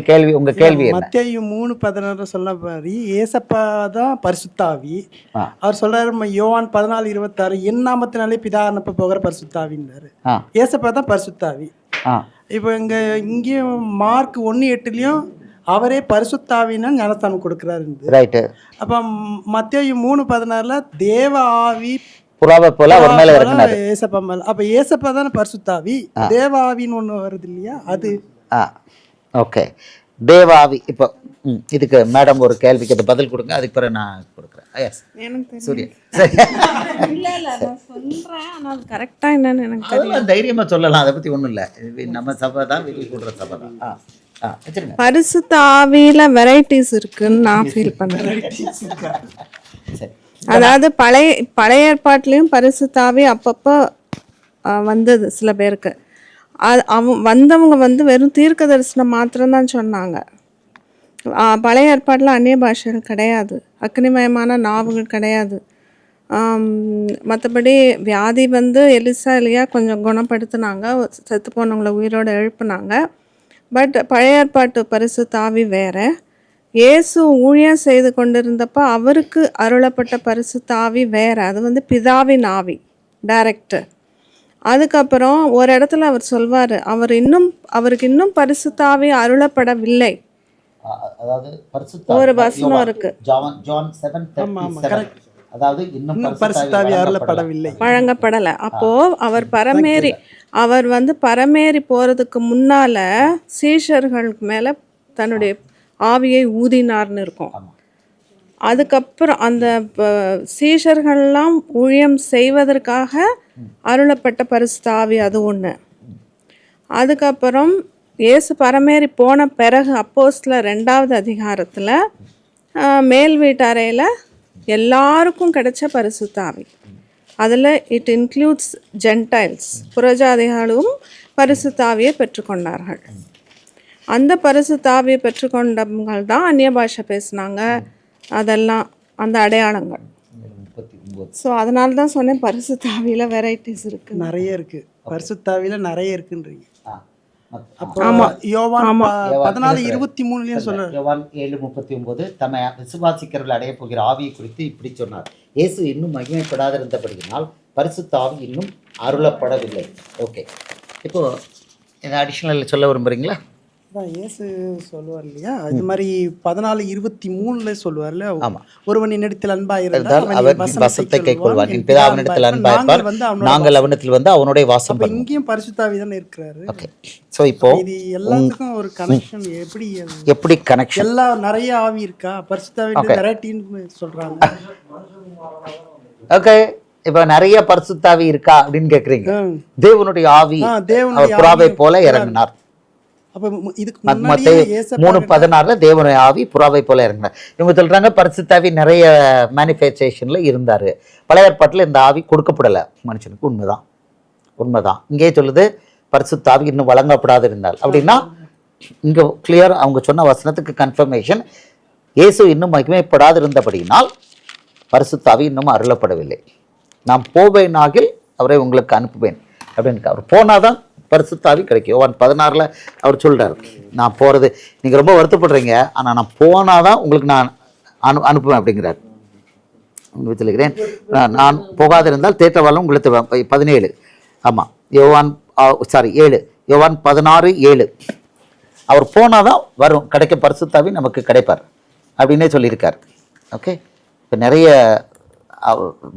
கேள்வி உங்க கேள்வி என்ன? மத்தேயு 3:16 சொன்ன மாதிரி ஏசப்பா தான் பரிசுத்தாவி. அவர் சொல்றாரு யோவான் 14:26 என் நாமத்தினாலே பிதா அனுப்ப போகிற பரிசுத்தாவின்னாரு. ஏசப்பா தான் பரிசுத்தாவி. இப்போ இங்கேயும் மார்க் 1:8 அவரே பரிசுத்தாவின்னு ஞானஸ்தானம் கொடுக்குறாரு. அப்ப மத்தேயு 3:16 தேவ ஆவி புறாவை போல ஒரு மேல இறங்குனாரு ஏசப்பா மேல. அப்ப ஏசப்பா தானே பரிசுத்தாவி, தேவ ஆவின்னு ஒண்ணு வருது இல்லையா அது. ஓகே, தேவாவி. இப்போ இதுக்கு மேடம் ஒரு கேள்விக்கு பதில் கொடுங்க, அதுக்கு பிறகு நான் கொடுக்குறேன். எஸ் சூர்யா. அதெல்லாம் தைரியமா சொல்லலாம், அதை பத்தி ஒன்றும் இல்லை. நம்ம சபை தான், வெளியே கூடுற சபை தான். பரிசுத்த ஆவியில வெரைட்டிஸ் இருக்குன்னு நான் ஃபீல் பண்றேன். அதாவது பழைய ஏற்பாட்டிலையும் பரிசுத்த ஆவி அப்பப்போ வந்தது சில பேருக்கு. வந்தவங்க வெறும் தீர்க்க தரிசனம் மாத்திரம்தான் சொன்னாங்க. பழைய ஏற்பாட்டில் அந்நிய பாஷைகள் கிடையாது, அக்னிமயமான நாவுகள் கிடையாது. மற்றபடி வியாதி எலிசா இல்லையா கொஞ்சம் குணப்படுத்தினாங்க, செத்து போனவங்களை உயிரோடு எழுப்புனாங்க. பட் பழைய ஏற்பாட்டு பரிசுத்த ஆவி வேற. இயேசு ஊழியம் செய்து கொண்டிருந்தப்போ அவருக்கு அருளப்பட்ட பரிசுத்த ஆவி வேற, அது பிதாவின் ஆவி டைரக்டர். அதுக்கப்புறம் ஒரு இடத்துல அவர் சொல்வார், அவருக்கு இன்னும் பரிசுத்த ஆவி அருளப்படவில்லை. ஒரு வசனம் இருக்கு, வழங்கப்படலை. அப்போ அவர் பரமேறி போறதுக்கு முன்னால சீஷர்களுக்கு மேல தன்னுடைய ஆவியை ஊதினார்னு இருக்கும். அதுக்கப்புறம் அந்த சீஷர்கள்லாம் ஊழியம் செய்வதற்காக அருளப்பட்ட பரிசுத்த ஆவி அது ஒன்று. அதுக்கப்புறம் இயேசு பரமேறி போன பிறகு அப்போஸ்தலர் 2வது அதிகாரத்தில் மேல் வீட்டறையில் எல்லாருக்கும் கிடைச்ச பரிசுத்த ஆவி. அதில் இட் இன்க்ளூட்ஸ் ஜென்டைல்ஸ், புறஜாதிகளும் பரிசுத்த ஆவியை பெற்றுக்கொண்டார்கள். அந்த பரிசுத்த ஆவியை பெற்றுக்கொண்டவங்க தான் அந்நிய பாஷை பேசினாங்க. அதெல்லாம் அந்த அடையாளங்கள். ஸோ அதனால தான் சொன்னேன் பரிசுத்த ஆவியில் வெரைட்டிஸ் இருக்கு, நிறைய இருக்கு. பரிசுத்த ஆவியில் நிறைய இருக்குன்றீங்க. யோவான் 14:23 சொல்றார். யோவான் 7:39 தம்மை விசுவாசிக்கிறவர்கள் அடைய போகிற ஆவியை குறித்து இப்படி சொன்னார், இயேசு இன்னும் மகிமைப்படாதிருந்தபடியினால் பரிசுத்த ஆவி இன்னும் அருளப்படவில்லை. ஓகே, இப்போ இதை அடிஷ்னல் சொல்ல விரும்புறீங்களா? இயேசு சொல்லுவார் இல்லையா, இது மாதிரி 14:23 சொல்லுவார்ல, ஒருவன் என்னிடத்தில் அன்பாயிருந்தால் அவன் வசனத்தை கைக்கொள்வான், என் பிதா அவனிடத்தில் அன்பாயிருப்பார், நாங்கள் அவனிடத்தில் அவனுடைய வாசம் பண்ணுவோம். இங்கேயும் பரிசுத்தாவி தானே இருக்கிறாரு. ஓகே, சோ இப்போ இது எல்லாத்துக்கும் ஒரு கனெக்ஷன். எப்படி கனெக்ஷன்? எல்லாம் நிறைய ஆவி இருக்கா, பரிசுத்தாவி வெரைட்டின்னு சொல்றாங்க. ஓகே, இப்ப நிறைய பரிசுத்தாவி இருக்கா அப்படின்னு கேக்குறீங்க. தேவனுடைய ஆவி புறாவை போல இறங்கினார். 3:16 தேவனுடைய ஆவி புறாவை போல இறங்கினார். இவங்க சொல்றாங்க பரிசுத்தாவி நிறைய மேனிஃபெஸ்டேஷன்ல இருந்தாரு. பழைய ஏற்பாட்டில் இந்த ஆவி கொடுக்கப்படலை மனுஷனுக்கு. உண்மைதான். இங்கே சொல்லுது பரிசுத்தாவி இன்னும் வழங்கப்படாது இருந்தால். அப்படின்னா இங்க கிளியர், அவங்க சொன்ன வசனத்துக்கு கன்ஃபர்மேஷன். இயேசு இன்னும் மகிமைப்படாது இருந்தபடியினால் பரிசுத்தாவி இன்னும் அருளப்படவில்லை. நான் போவேனாகில் அவரை உங்களுக்கு அனுப்புவேன் அப்படின்னு. அவர் போனாதான் பரிசுத்தாவி கிடைக்கும். யோவான் 16 அவர் சொல்றாரு, நான் போறது நீங்க ரொம்ப வருத்தப்படுறீங்க, ஆனா நான் போனாதான் உங்களுக்கு நான் அனுப்புவேன் அப்படிங்கிறார். சொல்லுகிறேன், நான் போகாதிருந்தால் தேற்றவாளம் உங்களுக்கு 17. ஆமா, யோவான் 7 யோவான் 16:7 அவர் போனாதான் வரும் கிடைக்க பரிசுத்தாவி நமக்கு கிடைப்பார் அப்படின்னே சொல்லியிருக்கார். ஓகே, இப்போ நிறைய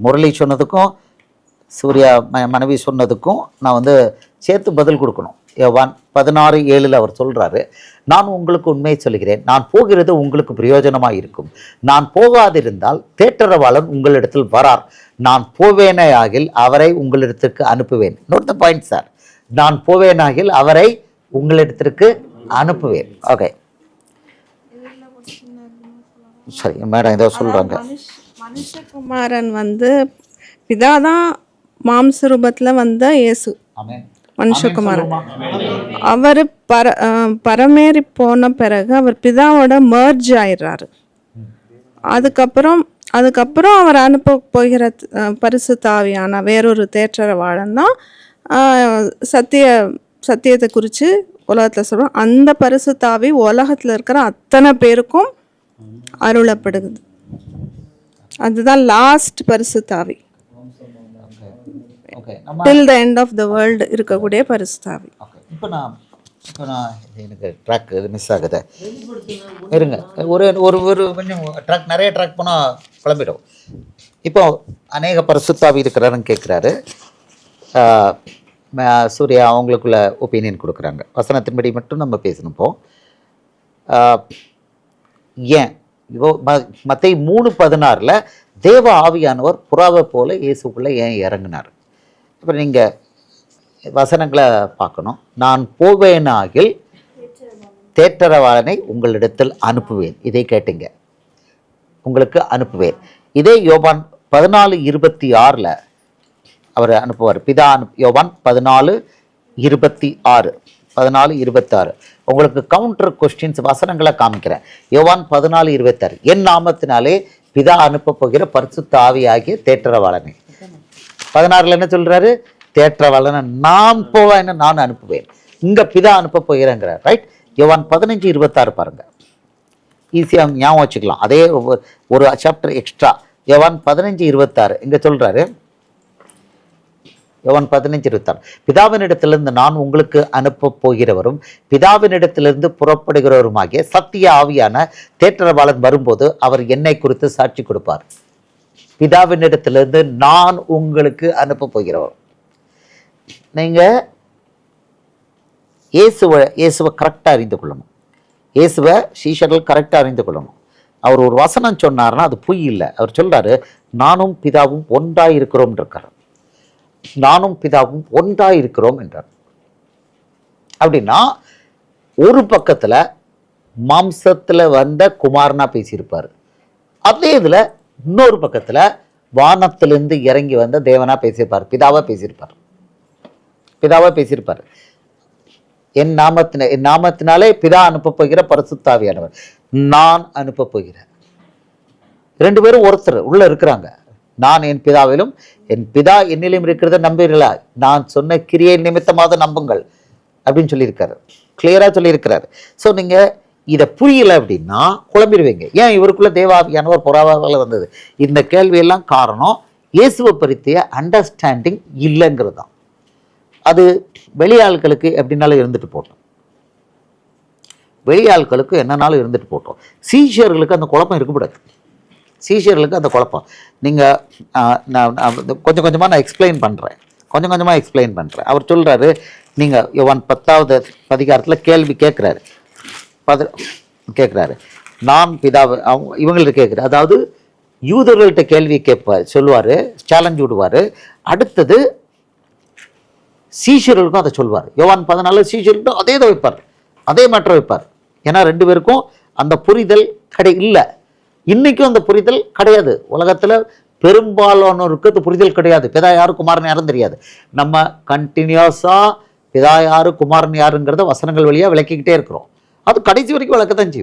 முரளி சொன்னதுக்கும் சூர்யா மனைவி சொன்னதுக்கும் நான் சேர்த்து பதில் கொடுக்கணும். யோவான் 16:7 அவர் சொல்றாரு, நான் உங்களுக்கு உண்மையை சொல்கிறேன், நான் போகிறது உங்களுக்கு பிரயோஜனமாக இருக்கும். நான் போகாதிருந்தால் தேற்றரவாளன் உங்களிடத்தில் வரார். நான் போவேனாகில் அவரை உங்களிடத்திற்கு அனுப்புவேன். நோட் த பாயிண்ட் சார், நான் போவேனாகில் அவரை உங்களிடத்திற்கு அனுப்புவேன். ஓகே, சரி மேடம் ஏதோ சொல்றாங்க. மனுஷகுமாரன் பிதாதான் மாம்ச ரூபத்தில் வந்த இயேசு மனுஷகுமாரன். அவர் பரமேறி போன பிறகு அவர் பிதாவோட மர்ஜ் ஆயிடுறாரு. அதுக்கப்புறம் அவர் அனுப்ப போகிற பரிசுத்த ஆவியான வேறொரு தேற்றரவாளன் தான் சத்தியத்தை குறித்து உலகத்தில் சொல்கிறோம். அந்த பரிசுத்த ஆவி உலகத்தில் இருக்கிற அத்தனை பேருக்கும் அருளப்படுது. அதுதான் லாஸ்ட் பரிசுத்த ஆவி. Till the end of the world இருக்கக்கூடிய பரிசுத்த ஆவி. இப்போ நான் எனக்கு ட்ராக் இது மிஸ் ஆகுது, இருங்க. ஒரு ஒரு ஒரு கொஞ்சம் ட்ராக், நிறைய ட்ராக் போனால் குழம்பிடும். இப்போ அநேக பரிசுத்தாவி இருக்கிறாருன்னு கேட்குறாரு. சூர்யா அவங்களுக்குள்ள ஒப்பீனியன் கொடுக்குறாங்க. வசனத்தின்படி மட்டும் நம்ம பேசணும். இப்போ ஏன் இப்போ மத்தேயு 3:16 தேவ ஆவியானவர் புறாவை போல இயேசுக்குள்ளே ஏன் இறங்கினார்? அப்புறம் நீங்கள் வசனங்களை பார்க்கணும். நான் போவேனாகில் தேற்றரவாளனை உங்களிடத்தில் அனுப்புவேன். இதை கேட்டுங்க, உங்களுக்கு அனுப்புவேன். இதே யோவான் 14:26 அவர் அனுப்புவார். பிதா யோவான் 14:26 உங்களுக்கு கவுண்டர் கொஸ்டின்ஸ் வசனங்களை காமிக்கிறேன். யோவான் 14:26 என் நாமத்தினாலே பிதா அனுப்ப போகிற பரிசுத்த ஆவியாகிய தேற்றரவாளனை. 16 என்ன சொல்றாரு? தேற்றரவாளனை நான் போவேன், நான் அனுப்புவேன். இங்க பிதா அனுப்ப போகிறேங்கிறார். ரைட்? யோவான் 15:26 பாருங்க, ஈஸியாக ஞாபகம் வச்சுக்கலாம். அதே ஒரு சாப்டர் எக்ஸ்ட்ரா. யோவான் 15:26 இங்க சொல்றாரு. யோவான் 15:26 பிதாவினிடத்திலிருந்து நான் உங்களுக்கு அனுப்ப போகிறவரும் பிதாவினிடத்திலிருந்து புறப்படுகிறவருமாகிய சத்திய ஆவியான தேற்றரவாளன் வரும்போது அவர் என்னை குறித்து சாட்சி கொடுப்பார். பிதாவினிடத்திலிருந்து நான் உங்களுக்கு அனுப்ப போகிறவர். நீங்க இயேசுவை கரெக்டாக அறிந்து கொள்ளணும். இயேசுவை சீஷர்கள் கரெக்டாக அறிந்து கொள்ளணும். அவர் ஒரு வசனம் சொன்னார்னா அது பொய் இல்லை. அவர் சொல்றாரு, நானும் பிதாவும் ஒன்றாய் இருக்கிறோம் இருக்கார். நானும் பிதாவும் ஒன்றாய் இருக்கிறோம் என்றார். அப்படின்னா ஒரு பக்கத்துல மாம்சத்துல வந்த குமாரனா பேசியிருப்பார். அதே இதுல இன்னொரு பக்கத்துல வானத்திலிருந்து இறங்கி வந்த தேவனா பேசியிருப்பார், பிதாவா பேசியிருப்பார். என் நாமத்தினாலே பிதா அனுப்ப போகிற பரிசுத்த ஆவியானவர், நான் அனுப்ப போகிறேன். ரெண்டு பேரும் ஒருத்தர் உள்ள இருக்கிறாங்க. நான் என் பிதாவிலும் என் பிதா என்னிலும் இருக்கிறத நம்புகிறீர்களா? நான் சொன்ன கிரியை நிமித்தமாக நம்புங்கள் அப்படின்னு சொல்லியிருக்காரு, கிளியரா சொல்லியிருக்கிறாரு. ஸோ நீங்க இதை புரியல அப்படின்னா குழம்பிடுவீங்க. ஏன் இவருக்குள்ள தேவாவியானவர் புறாவால் வந்தது? இந்த கேள்வியெல்லாம் காரணம் இயேசுவை பற்றிய அண்டர்ஸ்டாண்டிங் இல்லைங்கிறது தான். அது வெளியாட்களுக்கு எப்படின்னாலும் இருந்துட்டு போட்டோம், வெளியாட்களுக்கு என்னன்னாலும் இருந்துட்டு போட்டோம். சீஷர்களுக்கு அந்த குழப்பம் இருக்கக்கூடாது. சீஷர்களுக்கு அந்த குழப்பம். நீங்கள் கொஞ்சம் கொஞ்சமாக நான் எக்ஸ்பிளைன் பண்ணுறேன். அவர் சொல்கிறாரு, நீங்கள் யோவான் 10வது அதிகாரத்தில் கேள்வி கேட்குறாரு. நான் பிதாவை இவங்கள்ட்ட கேட்குறேன். அதாவது யூதர்கள்ட்ட கேள்வி சொல்லுவார், சேலஞ்சு விடுவார். அடுத்தது சீஷர்களுக்கும் அதை சொல்வார். யோவான் 14 சீஷர்களுக்கும் அதே தான் வைப்பார், அதே மாற்றம் வைப்பார். ஏன்னா ரெண்டு பேருக்கும் அந்த புரிதல் இல்லை. இன்னைக்கும் அந்த புரிதல் கிடையாது. உலகத்தில் பெரும்பாலானோருக்கு அந்த புரிதல் கிடையாது. பிதா யாரு குமாரன் யாரும் தெரியாது. நம்ம கண்டினியூஸாக பிதா யாரு குமாரன் யாருங்கிறத வசனங்கள் வழியாக விளக்கிக்கிட்டே இருக்கிறோம். அது கடைசி வரைக்கும் விளக்கத்தான்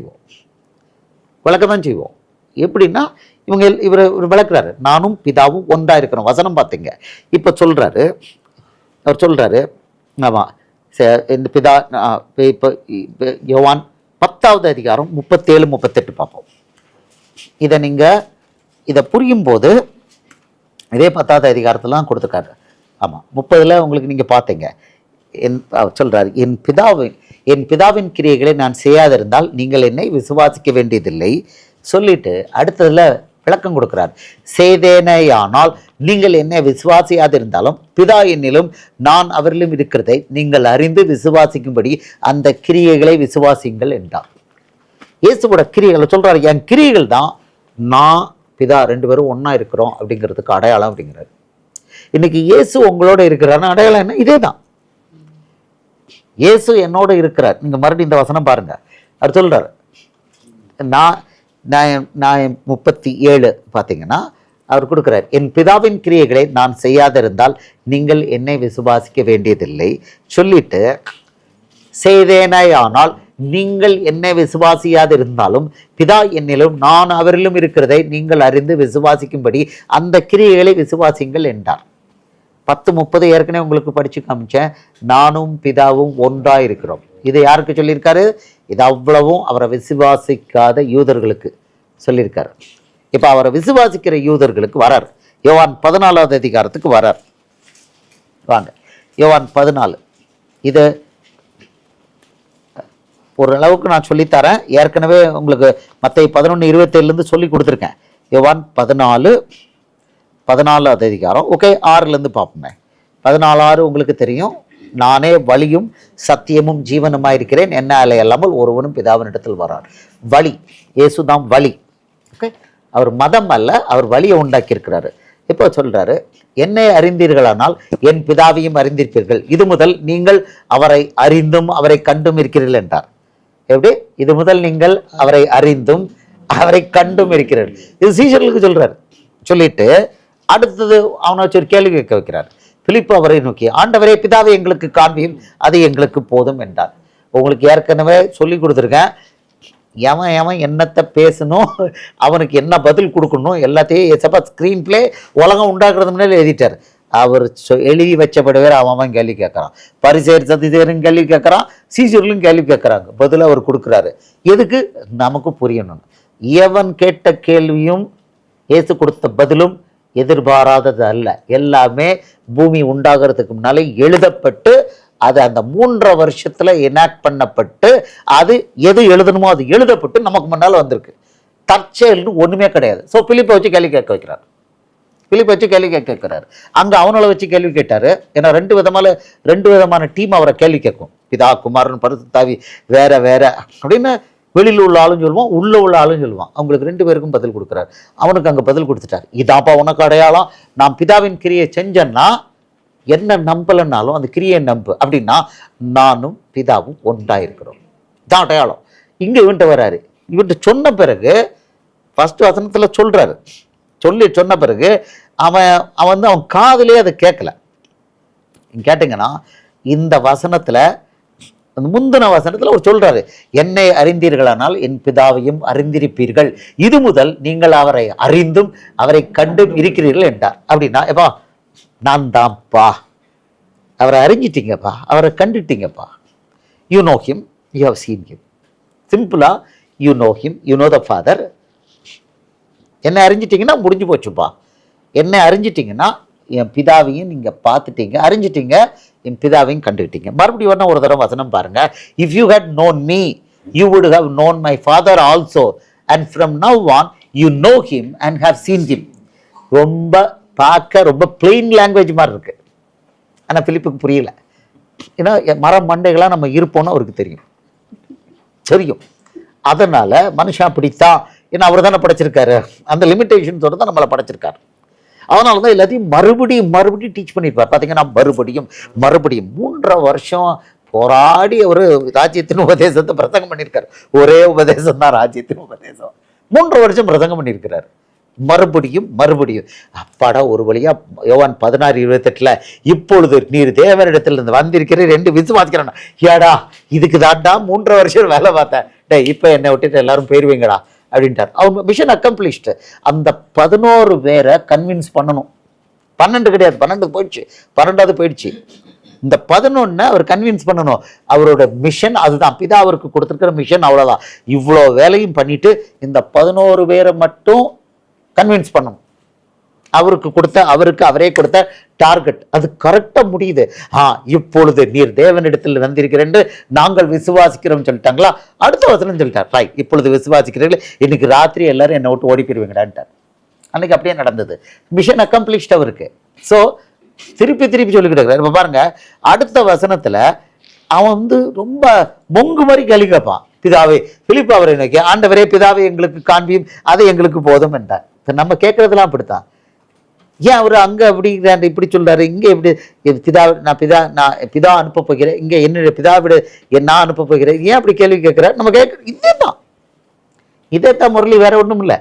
செய்வோம். எப்படின்னா இவர் விளக்குறாரு, நானும் பிதாவும் ஒன்றா இருக்கிறோம். வசனம் பார்த்தீங்க. இப்போ அவர் சொல்றாரு, ஆமாம், இந்த பிதா. இப்போ யோவான் 10வது அதிகாரம் 37-38 பார்ப்போம். இதை புரியும் போது இதே 10வது அதிகாரத்திலாம் கொடுத்துருக்காரு. ஆமாம், 30 உங்களுக்கு நீங்கள் பார்த்தீங்க. சொல்றாரு, என் பிதாவின் கிரியைகளை நான் செய்யாதிருந்தால் நீங்கள் என்னை விசுவாசிக்க வேண்டியதில்லை சொல்லிட்டு அடுத்ததுல விளக்கம் கொடுக்கிறார். செய்தேனேயானால் நீங்கள் என்னை விசுவாசியாதிருந்தாலும் பிதா என்னிலும் நான் அவரிலும் இருக்கிறதை நீங்கள் அறிந்து விசுவாசிக்கும்படி அந்த கிரியைகளை விசுவாசிங்கள் என்றார். இயேசுவோட கிரியைகளை சொல்றாரு, என் கிரியைகள் தான் நான் பிதா ரெண்டு பேரும் ஒன்னா இருக்கிறோம் அப்படிங்கிறதுக்கு அடையாளம் அப்படிங்கிறாரு. இன்னைக்கு இயேசு உங்களோட இருக்கிறாருன்னு அடையாளம் என்ன? இதே தான். இயேசு என்னோட இருக்கிறார். நீங்க மறுபடியும் இந்த வசனம் பாருங்க. அவர் சொல்றாரு, நான் 37 பார்த்தீங்கன்னா அவர் கொடுக்குறார், என் பிதாவின் கிரியைகளை நான் செய்யாதிருந்தால் நீங்கள் என்னை விசுவாசிக்க வேண்டியதில்லை சொல்லிட்டு, செய்தேனானால் நீங்கள் என்னை விசுவாசியாதிருந்தாலும் பிதா என்னிலும் நான் அவரிலும் இருக்கிறதை நீங்கள் அறிந்து விசுவாசிக்கும்படி அந்த கிரியைகளை விசுவாசிங்கள் என்றார். 10:30 ஏற்கனவே உங்களுக்கு படிச்சு காமிச்சேன். நானும் பிதாவும் ஒன்றா இருக்கிறோம். இது யாருக்கு சொல்லியிருக்காரு? இது அவ்வளவும் அவரை விசுவாசிக்காத யூதர்களுக்கு சொல்லியிருக்காரு. இப்போ அவரை விசுவாசிக்கிற யூதர்களுக்கு வரார். யோவான் 14வது அதிகாரத்துக்கு வரார். வாங்க, யோவான் 14. இது ஓரளவுக்கு நான் சொல்லித்தரேன். ஏற்கனவே உங்களுக்கு மத்தேயு 11:27 சொல்லி கொடுத்துருக்கேன். யோவான் 14வது அதிகாரம். ஓகே, 6 பார்ப்போமே. 14:6 உங்களுக்கு தெரியும். நானே வழியும் சத்தியமும் ஜீவனுமாய் இருக்கிறேன், என்னாலே அல்லாமல் ஒருவனும் பிதாவினிடத்தில் வரார். வழி, இயேசுதான் வழி. ஓகே, அவர் மதம் அல்ல, அவர் வழியை உண்டாக்கி இருக்கிறாரு. இப்போ சொல்றாரு, என்னை அறிந்தீர்களானால் என் பிதாவையும் அறிந்திருப்பீர்கள். இது முதல் நீங்கள் அவரை அறிந்தும் அவரை கண்டும் இருக்கிறீர்கள் என்றார். எப்படி? இது முதல் நீங்கள் அவரை அறிந்தும் அவரை கண்டும் இருக்கிறீர்கள். இது சீஷர்களுக்கு சொல்றாரு. சொல்லிட்டு அடுத்தது அவனை வச்சு ஒரு கேள்வி கேட்க வைக்கிறார். பிலிப்பு அவரை நோக்கி, ஆண்டவரே, பிதாவை எங்களுக்கு காண்பியும், அது எங்களுக்கு போதும் என்றார். உங்களுக்கு ஏற்கனவே சொல்லி கொடுத்துருக்கேன். எவன் என்னத்தை பேசணும், அவனுக்கு என்ன பதில் கொடுக்கணும், எல்லாத்தையும் ஏசப்பா ஸ்க்ரீன் பிளே உலகம் உண்டாக்குறது முன்னாடி எழுதிட்டார். அவர் எழுதி வச்சபடி வேறு அவன் கேள்வி கேட்குறான். பரிசேயர் சதுசேயரும் கேள்வி கேட்குறான், சீஷர்களும் கேள்வி கேட்குறாங்க. பதில் அவர் கொடுக்குறாரு. எதுக்கு? நமக்கு புரியணும். எவன் கேட்ட கேள்வியும் இயேசு கொடுத்த பதிலும் எதிர்பாராதது அல்ல. எல்லாமே பூமி உண்டாகிறதுக்கு முன்னாலே எழுதப்பட்டு அது அந்த 3.5 வருஷத்துல எனாக்ட் பண்ணப்பட்டு அது எது எழுதணுமோ அது எழுதப்பட்டு நமக்கு முன்னால் வந்திருக்கு. தற்செயல்னு ஒண்ணுமே கிடையாது. ஸோ பிலிப்பை வச்சு கேள்வி கேட்க வைக்கிறார். பிலிப்பை வச்சு கேள்வி கேட்க வைக்கிறார். அங்கே அவனை வச்சு கேள்வி கேட்டாரு. ஏன்னா ரெண்டு விதமான டீம் அவரை கேள்வி கேட்கும். பிதா, குமாரன், பரிசுத்த ஆவி வேற வேற அப்படின்னு வெளியில் உள்ள ஆளும் சொல்லுவான், உள்ள உள்ள ஆளும் சொல்லுவான். அவங்களுக்கு 2 பேருக்கும் பதில் கொடுக்குறாரு. அவனுக்கு அங்கே பதில் கொடுத்துட்டார். இதாப்பா உனக்கு அடையாளம், நான் பிதாவின் கிரியை செஞ்சேன்னா என்ன நம்பலைன்னாலும் அந்த கிரியை நம்பு, அப்படின்னா நானும் பிதாவும் ஒன்றாயிருக்கிறோம். இதான் அடையாளம். இங்கே இவன்ட்டு வர்றாரு. இவன்ட்டு சொன்ன பிறகு ஃபர்ஸ்ட் வசனத்தில் சொல்றாரு. சொன்ன பிறகு அவன் காதுலேயே அதை கேட்கல. கேட்டீங்கன்னா இந்த வசனத்துல முந்தின வசனத்துல அவர் சொல்றாரு, என்னை அறிந்தீர்களானால் என் பிதாவையும் அறிந்திருப்பீர்கள். இது முதல் நீங்கள் அவரை அறிந்தும் அவரை கண்டும் இருக்கிறீர்கள் என்றார். அப்படின்னா எப்பா, நான் தான்ப்பா, அவரை அறிஞ்சிட்டீங்கப்பா, அவரை கண்டுட்டீங்கப்பா. You know him, you have seen him. சிம்பிளா, you know him, you know the father. என்னை அறிஞ்சிட்டிங்கன்னா முடிஞ்சு போச்சுப்பா. என்னை அறிஞ்சிட்டிங்கன்னா என் பிதாவையும் நீங்க பார்த்துட்டீங்க, அறிஞ்சிட்டீங்க, என் பிதாவையும் கண்டுக்கிட்டீங்க. மறுபடியும் வேணா ஒரு தடவை வசனம் பாருங்க. If you had known me you would have known my father also and from now on you know him and have seen him. ரொம்ப பார்க்க ரொம்ப பிளெயின் லாங்குவேஜ் மாதிரி இருக்கு. ஆனால் பிலிப்புக்கு புரியல. ஏன்னா மரம் மண்டைகளாக நம்ம இருப்போம்னு அவருக்கு தெரியும். அதனால மனுஷன் அப்படித்தான். ஏன்னா அவர் தானே படைச்சிருக்காரு. அந்த லிமிட்டேஷன்ஸோட தான் நம்மளை படைச்சிருக்காரு. அதனால தான் எல்லாத்தையும் மறுபடியும் டீச் பண்ணியிருப்பார். பார்த்தீங்கன்னா மறுபடியும் 3.5 வருஷம் போராடி ஒரு ராஜ்யத்தின் உபதேசத்தை பிரசங்கம் பண்ணியிருக்காரு. ஒரே உபதேசம் தான் ராஜ்யத்தின் உபதேசம். 3.5 வருஷம் பிரசங்கம் பண்ணியிருக்கிறார். மறுபடியும் அப்பாடா, ஒரு வழியா யோவான் 16:28 இப்பொழுது நீர் தேவனிடத்திலிருந்து வந்திருக்கிறீர் என்று விசுவாசிக்கிறேன். ஏடா, இதுக்கு தாண்டா 3.5 வருஷம் வேலை பார்த்தேன். இப்போ என்னை விட்டுட்டு எல்லாரும் போயிருவீங்கடா அப்படின்ட்டார். அவங்க மிஷன் அக்கம்ப்ளிஷ்டு. அந்த 11 பேரை கன்வின்ஸ் பண்ணணும். 12 கிடையாது, 12 போயிடுச்சு, 12வது போயிடுச்சு. இந்த 11 அவர் கன்வின்ஸ் பண்ணணும். அவரோட மிஷன் அதுதான். பிதா அவருக்கு கொடுத்துருக்கிற மிஷன் அவ்வளோதான். இவ்வளோ வேலையும் பண்ணிட்டு இந்த 11 பேரை மட்டும் கன்வின்ஸ் பண்ணணும். அவருக்கு அவரே கொடுத்த டார்கெட் அது கரெக்டாக முடியுது. இப்பொழுது நீர் தேவனிடத்தில் வந்திருக்கிறேன் என்று நாங்கள் விசுவாசிக்கிறோம் சொல்லிட்டாங்களா? அடுத்த வசனம் சொல்லிட்டார், ரைட், இப்பொழுது விசுவாசிக்கிறீர்கள், இன்னைக்கு ராத்திரி எல்லாரும் என்னை விட்டு ஓடி போயிருவீங்கடான்ட்டார். அன்னைக்கு அப்படியே நடந்தது. மிஷன் அக்கம்ப்ளிஷ்ட் அவருக்கு. ஸோ திருப்பி சொல்லிக்கிட்டு இருக்கிறார். இப்போ பாருங்க, அடுத்த வசனத்துல அவன் ரொம்ப மொங்கு மாதிரி கேள்வி கேட்பான். பிதாவே, பிலிப்பு அவரை நோக்கி, ஆண்டவரே, பிதாவை எங்களுக்கு காண்பியும், அதை எங்களுக்கு போதும் என்றார். இப்போ நம்ம கேட்கறதுலாம் அப்படித்தான். ஏன் அவர் அங்கே இப்படி சொல்றாரு, இங்கே எப்படி நான் பிதா அனுப்ப போகிறேன், இங்கே என்னுடைய பிதாவிட நான் அனுப்ப போகிறேன், ஏன் அப்படி கேள்வி கேட்குறாரு? நம்ம இதே தான் முரளி, வேற ஒன்றும் இல்லை.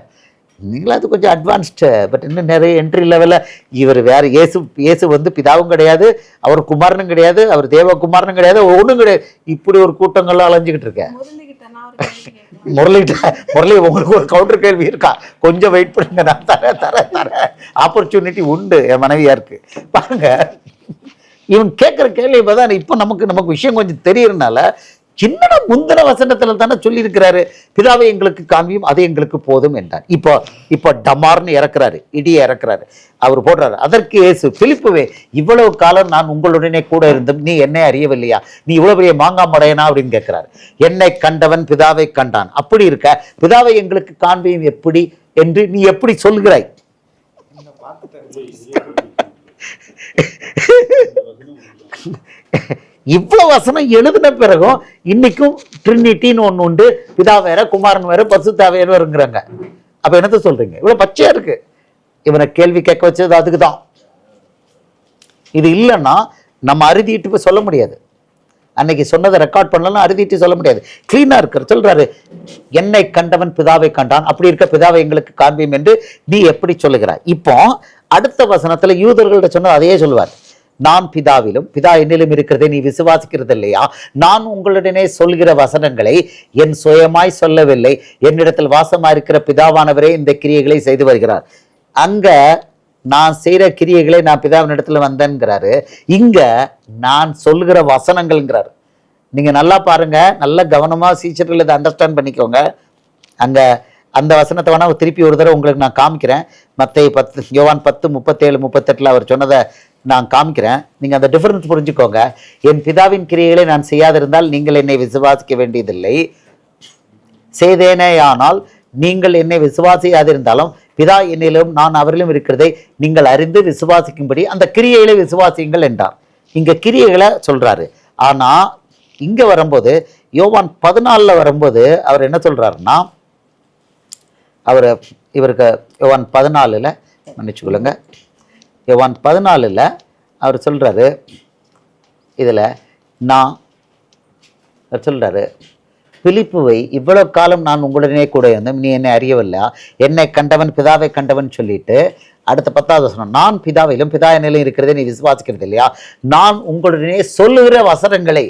நீங்களும் அது கொஞ்சம் அட்வான்ஸ்டு. பட் இன்னும் நிறைய என்ட்ரி லெவலில் இவர் வேற. இயேசு பிதாவும் கிடையாது, அவர் குமாரனும் கிடையாது, அவர் தேவகுமாரனும் கிடையாது, ஒன்றும் கிடையாது. இப்படி ஒரு கூட்டங்கள்லாம் அலைஞ்சிக்கிட்டு இருக்கேன். முரளி உங்களுக்கு ஒரு கவுண்டர் கேள்வி இருக்கா? கொஞ்சம் வெயிட் பண்ணுங்க, நான் தரேன். ஆப்பர்ச்சுனிட்டி உண்டு, என் மனைவியா இருக்கு பாருங்க. இவன் கேட்குற கேள்வி தான் இப்போ நமக்கு விஷயம் கொஞ்சம் தெரியறதுனால, சின்ன முந்தின வசனத்துல தானே சொல்லியிருக்கிறாரு, பிதாவை எங்களுக்கு காண்பியும் அது எங்களுக்கு போதும் என்றார். இப்போ டமார்னு இறக்குறாரு, இடியை இறக்குறாரு, அவர் போடுறாரு. அதற்கு இயேசு, பிலிப்புவே, இவ்வளவு காலம் நான் உங்களுடனே கூட இருந்தும் நீ என்னை அறியவில்லையா? நீ இவ்வளவு பெரிய மாங்காய் மடையனா அப்படின்னு கேட்கிறாரு. என்னை கண்டவன் பிதாவை கண்டான். அப்படி இருக்க பிதாவை எங்களுக்கு காண்பியும் எப்படி என்று நீ எப்படி சொல்கிறாய்? இவ்வளவு வசனம் எழுதின பிறகும் இன்னைக்கும் ட்ரினிட்டின்னு ஒண்ணு உண்டு, பிதா வேற, குமாரன் வேற, பரிசுத்த ஆவி வேறங்கிறாங்க. அப்ப என்னத்த சொல்றீங்க? இவ்வளவு பச்சையா இருக்கு. இவனை கேள்வி கேட்க வச்சது அதுக்குதான். இது இல்லைன்னா நம்ம அறுதிட்டு போய் சொல்ல முடியாது. அன்னைக்கு சொன்னதை ரெக்கார்ட் பண்ணலாம், அறுதிட்டு சொல்ல முடியாது. கிளீனா இருக்கிற சொல்றாரு, என்னை கண்டவன் பிதாவை கண்டான். அப்படி இருக்க பிதாவை எங்களுக்கு காண்பியும் என்று நீ எப்படி சொல்லுகிறாய்? இப்போ அடுத்த வசனத்துல யூதர்கள்ட்ட சொன்னது அதையே சொல்லுவார். நான் பிதாவிலும் பிதா என்னிலும் இருக்கிறதை நீ விசுவாசிக்கிறது இல்லையா? நான் உங்களுடனே சொல்கிற வசனங்களை என் சுயமாய் சொல்லவில்லை, என்னிடத்தில் வாசமாயிருக்கிற பிதாவானவரே இந்த கிரியைகளை செய்து வருகிறார். அங்க நான் செய்யற கிரியைகளை நான் பிதாவின் இடத்துல வந்தேன்கிறாரு. இங்க நான் சொல்கிற வசனங்கள்ங்கிறாரு. நீங்க நல்லா பாருங்க, நல்ல கவனமா சீச்சர்கள் இதை அண்டர்ஸ்டாண்ட் பண்ணிக்கோங்க. அங்க அந்த வசனத்தை வேணா திருப்பி ஒரு தடவை உங்களுக்கு நான் காமிக்கிறேன். மத்தேயு 10, யோவான் 10:37-38 அவர் சொன்னதை நான் காமிக்கிறேன். நீங்க அந்த டிஃபரன்ஸ் புரிஞ்சுக்கோங்க. என் பிதாவின் கிரியைகளை நான் செய்யாதிருந்தால் நீங்கள் என்னை விசுவாசிக்க வேண்டியதில்லை. செய்தேனேயானால் நீங்கள் என்னை விசுவாசியாதிருந்தாலும் பிதா என்னிலும் நான் அவரிலும் இருக்கிறதை நீங்கள் அறிந்து விசுவாசிக்கும்படி அந்த கிரியைகளை விசுவாசியுங்கள் என்றார். இங்க கிரியைகளை சொல்றாரு. ஆனா இங்க வரும்போது யோவான் 14 வரும்போது அவர் என்ன சொல்றாருன்னா, இவருக்கு யோவான் 14 மன்னிச்சுக்கொள்ளுங்க, யோவான் 14 அவர் சொல்றாரு, இதுல நான் சொல்றாரு, பிலிப்புவை இவ்வளவு காலம் நான் உங்களுடனே கூட இருந்தேன், நீ என்னை அறியவில்லையா? என்னை கண்டவன் பிதாவை கண்டவன் சொல்லிட்டு அடுத்த 10வது வசனம், நான் பிதாவிலும் பிதா என்னிலும் இருக்கிறதே நீ விசுவாசிக்கிறது இல்லையா? நான் உங்களுடனே சொல்லுகிற வசனங்களை,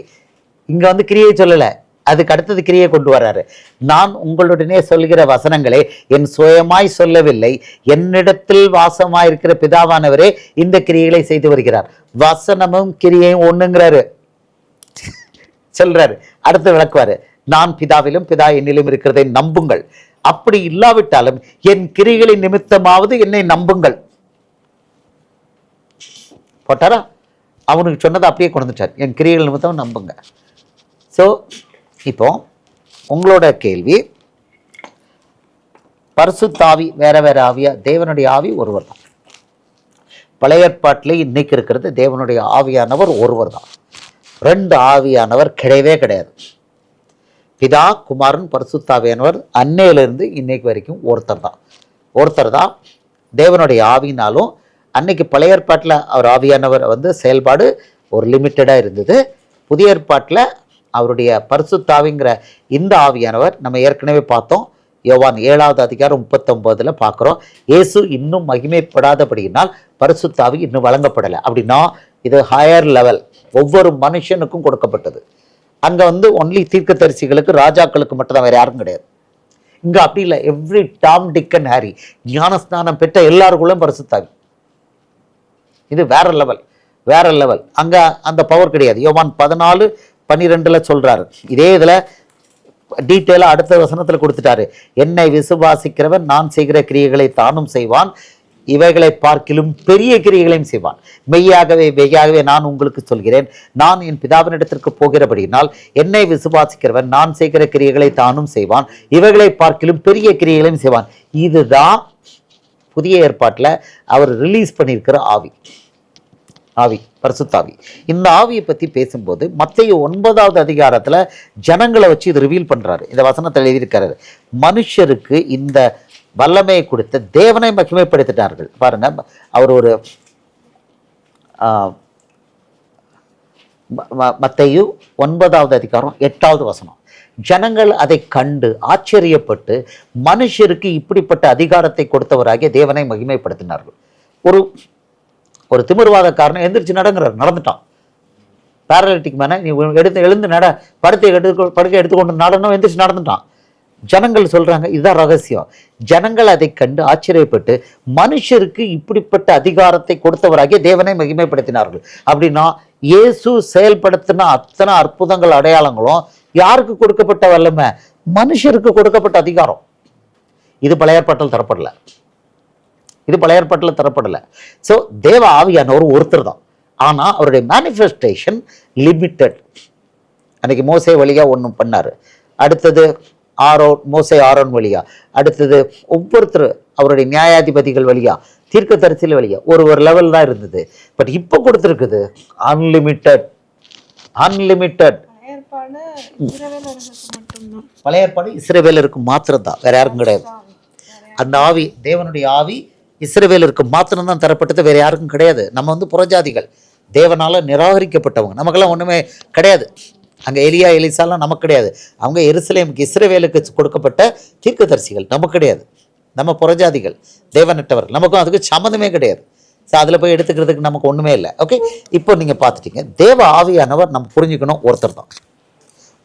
இங்க வந்து கிரியை சொல்லல, அதுக்கு அடுத்தது கிரியை கொண்டு வர்றாரு. நான் உங்களுடனே சொல்கிற வசனங்களை என் சுயமாய் சொல்லவில்லை, என்னிடத்தில் வாசமாயிருக்கிற பிதாவானவரே இந்த கிரியைகளை செய்து வருகிறார். வசனமும் கிரியையும் ஒண்ணுங்கிறாரு சொல்றாரு. அடுத்து விளக்குவாரு, நான் பிதாவிலும் பிதா என்னிலும் இருக்கிறதை நம்புங்கள், அப்படி இல்லாவிட்டாலும் என் கிரியைகளின் நிமித்தமாவது என்னை நம்புங்கள். போட்டாரா? அவனுக்கு சொன்னதை அப்படியே கொண்டுட்டார், என் கிரியைகள் நிமித்தம் நம்புங்க. ஸோ இப்போ உங்களோட கேள்வி, பரிசுத்தாவி வேற வேற ஆவியா? தேவனுடைய ஆவி ஒருவர் தான். பழைய ஏற்பாட்டில் இன்னைக்கு இருக்கிறது தேவனுடைய ஆவியானவர் ஒருவர் தான். 2 ஆவியானவர் கிடையவே கிடையாது. பிதா, குமாரன், பரிசுத்தாவியானவர் அன்னையிலிருந்து இன்னைக்கு வரைக்கும் ஒருத்தர் தான் தேவனுடைய ஆவினாலும். அன்னைக்கு பழைய ஏற்பாட்டில் அவர் ஆவியானவர் வந்து செயல்பாடு ஒரு லிமிட்டடாக இருந்தது. புதிய ஏற்பாட்டில் அவருடைய பரிசுத்தாவிங்கிற இந்த ஆவியானவர் நம்ம ஏற்கனவே பார்த்தோம், யோவான் 7வது அதிகாரம் 39 பார்க்குறோம். இயேசு இன்னும் மகிமைப்படாதபடியினால் பரிசுத்தாவி இன்னும் வழங்கப்படலை. அப்படின்னா இது ஹையர் லெவல், ஒவ்வொரு மனுஷனுக்கும் கொடுக்கப்பட்டது. அங்கே வந்து ஒன்லி தீர்க்கதரிசிகளுக்கு, ராஜாக்களுக்கு மட்டும்தான், வேற யாருக்கும் கிடையாது. இங்கே அப்படி இல்லை, every Tom, Dick and Harry, ஞானஸ்நானம் பெற்ற எல்லாருக்குள்ளும் பரிசுத்தாவி. இது வேற லெவல். அங்கே அந்த பவர் கிடையாது. யோவான் 14:12 சொல்றாரு. இதே இதில் டீட்டெயிலாக அடுத்த வசனத்தில் கொடுத்துட்டாரு, என்னை விசுவாசிக்கிறவன் நான் செய்கிற கிரியைகளை தானும் செய்வான், இவைகளை பார்க்கிலும் பெரிய கிரியைகளையும் செய்வான். மெய்யாகவே நான் உங்களுக்கு சொல்கிறேன், நான் என் பிதாவினிடத்திற்கு போகிறபடியினால் என்னை விசுவாசிக்கிறவன் நான் செய்கிற கிரியைகளை தானும் செய்வான், இவைகளை பார்க்கிலும் பெரிய கிரியைகளையும் செய்வான். இதுதான் புதிய ஏற்பாட்டில் அவர் ரிலீஸ் பண்ணியிருக்கிற ஆவி, பரிசுத்தாவி. இந்த ஆவியை பற்றி பேசும்போது மத்தேயு 9வது அதிகாரத்தில் ஜனங்களை வச்சு இது ரிவீல் பண்றாரு. இந்த வசனத்தில் எழுதியிருக்காரு, மனுஷருக்கு இந்த வல்லமையை கொடுத்த தேவனை மகிமைப்படுத்திட்டார்கள். பாருங்க, அவர் ஒரு மத்தேயு 9வது அதிகாரம் 8வது வசனம், ஜனங்கள் அதை கண்டு ஆச்சரியப்பட்டு மனுஷருக்கு இப்படிப்பட்ட அதிகாரத்தை கொடுத்தவராகிய தேவனை மகிமைப்படுத்தினார்கள். ஒரு திமிர்வாதக்காரனை எந்திரிச்சு நடந்துட்டான். பேரலிட்டிக் மேன நீ எழுந்து நட, படுக்கை எடுத்துக்கொண்டு நடனம் எந்திரிச்சு நடந்துட்டான். ஜனங்கள் சொல்றாங்க, இதுதான் ரகசியம். ஜனங்கள் அதை கண்டு ஆச்சரியப்பட்டு மனுஷருக்கு இப்படிப்பட்ட அதிகாரத்தை கொடுத்தவராகிய தேவனை மகிமைப்படுத்தினார்கள். அப்படின்னா இயேசு செயல்படுத்தின அத்தனை அற்புதங்கள் அடையாளங்களும் யாருக்கு கொடுக்கப்பட்ட வல்லமை? மனுஷருக்கு கொடுக்கப்பட்ட அதிகாரம். இது பழைய ஏற்பாட்டில் தரப்படல. இது பழைய ஏற்பாட்டில் தரப்படல. ஸோ தேவ ஆவியானவர் ஒருத்தர் தான். ஆனா அவருடைய மேனிஃபெஸ்டேஷன் லிமிட்டட். அன்னைக்கு மோசே வழியா ஒன்றும் பண்ணாரு, அடுத்தது மோசே ஆரோன் வழியா, அடுத்தது ஒவ்வொருத்தர் அவருடைய நியாயாதிபதிகள் வழியா, தீர்க்கதரிசிகள் வழியா ஒரு லெவல் தான் இருந்தது. பட் இப்போ கொடுத்துருக்குது அன்லிமிட்டட். பழைய ஏற்பாடு இஸ்ரவேலருக்கு மாத்திரம் தான், வேற யாருக்கும் கிடையாது. அந்த ஆவி, தேவனுடைய ஆவி இஸ்ரவேலருக்கு மாத்திரம் தான் தரப்பட்டது, வேற யாருக்கும் கிடையாது. நம்ம புறஜாதிகள், தேவனால நிராகரிக்கப்பட்டவங்க, நமக்கெல்லாம் ஒண்ணுமே கிடையாது. அங்கே எலியா எலிசாலாம் நமக்கு கிடையாது. அவங்க எருசலேமுக்கு இஸ்ரவேலுக்கு கொடுக்கப்பட்ட தீர்க்கதரிசிகள், நமக்கு கிடையாது. நம்ம புறஜாதிகள், தேவனற்றவர்கள், நமக்கும் அதுக்கு சம்மந்தமே கிடையாது. ஸோ அதில் போய் எடுத்துக்கிறதுக்கு நமக்கு ஒன்றுமே இல்லை. ஓகே, இப்போ நீங்கள் பார்த்துட்டீங்க, தேவ ஆவியானவர் நம்ம புரிஞ்சுக்கணும், ஒருத்தர் தான்,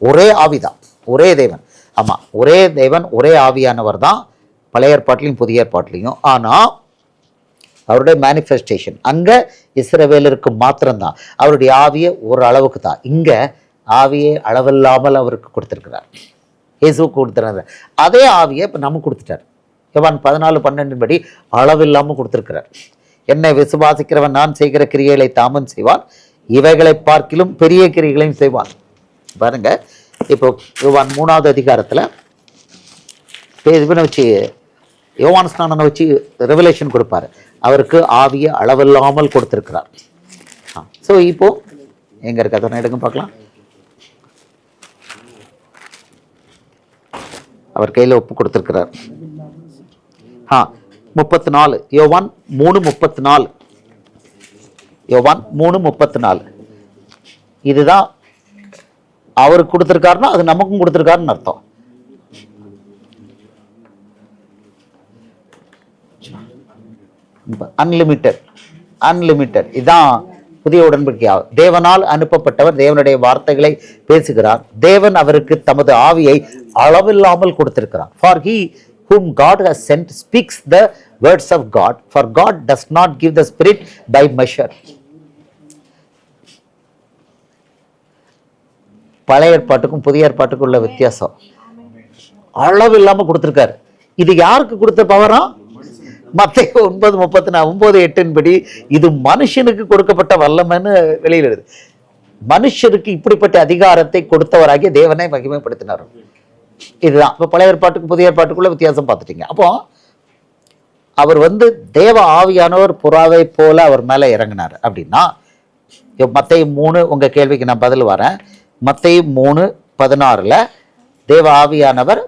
ஒரே ஆவிதான், ஒரே தேவன். ஆமாம், ஒரே தேவன், ஒரே ஆவியானவர் தான் பழைய ஏற்பாட்டிலையும் புதிய ஏற்பாட்டிலையும். ஆனால் அவருடைய மேனிஃபெஸ்டேஷன் அங்கே இஸ்ரவேலருக்கு மாத்திரம்தான். அவருடைய ஆவியை ஒரு அளவுக்கு தான். இங்கே ஆவியை அளவில்லாமல் அவருக்கு கொடுத்துருக்கிறார், இயேசுக்கு கொடுத்துறாரு. அதே ஆவியை இப்போ நமக்கு கொடுத்துட்டார். யோவான் 14:12 படி அளவில்லாமல் கொடுத்துருக்கிறார். என்னை விசுவாசிக்கிறவன் நான் செய்கிற கிரியைகளை தாமன் செய்வான், இவைகளை பார்க்கிலும் பெரிய கிரியைகளையும் செய்வான். பாருங்க, இப்போ யோவான் 3வது அதிகாரத்தில் இவனை வச்சு யோவான் ஸ்நானனை வச்சு ரெவலேஷன் கொடுப்பாரு. அவருக்கு ஆவியை அளவில்லாமல் கொடுத்துருக்கிறார். ஸோ இப்போ எங்க இருக்கு அதை எடுங்க பார்க்கலாம். அவர் கையில் ஒப்பு கொடுத்துருக்கிறார். 34, யோவான் 3:34, யோவான் 3:34. இதுதான் அவருக்கு கொடுத்துருக்காருன்னா அது நமக்கும் கொடுத்துருக்காருன்னு அர்த்தம். அன்லிமிட்டட் இதான் புதிய உடன்படிக்கையாகும். தேவனால் அனுப்பப்பட்டவர் தேவனுடைய வார்த்தைகளை பேசுகிறார். தேவன் அவருக்கு தமது ஆவியை அளவில்லாமல் கொடுத்திருக்கிறார். For he whom God has sent speaks the words of God, for God does not give the spirit by measure. பழைய ஏற்பாட்டுக்கும் புதிய ஏற்பாட்டுக்கும் உள்ள வித்தியாசம், அளவில்லாம கொடுத்திருக்காரு. இது யாருக்கு கொடுத்த பவரா? மத்தேயு 9:8 படி இது மனுஷனுக்கு கொடுக்கப்பட்ட வல்லமைன்னு வெளியில் எழுது. மனுஷருக்கு இப்படிப்பட்ட அதிகாரத்தை கொடுத்தவராகிய தேவனை மகிமைப்படுத்தினார். இதுதான் இப்போ பழைய ஏற்பாட்டுக்கு புதிய ஏற்பாட்டுக்குள்ள வித்தியாசம் பார்த்துட்டீங்க. அப்போ அவர் தேவ ஆவியானவர் புறாவை போல அவர் மேல இறங்கினார். அப்படின்னா மத்தேயு 3, உங்க கேள்விக்கு நான் பதில் வரேன். மத்தேயு 3:16 தேவ ஆவியானவர்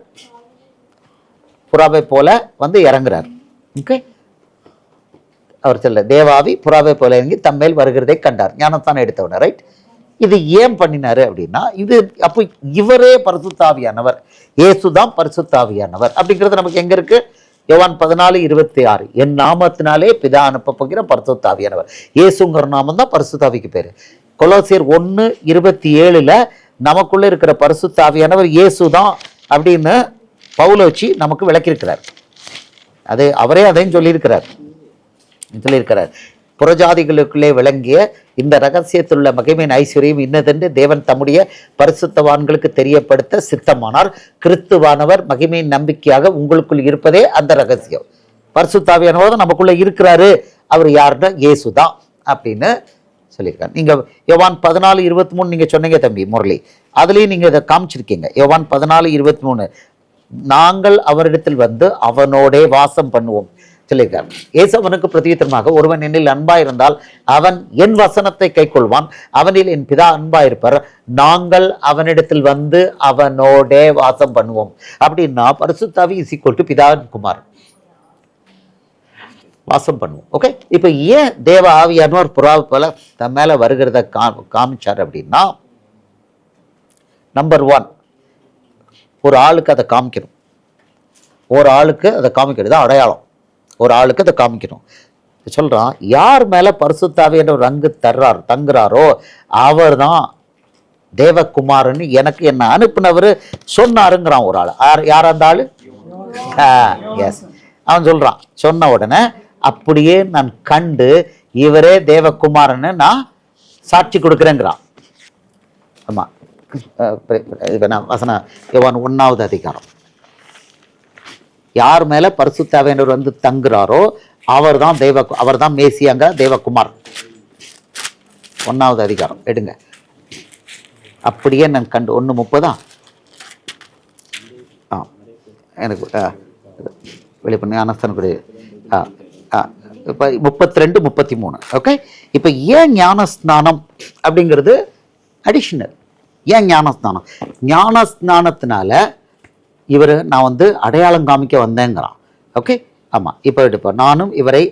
புறாவை போல இறங்குறார். ஓகே, அவர் சொல்ல தேவாவி புறாவை போல இறங்கி தம்மேல் வருகிறதை கண்டார், ஞானத்தானே எடுத்தவன. ரைட், இது ஏன் பண்ணினாரு அப்படின்னா, இது அப்போ இவரே பரிசுத்தாவியானவர், இயேசுதான் பரிசுத்தாவியானவர் அப்படிங்கிறது நமக்கு எங்க இருக்கு? யோவான் 14:26, என் நாமத்தினாலே பிதா அனுப்ப போகிற பரிசுத்தாவியானவர். இயேசுங்கிற நாமம் தான் பரிசுத்தாவிக்கு பேரு. கொலோசியர் 1:27 நமக்குள்ள இருக்கிற பரிசுத்தாவியானவர் இயேசுதான் அப்படின்னு பவுல வச்சு நமக்கு விளக்கியிருக்கிறார். அது அவரே அதையும் சொல்லியிருக்கிறார். புறஜாதிகளுக்குள்ளே விளங்கிய இந்த ரகசியத்திலுள்ள மகிமையின் ஐஸ்வர்யம் இன்னதென்று தேவன் தம்முடைய பரிசுத்தவான்களுக்கு தெரியப்படுத்த சித்தமானார். கிறிஸ்துவானவர் மகிமையின் நம்பிக்கையாக உங்களுக்குள் இருப்பதே அந்த ரகசியம். பரிசுத்தாவியானவர் நமக்குள்ள இருக்கிறாரு. அவர் யாருன்னா இயேசுதான் அப்படின்னு சொல்லியிருக்காரு. நீங்க யோவான் 14:23 நீங்க சொன்னீங்க தம்பி முரளி, அதுலயும் நீங்க இதை காமிச்சிருக்கீங்க. யோவான் 14:23, நாங்கள் அவரிடத்தில் அவனோடே வாசம் பண்ணுவோம் சொல்லியிருக்கார். இயேசு அவனுக்கு பிரதியுத்தரமாக, ஒருவன் என்னில் அன்பாயிருந்தால் அவன் என் வசனத்தை கைக்கொள்வான், அவனில் என் பிதா அன்பாயிருப்பார், நாங்கள் அவனிடத்தில் அவனோடே வாசம் பண்ணுவோம். அப்படின்னா பரிசுத்தாவி இஸ் ஈக்குவல் டு பிதாவின் குமார், வாசம் பண்ணுவோம். ஓகே, இப்போ ஏன் தேவ ஆவியானவர் புறாவை போல தன் மேல வருகிறத காமிச்சார் அப்படின்னா, நம்பர் 1, ஒரு ஆளுக்கு அதை காமிக்கணும். ஒரு ஆளுக்கு அதை காமிக்கிறது அடையாளம். ஒரு ஆளுக்கு அதை காமிக்கணும். சொல்கிறான், யார் மேலே பரிசுத்தாவி என்ற ஒரு அங்கு தங்குறாரோ அவர் தான் தேவகுமாரன்னு எனக்கு என்ன அனுப்புனவர் சொன்னாருங்கிறான் ஒரு ஆள். யார் அந்த ஆள்? எஸ், அவன் சொல்கிறான். சொன்ன உடனே அப்படியே நான் கண்டு இவரே தேவகுமாரன்னு நான் சாட்சி கொடுக்குறேங்கிறான். ஆமாம், வசனம் யோவான் 1வது அதிகாரம். யார் மேலே பரிசுத்தாவியானவர் வந்து தங்குறாரோ அவர் தான் மேசியாங்க தேவகுமார். 1வது அதிகாரம் எடுங்க. அப்படியே நான் கண்டு 1:30 எனக்கு வெளிப்பண்ணி ஞானஸ்தானம் இப்போ 32, 33. ஓகே, இப்போ ஏன் ஞானஸ்நானம் அப்படிங்கிறது அடிஷ்னல். ஏன் ஞானஸ்நானம்? ஞானஸ்நானத்தினால இவர் நான் வந்து அடையாளம் காமிக்க வந்தேங்கிறான். ஓகே, ஆமாம். இப்போ எடுப்போம். நானும் இவரை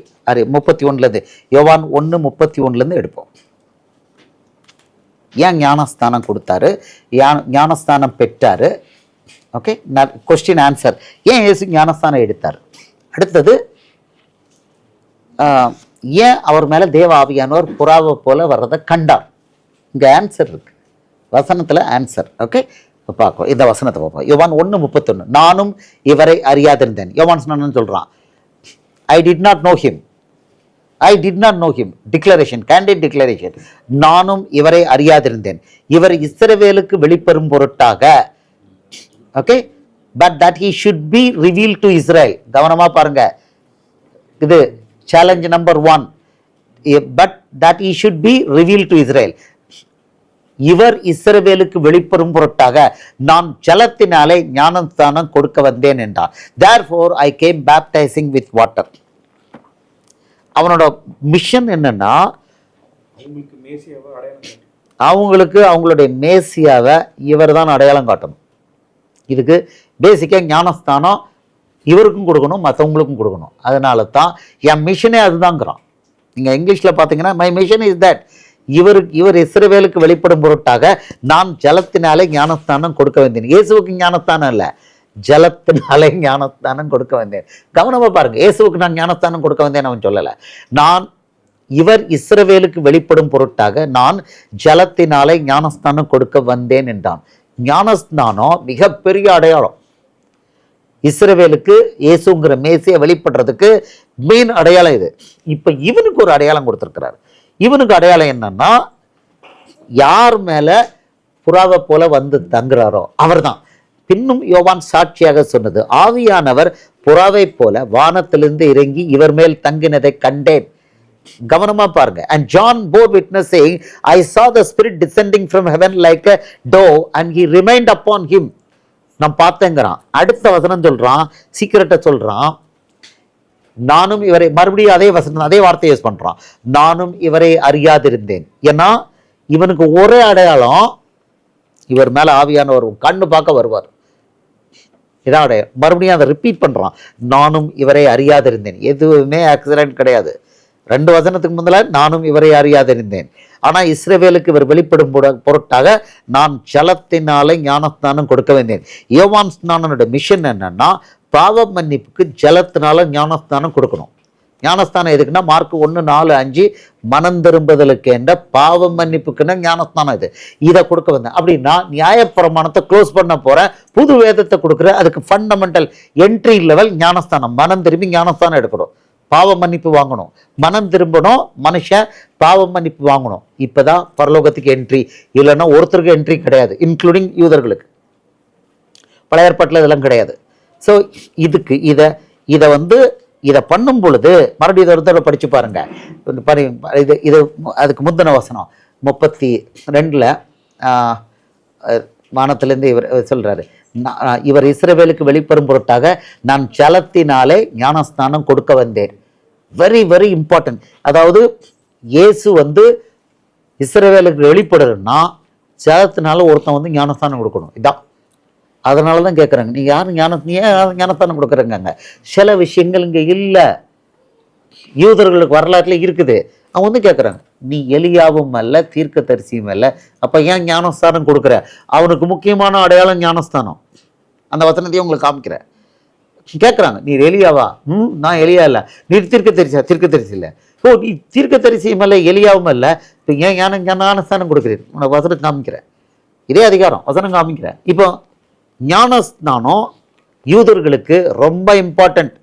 31லேருந்து யோவான் 1:31 எடுப்போம். ஏன் ஞானஸ்தானம் கொடுத்தாரு, ஞானஸ்தானம் பெற்றாரு? Okay, question answer. ஏன் இயேசு ஞானஸ்தானம் எடுத்தார்? அடுத்தது ஏன் அவர் மேலே தேவ ஆவியானவர் புறாவை போல வர்றதை கண்டார்? இங்கே ஆன்சர் இருக்கு, வசனத்தில் ஆன்சர். ஓகே, பார்ப்போம். இந்த வசனத்தை பார்ப்போம். யோவான் 1:31. நானும் இவரை அறியாதிருந்தேன். யோவான் சொல்கிறான், I did not know him. Declaration, candid declaration. நானும் இவரை அறியாதிருந்தேன், இவர் இஸ்ரவேலுக்கு வெளிப்பெறும் பொருட்டாக. Okay, but that he should be reveal to Israel. கவனமாக பாருங்க, இது challenge number 1. But that he should be reveal to Israel. இவர் இஸ்ரவேலுக்கு வெளிப்பெறும் பொருட்டாக நான் ஜலத்தினாலே ஞானஸ்தானம் கொடுக்க வந்தேன் என்றார். therefore I came baptizing with water. அவனோட மிஷன் என்னன்னா, அவங்களுக்கு அவங்களுடைய மேசியாவை இவர் தான் அடையாளம் காட்டணும். இதுக்கு பேசிக்காக ஞானஸ்தானம் இவருக்கும் கொடுக்கணும், மற்றவங்களுக்கும் கொடுக்கணும். அதனால தான் என் மிஷனே அதுதாங்கிறான். நீங்கள் இங்கிலீஷில் பார்த்தீங்கன்னா மை மிஷன் இஸ் தட். இவர் இஸ்ரவேலுக்கு வெளிப்படும் பொருட்டாக நான் ஜலத்தினாலே ஞானஸ்தானம் கொடுக்க வந்தேன். இயேசுவுக்கு ஞானஸ்தானம் இல்லை, ஜலத்தினாலே ஞானஸ்தானம் கொடுக்க வந்தேன். கவனமாக பாருங்க, இயேசுவுக்கு நான் ஞானஸ்தானம் கொடுக்க வந்தேன் அவன் சொல்லலை. இவர் இஸ்ரவேலுக்கு வெளிப்படும் பொருட்டாக நான் ஜலத்தினாலே ஞானஸ்தானம் கொடுக்க வந்தேன் என்றான். ஞானஸ்தானம் மிகப்பெரிய அடையாளம். இஸ்ரவேலுக்கு இயேசுங்கிற மேசியை வெளிப்படுறதுக்கு மெயின் அடையாளம் இது. இப்போ இவனுக்கு ஒரு அடையாளம் கொடுத்துருக்கிறார். இவனுக்கு அடையாளம் என்னன்னா, யார் மேல புறாவை போல வந்து தங்குறாரோ அவர் தான். பின்னும் யோவான் சாட்சியாக சொன்னது, ஆவியானவர் புறாவை போல வானத்திலிருந்து இறங்கி இவர் மேல் தங்கினதை கண்டேன். கவனமா பாருங்க. and John bore witness saying, I saw the spirit descending from heaven like a dove and he remained upon him. நான் பார்த்தேங்கிறான். அடுத்த வசனம் சொல்றான், சீக்கிரட்டை சொல்றான், நானும் இவரை, மறுபடியும் அதே வசனம் அதே வார்த்தையை யூஸ் பண்றான், நானும் இவரை அறியாதிருந்தேன். ஏன்னா இவனுக்கு ஒரே அடையாளம், இவர் மேல ஆவியானவர் கண்ணு பார்க்க வருவார். இதான் அடையாளம். மறுபடியும் அதை ரிப்பீட் பண்றான், நானும் இவரை அறியாதிருந்தேன். எதுவுமே ஆக்சிடென்ட் கிடையாது. 2 வசனத்துக்கு முன்னால நானும் இவரை அறியாதிருந்தேன். ஆனா இஸ்ரவேலுக்கு இவர் வெளிப்படும் பொருட்டாக நான் ஜலத்தினாலே ஞானஸ்தானம் கொடுக்க வந்தேன். யோவான் ஸ்நானனோட மிஷன் என்னன்னா, பாவ மன்னிப்புக்கு ஜலத்தினால ஞானஸ்தானம் கொடுக்கணும். ஞானஸ்தானம் எதுக்குன்னா, மார்க் 1:4-5 மனம் திரும்புதலுக்கு என்ற பாவ மன்னிப்புக்குன்னா ஞானஸ்தானம் இது. இதை கொடுக்க வந்தேன். அப்படின்னா நியாயப்பிரமாணத்தை க்ளோஸ் பண்ண போற, புது வேதத்தை கொடுக்குற, அதுக்கு ஃபண்டமெண்டல் என்ட்ரி லெவல் ஞானஸ்தானம். மனம் திரும்பி ஞானஸ்தானம் எடுக்கணும், பாவ மன்னிப்பு வாங்கணும், மனம் திரும்பணும், மனுஷன் பாவ மன்னிப்பு வாங்கணும். இப்போதான் பரலோகத்துக்கு என்ட்ரி. இல்லைன்னா ஒருத்தருக்கு என்ட்ரி கிடையாது, இன்க்ளூடிங் யூதர்களுக்கு. பழைய ஏற்பாட்டில் இதெல்லாம் கிடையாது. ஸோ இதுக்கு இதை பண்ணும் பொழுது மறுபடியும் இதை ஒருத்தர் படித்து பாருங்க. இது அதுக்கு முந்தின வசனம் 32 வானத்திலேருந்து இவர் சொல்றாரு, இவர் இஸ்ரவேலுக்கு வெளிப்படும் பொருட்டாக நான் ஜலத்தினாலே ஞானஸ்தானம் கொடுக்க வந்தேன். Very very important. அதாவது இயேசு இஸ்ரவேலுக்கு வெளிப்படுறன்னா ஜலத்தினால ஒருத்தன் ஞானஸ்தானம் கொடுக்கணும். இதான். அதனால தான் கேட்குறாங்க, நீ யாரும் ஞானஸ்தானம் கொடுக்குறங்க. சில விஷயங்கள் இங்கே இல்லை, யூதர்களுக்கு வரலாற்றில் இருக்குது. அவன் கேட்குறாங்க, நீ எலியாவும் அல்ல, தீர்க்கதரிசியும் அல்ல, அப்போ ஏன் ஞானஸ்தானம் கொடுக்குற? அவனுக்கு முக்கியமான அடையாளம் ஞானஸ்தானம். அந்த வசனத்தையும் உங்களுக்கு காமிக்கிறேன். கேட்குறாங்க, நீ எலியாவா? நான் எலியா இல்லை. நீ தீர்க்கதரிசி இல்லை. ஓ நீ தீர்க்கதரிசி மேலே எலியாவும் இல்லை, இப்போ ஏன் ஞானஸ்தானம் கொடுக்குறேன், உனக்கு வசனம் காமிக்கிறேன், இதே அதிகாரம் வசனம் காமிக்கிறேன். இப்போ ஞானஸ்நானம் யூதர்களுக்கு ரொம்ப இம்பார்ட்டன்ட்.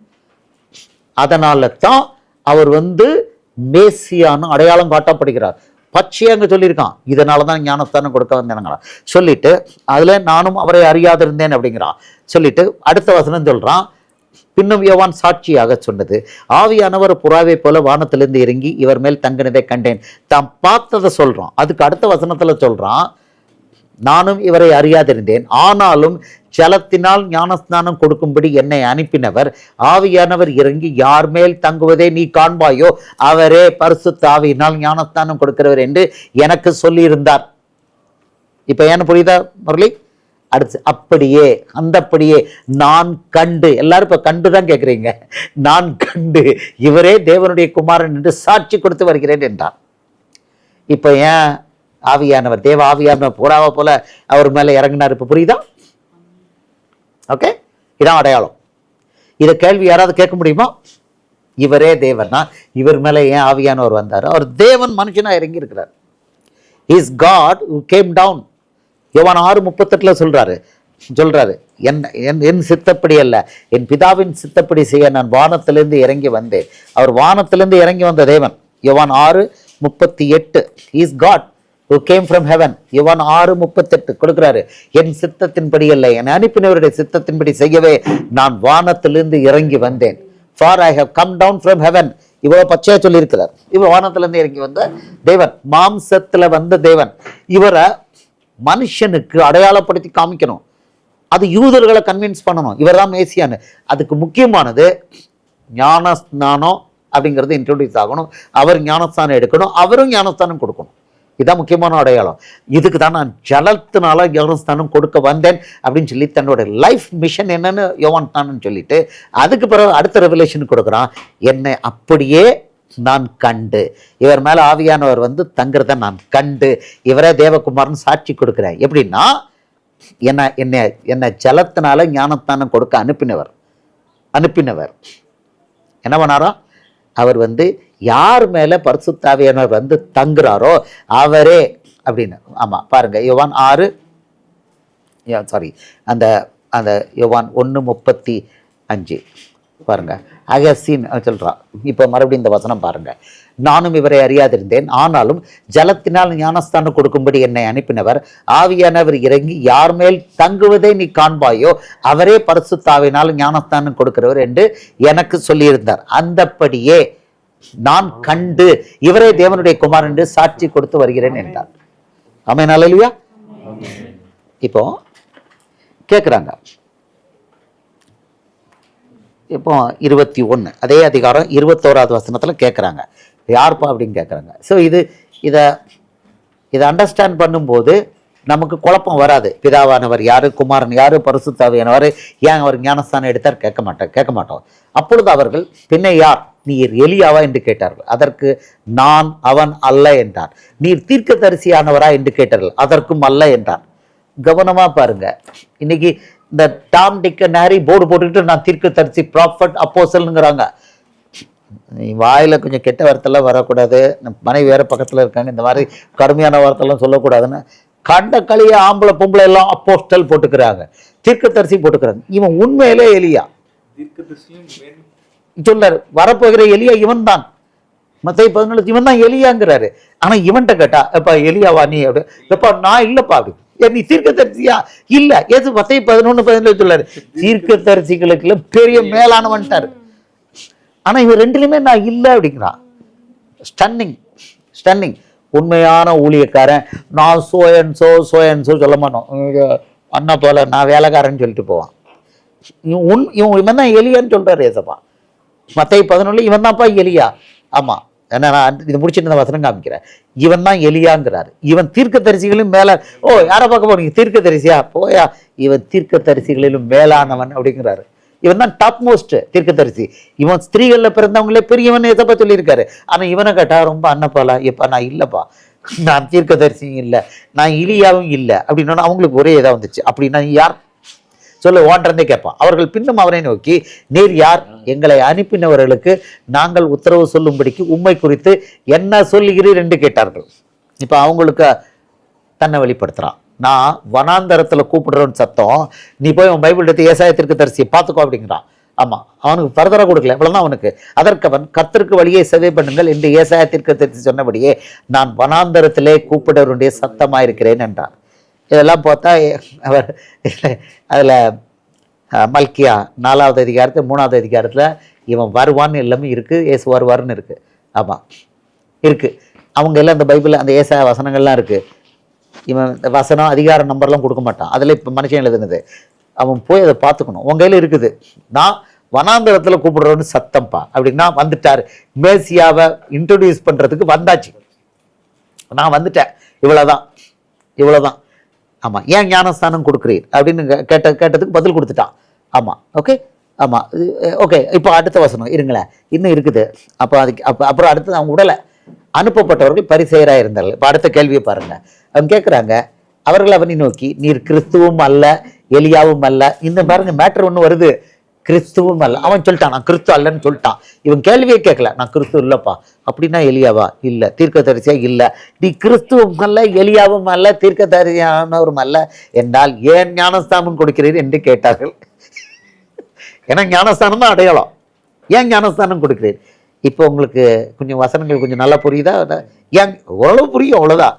அதனால தான் அவர் மேசியான்னு அடையாளம் காட்டப்படுகிறார். பச்சையா அங்கே சொல்லியிருக்கான், இதனால தான் ஞானஸ்தானம் கொடுக்க வந்தேனுங்களா சொல்லிட்டு, அதில் நானும் அவரை அறியாதிருந்தேன் அப்படிங்கிறான். சொல்லிட்டு அடுத்த வசனம் சொல்றான், பின்னும் யோவான் சாட்சியாக சொன்னது, ஆவியானவர் புறாவை போல வானத்திலிருந்து இறங்கி இவர் மேல் தங்கினதை கண்டேன். தாம் பார்த்ததை சொல்றான். அதுக்கு அடுத்த வசனத்துல சொல்றான், நானும் இவரை அறியாதிருந்தேன், ஆனாலும் ஜலத்தினால் ஞானஸ்நானம் கொடுக்கும்படி என்னை அனுப்பினவர், ஆவியானவர் இறங்கி யார் மேல் தங்குவதை நீ காண்பாயோ அவரே பரிசுத்த ஆவியினால் ஞானஸ்நானம் கொடுக்கிறவர் என்று எனக்கு சொல்லியிருந்தார். இப்ப ஏன்னு புரியுதா முரளி? அடுத்து அப்படியே அந்தப்படியே நான் கண்டு, எல்லாரும் இப்ப கண்டுதான் கேட்குறீங்க, நான் கண்டு இவரே தேவனுடைய குமாரன் என்று சாட்சி கொடுத்து வருகிறேன் என்றார். இப்ப ஏன் ஆவியானவர், தேவ ஆவியானவர் புறாவை போல அவர் மேல இறங்கினார்? இப்ப புரியுதா? ஓகே, இதான் அடையாளம். இதை கேள்வி யாராவது கேட்க முடியுமா? இவரே தேவனா, இவர் மேல ஏன் ஆவியானவர் வந்தார்? அவர் தேவன் மனுஷனா இறங்கி இருக்கிறார். Is God who came down. யோவான் 6:38 சொல்றாரு, என் சித்தப்படி அல்ல, என் பிதாவின் சித்தப்படி செய்ய நான் வானத்திலிருந்து இறங்கி வந்தேன். அவர் வானத்திலிருந்து இறங்கி வந்த தேவன். Yovan 6:38 is God who came from heaven. யோவான் 6:38 கொடுக்கிறாரு, என் சித்தத்தின்படி அல்ல, என்னை அனுப்பினவருடைய சித்தத்தின்படி செய்யவே நான் வானத்திலிருந்து இறங்கி வந்தேன். for I have come down from heaven. இவ்வளவு பச்சையா சொல்லி இருக்கிறார். இவர் வானத்திலிருந்து இறங்கி வந்த தேவன், மாம்சத்துல வந்த தேவன். இவரை மனுஷனுக்கு அடையாளப்படுத்தி காமிக்கணும், அது யூதர்களை கன்வின்ஸ் பண்ணணும் இவர் தான் மேசியான்னு. அதுக்கு முக்கியமானது ஞானஸ்நானம் அப்படிங்கிறது இன்ட்ரோடியூஸ் ஆகணும், அவர் ஞானஸ்தானம் எடுக்கணும், அவரும் ஞானஸ்தானம் கொடுக்கணும். இதுதான் முக்கியமான அடையாளம். இதுக்கு தான் நான் ஜலத்தினால ஞானஸ்தானம் கொடுக்க வந்தேன் அப்படின்னு சொல்லி தன்னோட லைஃப் மிஷன் என்னன்னு யோவான் தான் சொல்லிட்டு, அதுக்கு பிறகு அடுத்த ரெவலேஷன் கொடுக்குறான், என்னை அப்படியே நான் கண்டு, இவர் மேல ஆவியானவர் தங்குறத நான் கண்டு இவரே தேவகுமாரன் சாட்சி கொடுக்கிறேன். எப்படின்னா என்ன ஜலத்தினால ஞானஸ்தானம் கொடுக்க அனுப்பினவர் என்ன பண்ணாரோ, அவர் யார் மேல பரிசுத்த ஆவியானவர் தங்குறாரோ அவரே அப்படின்னு. ஆமா பாருங்க, யோவான் 6 அந்த அந்த யோவான் 1:35 பாருங்க, அகசீன் சொல்றான். இப்போ மறுபடியும் இந்த வசனம் பாருங்க, நானும் இவரை அறியாதிருந்தேன், ஆனாலும் ஜலத்தினால் ஞானஸ்தானம் கொடுக்கும்படி என்னை அனுப்பினவர், ஆவியானவர் இறங்கி யார் மேல் தங்குவதை நீ காண்பாயோ அவரே பரிசுத்த ஆவியினால் ஞானஸ்தானம் கொடுக்கிறவர் என்று எனக்கு சொல்லியிருந்தார். அந்தப்படியே நான் கண்டு இவரே தேவனுடைய குமாரன் என்று சாட்சி கொடுத்து வருகிறேன் என்றார். ஆமென், அல்லேலூயா. இப்போ கேட்குறாங்க, இப்போ 21 அதே அதிகாரம் 21வது வசனத்தில் கேட்குறாங்க, யார்ப்பா அப்படின்னு கேட்குறாங்க. ஸோ இதை அண்டர்ஸ்டாண்ட் பண்ணும்போது நமக்கு குழப்பம் வராது. பிதாவானவர் யாரு, குமாரன் யாரு, பரிசுத்த ஆவியானவர் ஏன் அவர் ஞானஸ்தானம் எடுத்தார் கேட்க மாட்டோம். அப்பொழுது அவர்கள், பின்ன யார், நீர் எலியாவா என்று கேட்டார்கள். அதற்கு நான் அவன் அல்ல என்றார். நீர் தீர்க்கதரிசியானவரா என்று கேட்டார்கள். அதற்கும் அல்ல என்றார். கவனமா பாருங்க, இன்னைக்கு இந்த Tom Dick and Harry board போட்டுக்கிட்டு நான் தீர்க்கதரிசி, ப்ராஃபட், அப்போஸ்தலன்னுங்கிறாங்க. நீ வாயில கொஞ்சம் கெட்ட வார்த்தைலாம் வரக்கூடாது, மனைவி வேற பக்கத்துல இருக்காங்க, இந்த மாதிரி கடுமையான வார்த்தைலாம் சொல்லக்கூடாதுன்னு கண்ட களிய ஆம்பளை பொம்பளை எல்லாம் அப்போஸ்தல் போட்டுக்கிறாங்க, தீர்க்கதரிசி போட்டுக்கிறாங்க. இவன் உண்மையிலே எலியா சொல்றாரு, வரப்போகிற எலியா இவன் தான். மத்தேயு 14 இவன் தான் எலியாங்கிறாரு. ஆனா இவன்கிட்ட கேட்டா, எப்பா எலியாவா நீ? அப்படி எப்பா நான் இல்லப்பா. அப்படி நீ தீர்க்கதரிசியா? இல்ல. எது மத்தேயு 11:15 சொல்றாரு, தீர்க்கதரிசிகளுக்கு பெரிய மேலானவன்ட்டாரு. ஆனா இவன் ரெண்டுலையுமே நான் இல்லை அப்படிங்கிறான். ஸ்டன்னிங். உண்மையான ஊழியக்காரன் நான் சோயன்சோ சொல்ல மாட்டோம். அண்ணா போல நான் வேலைக்காரன் சொல்லிட்டு போவான். இவன் தான் எலியான்னு சொல்றாரு ஏசப்பா. மத்தேயு 11 இவன் தான்ப்பா எலியா. ஆமா, ஏன்னா நான் இது முடிச்சுட்டு இந்த வசனம் காமிக்கிறேன். இவன் தான் எலியாங்கிறாரு. இவன் தீர்க்கதரிசிகளும் மேல, ஓ யாரை பார்க்க போறீங்க, தீர்க்கதரிசியா போயா, இவன் தீர்க்கதரிசிகளிலும் மேலானவன் அப்படிங்கிறாரு. இவன் தான் டாப் மோஸ்ட் தீர்க்கதரிசி. இவன் ஸ்திரீகள்ல பிறந்தவங்களே பெரியவன் எதப்பா சொல்லியிருக்காரு. ஆனா இவனை கேட்டா ரொம்ப அன்னப்பாலா, எப்பா நான் இல்லப்பா, நான் தீர்க்கதரிசியும் இல்லை, நான் இலியாவும் இல்லை அப்படின்னா அவங்களுக்கு ஒரே இதா வந்துச்சு. அப்படின்னா யார்? சொல்லு ஓன்றே கேட்பான். அவர்கள் பின்னும் அவரை நோக்கி, நீர் யார்? எங்களை அனுப்பினவர்களுக்கு நாங்கள் உத்தரவு சொல்லும்படிக்கு உம்மை குறித்து என்ன சொல்லுகிறீர் என்று கேட்டார்கள். இப்போ அவங்களுக்கு தன்னை வெளிப்படுத்துறான். நான் வனாந்தரத்துல கூப்பிடுறோன்னு சத்தம், நீ போய் உன் பைபிள் எடுத்து ஏசாயத்திற்கு தரிசியை பார்த்துக்கோ அப்படிங்கிறான். ஆமா, அவனுக்கு ஃபர்தராக கொடுக்கல, இவ்வளவுதான் அவனுக்கு. அதற்கு அவன், கர்த்தருக்கு வழியை செவி பண்ணுங்கள் என்று ஏசாயத்திற்கு தரிசி சொன்னபடியே நான் வனாந்தரத்திலே கூப்பிடுவருடைய சத்தமாயிருக்கிறேன் என்றார். இதெல்லாம் பார்த்தா அவர் அதுல மல்கியா 4வது அதிகாரத்தில் 3வது அதிகாரத்துல இவன் வருவான்னு எல்லாமே இருக்கு, இயேசு வருவார்னு இருக்கு. ஆமா இருக்கு, அவங்க எல்லாம் அந்த பைபிள் அந்த ஏசாய வசனங்கள்லாம் இருக்கு. இவன் வசனம் அதிகார நம்பர்லாம் கொடுக்க மாட்டான், அதில் இப்போ மனுஷன் எழுதுனது. அவன் போய் அதை பார்த்துக்கணும். உங்க கையில் இருக்குது. நான் வனாந்தரத்தில் கூப்பிடுறோன்னு சத்தம்ப்பா அப்படின்னா வந்துட்டார். மேசியாவை இன்ட்ரடியூஸ் பண்ணுறதுக்கு வந்தாச்சு. நான் வந்துட்டேன், இவ்வளோதான். ஆமாம், ஏன் ஞானஸ்தானம் கொடுக்குறீர் அப்படின்னு கேட்டதுக்கு பதில் கொடுத்துட்டான். ஆமாம், ஓகே, ஆமாம், ஓகே. இப்போ அடுத்த வசனம் இருங்களேன், இன்னும் இருக்குது. அப்போ அப்புறம் அடுத்தது அவங்க உடலை அனுப்பப்பட்டவர்கள் பரிசேயராக இருந்தார்கள். இப்போ அடுத்த கேள்வியை பாருங்க. அவங்க கேட்குறாங்க, அவர்கள் அவனை நோக்கி, நீர் கிறிஸ்துவும் அல்ல எலியாவும் அல்ல. இந்த பாருங்க மேட்டர் ஒன்று வருது, கிறிஸ்துவும் அல்ல. அவன் சொல்லிட்டான், நான் கிறிஸ்து அல்லன்னு சொல்லிட்டான். இவன் கேள்வியே கேட்கல, நான் கிறிஸ்து இல்லப்பா. அப்படின்னா எலியாவா? இல்லை. தீர்க்கதரிசியா? இல்லை. நீ கிறிஸ்துவும் அல்ல எலியாவும் அல்ல தீர்க்கதரிசியானவரும் அல்ல என்றால் ஏன் ஞானஸ்தானம் கொடுக்கிறீர் என்று கேட்டார்கள். ஏன்னா ஞானஸ்தானம் தான் அடையாளம், ஏன் ஞானஸ்தானம் கொடுக்கிறீர்? இப்போ உங்களுக்கு கொஞ்சம் வசனங்கள் கொஞ்சம் நல்லா புரியுதா? ஏன் ஓரளவு புரியும், அவ்வளோதான்.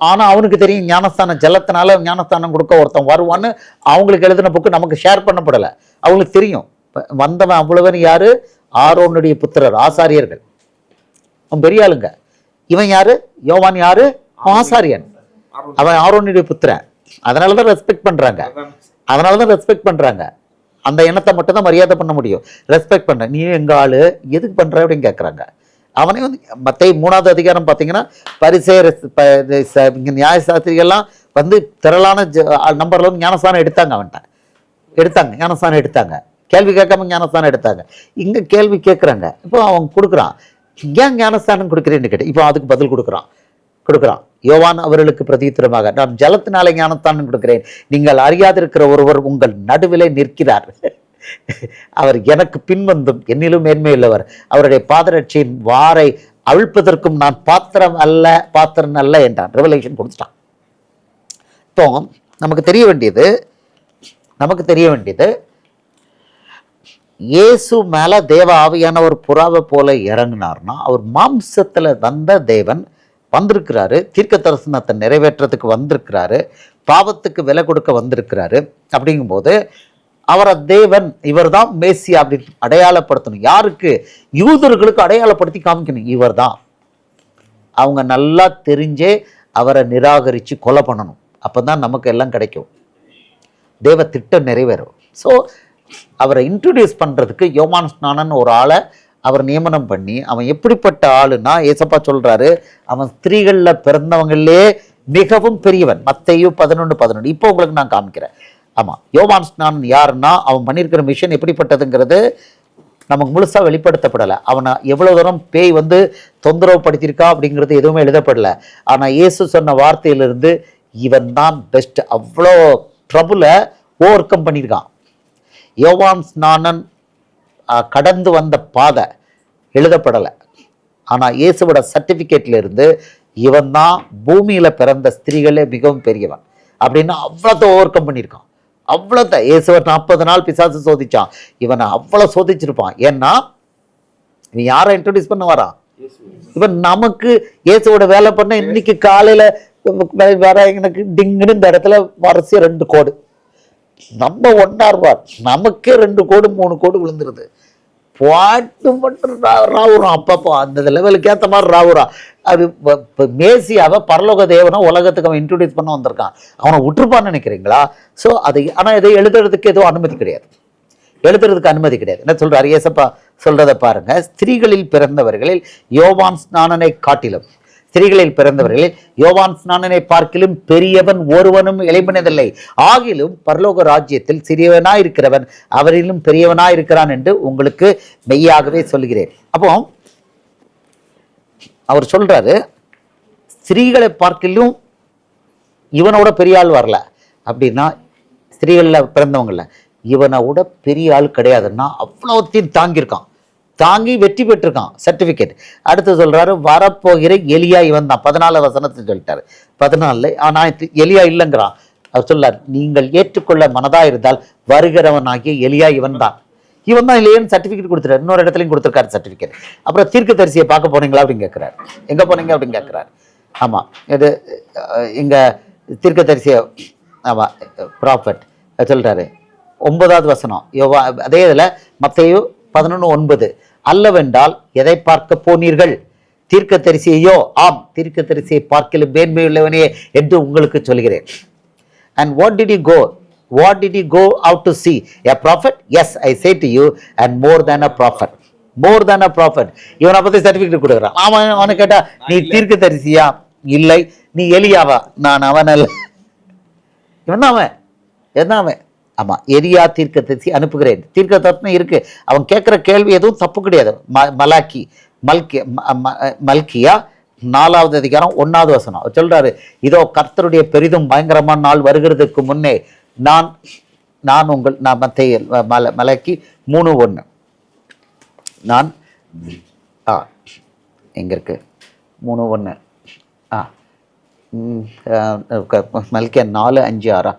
ஆனா அவனுக்கு தெரியும் ஞானஸ்தானம் ஜலத்தினால ஞானஸ்தானம் கொடுக்க ஒருத்தன் வருவான்னு. அவங்களுக்கு எழுதின புக்கு நமக்கு ஷேர் பண்ணப்படலை. அவங்களுக்கு தெரியும் வந்தவன் அவ்வளவன் யாரு? ஆரோனுடைய புத்திரர், ஆசாரியர்கள். அவன் பெரிய ஆளுங்க. இவன் யாரு? யோவான் யாரு? ஆசாரியன். அவன் ஆரோனுடைய புத்திரன். அதனாலதான் ரெஸ்பெக்ட் பண்றாங்க. அந்த எண்ணத்தை மட்டும் தான் மரியாதை பண்ண முடியும். ரெஸ்பெக்ட் பண்ற, நீ எங்க ஆளு, எதுக்கு பண்ற அப்படின்னு கேட்கறாங்க. அவனே வந்து மத்தேயு 3வது அதிகாரம் பார்த்தீங்கன்னா பரிசேயர் நியாயசாஸ்திரிகள்லாம் வந்து திரளான நம்பர்ல வந்து ஞானஸ்தானம் எடுத்தாங்க. ஞானஸ்தானம் எடுத்தாங்க. கேள்வி கேட்காம ஞானஸ்தானம் எடுத்தாங்க. இங்க கேள்வி கேட்குறாங்க. இப்போ அவன் கொடுக்குறான், ஏன் ஞானஸ்தானம் கொடுக்குறேன்னு கேட்டு. இப்போ அதுக்கு பதில் கொடுக்குறான். யோவான் அவர்களுக்கு பிரதித்திரமாக, நான் ஜலத்தினாலே ஞானஸ்தானம் கொடுக்கிறேன், நீங்கள் அறியாதிருக்கிற ஒருவர் உங்கள் நடுவிலே நிற்கிறார். அவர் எனக்கு பின்வந்தும் என்னிலும் மேன்மையுள்ளவர், அவருடைய பாதரட்சியின் வாரை அவிழ்ப்பதற்கும் நான் பாத்திரம் அல்ல என்றான். ரெவலேஷன் கொடுத்துட்டான். இப்போ நமக்கு தெரிய வேண்டியது இயேசு மேல தேவ ஆவியானவர் புறாவை போல இறங்கினார்னா, அவர் மாம்சத்துல வந்த தேவன் வந்திருக்கிறாரு, தீர்க்க தரிசனத்தை நிறைவேற்றத்துக்கு வந்திருக்கிறாரு, பாவத்துக்கு விலை கொடுக்க வந்திருக்கிறாரு. அப்படிங்கும்போது அவரை தேவன் இவர் தான் மேசியா அப்படின்னு அடையாளப்படுத்தணும். யாருக்கு? யூதர்களுக்கு அடையாளப்படுத்தி காமிக்கணும், இவர் தான். அவங்க நல்லா தெரிஞ்சே அவரை நிராகரித்து கொலை பண்ணணும். அப்போதான் நமக்கு எல்லாம் கிடைக்கும், தேவ திட்டம் நிறைவேறும். ஸோ அவரை இன்ட்ரடியூஸ் பண்ணுறதுக்கு யோவான் ஸ்நானன் ஒரு ஆளை அவர் நியமனம் பண்ணி, அவன் எப்படிப்பட்ட ஆளுன்னா, ஏசப்பா சொல்றாரு, அவன் ஸ்திரீகளில் பிறந்தவங்களே மிகவும் பெரியவன். மத்தேயு 11:11. இப்போ உங்களுக்கு நான் காமிக்கிறேன். ஆமாம், யோவான் ஸ்நானன் யாருன்னா, அவன் பண்ணியிருக்கிற மிஷன் எப்படிப்பட்டதுங்கிறது நமக்கு முழுசாக வெளிப்படுத்தப்படலை. அவனை எவ்வளோ தூரம் பேய் வந்து தொந்தரவு படுத்தியிருக்கா அப்படிங்கிறது எதுவுமே எழுதப்படலை. ஆனால் இயேசு சொன்ன வார்த்தையிலிருந்து இவன் தான் பெஸ்ட். அவ்வளோ ட்ரபுளை ஓவர் கம் பண்ணியிருக்கான். யோவான் ஸ்நானன் கடந்து வந்த பாதை எழுதப்படலை. ஆனால் இயேசுவோட சர்டிஃபிகேட்ல இருந்து இவன் தான் பூமியில் பிறந்த ஸ்திரீகளே மிகவும் பெரியவன் அப்படின்னு அவ்வளோத்தை ஓவர் கம் பண்ணியிருக்கான். அவ்வளோதான். இயேசுவை 40 நாள் பிசாசு சோதிச்சான். இவனை அவ்வளோ சோதிச்சிருப்பான். ஏன்னா இவன் யாரை இன்ட்ரோடியூஸ் பண்ண வரான்? இவன் நமக்கு இயேசுவோட வேலை பண்ண இன்னைக்கு காலையில் வர எனக்கு டிங்குன்னு இந்த இடத்துல வரிசையா 2 கோடு நம்ம ஒன்றார்வார், நமக்கே 2 கோடு 3 கோடு விழுந்துருது. பாட்டு மட்டும் ராவுறான். அப்பப்போ அந்த லெவலுக்கு ஏற்ற மாதிரி ராவுறான். அது மேசியாவை பரலோக தேவனை உலகத்துக்கு அவன் இன்ட்ரோடியூஸ் பண்ண வந்திருக்கான். அவனை விட்டுருப்பான்னு நினைக்கிறீங்களா? ஸோ அது, ஆனால் இதை எழுதுறதுக்கு எதுவும் அனுமதி கிடையாது. என்ன சொல்றாரு ஏசப்பா சொல்றதை பாருங்க. ஸ்திரீகளில் பிறந்தவர்களில் யோவான் ஸ்நானனை காட்டிலும், ஸ்திரீகளில் பிறந்தவர்களில் யோவான் ஸ்நானனை பார்க்கிலும் பெரியவன் ஒருவனும் எழுப்பினதில்லை. ஆகிலும் பரலோக ராஜ்யத்தில் சிறியவனாயிருக்கிறவன் அவரிலும் பெரியவனாயிருக்கிறான் என்று உங்களுக்கு மெய்யாகவே சொல்கிறேன். அப்போ அவர் சொல்றாரு, ஸ்திரீகளை பார்க்கிலும் இவனோட பெரிய ஆள் வரல அப்படின்னா, ஸ்திரீகளில் பிறந்தவங்கள இவனோட பெரிய ஆள் கிடையாதுன்னா அவ்வளோத்தையும் தாங்கியிருக்கான், தாங்கி வெற்றி பெற்றிருக்கான், சர்டிஃபிகேட். அடுத்து சொல்றாரு வரப்போகிற எலியா இவன் தான். 14 வசனத்தை சொல்லிட்டாரு. 14 ஆனால் எலியா இல்லைங்கிறான். அவர் சொல்லார், நீங்கள் ஏற்றுக்கொள்ள மனதா இருந்தால் வருகிறவன் ஆகிய எலியா இவன் தான். இவன் தான் இல்லையேன்னு சர்டிஃபிகேட் கொடுத்துட்டாரு. இன்னொரு இடத்துலையும் கொடுத்துருக்காரு சர்டிஃபிகேட். அப்புறம் தீர்க்கதரிசியை பார்க்க போனீங்களா அப்படின்னு கேட்குறாரு. எங்கே போனீங்க அப்படின்னு கேட்குறாரு. ஆமாம், இது இங்கே தீர்க்கதரிசியை, ஆமாம், ப்ராஃபட் சொல்கிறாரு. 9வது வசனம் அதே இதில் மத்தேயு 11:9 அல்லவென்றால் எதை பார்க்க போனீர்கள்? தீர்க்கதரிசியையோ? ஆம், தீர்க்கதரிசியை பார்க்கலும் மேன்மையுள்ளவனே என்று உங்களுக்கு சொல்கிறேன். And what did he go? What did he go out to see? A prophet? Yes, I say to you, and more than a prophet. More than a prophet. இவனை பற்றி சர்டிஃபிகேட் கொடுக்குறான். அவனை கேட்டா, நீ தீர்க்கதரிசியா? இல்லை. நீ எலியாவா? நான் அவன் அல்ல. இவன் தான் அவன். என்ன அவன்? ஆமாம், எலியா தீர்க்கதரிசி அனுப்புகிறேன். தீர்க்க தரிசனம் இருக்கு. அவன் கேட்குற கேள்வி எதுவும் தப்பு கிடையாது. மல்கியா 4வது அதிகாரம் 1வது வசனம் சொல்றாரு, இதோ கர்த்தருடைய பெரிதும் பயங்கரமான நாள் வருகிறதுக்கு முன்னே நான் மலக்கி 3:1 நான் எங்க இருக்கு 3:1 மல்கியா 4:5-6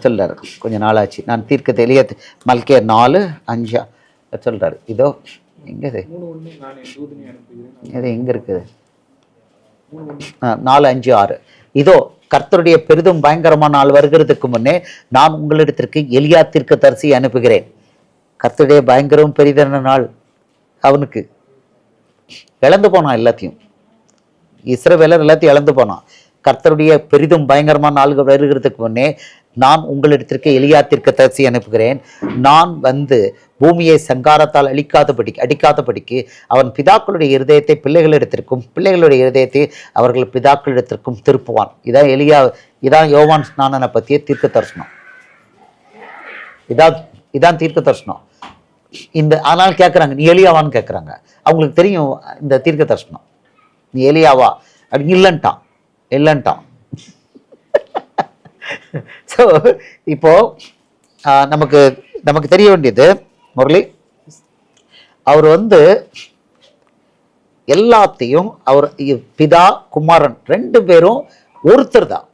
சொல்றாரு. கொஞ்சம் நாளாச்சு. நான் தீர்க்க தெளிய மல்கியா 4:5 சொல்றாரு. இதோ எங்க இது எங்க இருக்குது? 4:5-6 இதோ கர்த்தருடைய பெரிதும் பயங்கரமான நாள் வருகிறதுக்கு முன்னே நான் உங்களிடத்திற்கு எலியா தீர்க்கதரிசி அனுப்புகிறேன். கர்த்தருடைய பயங்கரம் பெரிதான நாள். அவனுக்கு இழந்து போனான் எல்லாத்தையும். இஸ்ரவேலர் எல்லாத்தையும் இழந்து போனான். கர்த்தருடைய பெரிதும் பயங்கரமான நாள்கள் வருகிறதுக்கு முன்னே நான் உங்களிடத்திற்கு எலியா தீர்க்கதரிசி அனுப்புகிறேன். நான் வந்து பூமியை சங்காரத்தால் அடிக்காதபடிக்கு அவன் பிதாக்களுடைய இருதயத்தை பிள்ளைகளிடத்திற்கும் பிள்ளைகளுடைய இருதயத்தை அவர்கள் பிதாக்களிடத்திற்கும் திருப்புவான். இதான் எலியா, இதான் யோவான் ஸ்நானனை பற்றிய தீர்க்க தரிசனம். இதான் தீர்க்க தரிசனம். இந்த ஆனால் கேட்குறாங்க, நீ எலியாவான்னு கேட்குறாங்க. அவங்களுக்கு தெரியும் இந்த தீர்க்க தரிசனம். நீ எலியாவா அப்படி இல்லைன்ட்டான். ஸோ இப்போ நமக்கு தெரிய வேண்டியது, முரளி, அவர் வந்து எல்லாத்தையும் அவர் பிதா குமாரன் 2 பேரும் ஒருத்தர் தான்.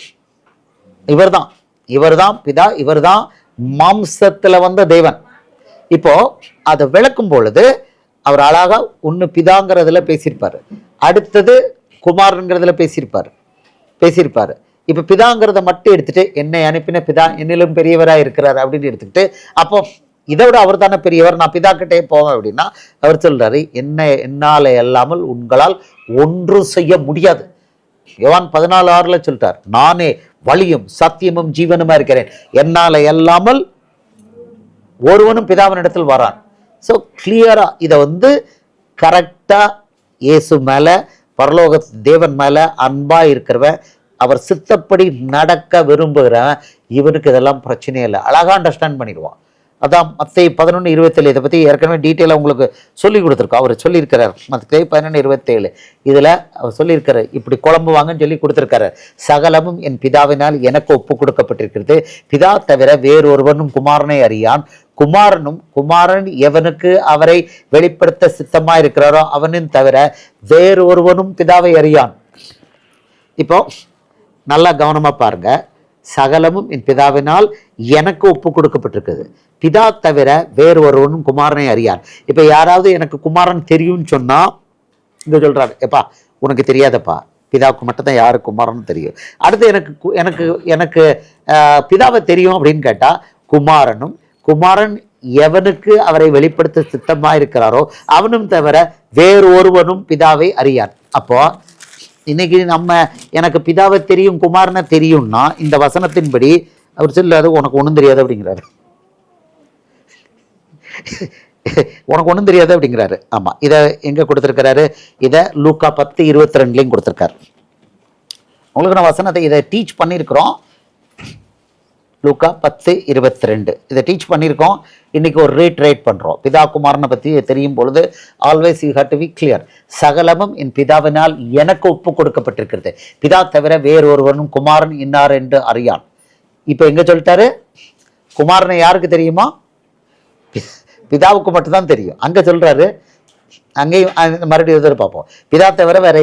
இவர்தான் பிதா, இவர்தான் மாம்சத்துல வந்த தேவன். இப்போ அதை விளக்கும் பொழுது அவர் அழகா ஒன்று பிதாங்கிறதுல பேசியிருப்பாரு, அடுத்தது குமாரன்கிறதுல பேசியிருப்பாரு. இப்போ பிதாங்கிறத மட்டும் எடுத்துட்டு என்னை அனுப்பின பிதா என்னிலும் பெரியவராக இருக்கிறார் அப்படின்னு எடுத்துக்கிட்டு, அப்போ இதை விட அவர் தானே பெரியவர், நான் பிதா கிட்டே போவேன் அப்படின்னா அவர் சொல்றாரு, என்னால அல்லாமல் உங்களால் ஒன்றும் செய்ய முடியாது. யோவான் 14:6 சொல்லிட்டார், நானே வழியும் சத்தியமும் ஜீவனுமா இருக்கிறேன், என்னால அல்லாமல் ஒருவனும் பிதாவின் இடத்தில் வரான். ஸோ கிளியரா இதை வந்து கரெக்டா இயேசு மேல, பரலோக தேவன் மேல அன்பா இருக்கிறவன், அவர் சித்தப்படி நடக்க விரும்புகிறவன், இவனுக்கு இதெல்லாம் பிரச்சனையே இல்லை, அழகா அண்டர்ஸ்டாண்ட் பண்ணிடுவான். அதான் மத்தேயு 11:27 இதை பற்றி ஏற்கனவே டீட்டெயிலாக உங்களுக்கு சொல்லி கொடுத்துருக்கோம். அவர் சொல்லியிருக்கிறார் மத்தேயு 11:27 இதில் அவர் சொல்லியிருக்கிறார், இப்படி குழம்பு வாங்கன்னு சொல்லி கொடுத்துருக்காரு. சகலமும் என் பிதாவினால் எனக்கு ஒப்பு கொடுக்கப்பட்டிருக்கிறது, பிதா தவிர வேறொருவனும் குமாரனை அறியான், குமாரன் எவனுக்கு அவரை வெளிப்படுத்த சித்தமா இருக்கிறாரோ அவனின் தவிர வேறொருவனும் பிதாவை அறியான். இப்போ நல்லா கவனமா பாருங்க, சகலமும் என் பிதாவினால் எனக்கு ஒப்பு கொடுக்கப்பட்டிருக்குது, பிதா தவிர வேறு ஒருவனும் குமாரனை அறியான். இப்ப யாராவது எனக்கு குமாரன் தெரியும்னு சொன்னா இங்க சொல்றாரு, எப்பா உனக்கு தெரியாதப்பா, பிதாவுக்கு மட்டும்தான் யாரு குமாரன் தெரியும். அடுத்து எனக்கு பிதாவை தெரியும் அப்படின்னு கேட்டா, குமாரன் எவனுக்கு அவரை வெளிப்படுத்த சித்தமா இருக்கிறாரோ அவனும் தவிர வேறு ஒருவனும் பிதாவை அறியான். அப்போ இன்னைக்கு எனக்கு பிதாவை தெரியும் குமாரனை தெரியும்னா இந்த வசனத்தின்படி அவர் சொல்லாது உனக்கு ஒன்றும் தெரியாது அப்படிங்கிறாரு. உனக்கு ஒன்றும் தெரியாது அப்படிங்கிறாரு. ஆமா, இதை எங்க கொடுத்திருக்கிறாரு? இதை லூக்கா 10:22 கொடுத்திருக்காரு. உங்களுக்கு நான் வசனத்தை இதை டீச் பண்ணியிருக்கிறோம். லூக்கா 10:22. இதை டீச் பண்ணியிருக்கோம். இன்னைக்கு ஒரு ரீட்ரேட் பண்ணுறோம். பிதா குமாரனை பற்றி தெரியும் பொழுது always you have to be clear. சகலமும் என் பிதாவினால் எனக்கு ஒப்பு கொடுக்கப்பட்டிருக்கிறது, பிதா தவிர வேறொருவனும் குமாரன் இன்னார் என்று அறியான். இப்போ எங்கே சொல்லிட்டாரு? குமாரனை யாருக்கு தெரியுமா? பிதாவுக்கு மட்டும்தான் தெரியும். அங்கே சொல்கிறாரு, அங்கேயும் மறுபடியும் எதிர் பார்ப்போம். பிதா தவிர வேற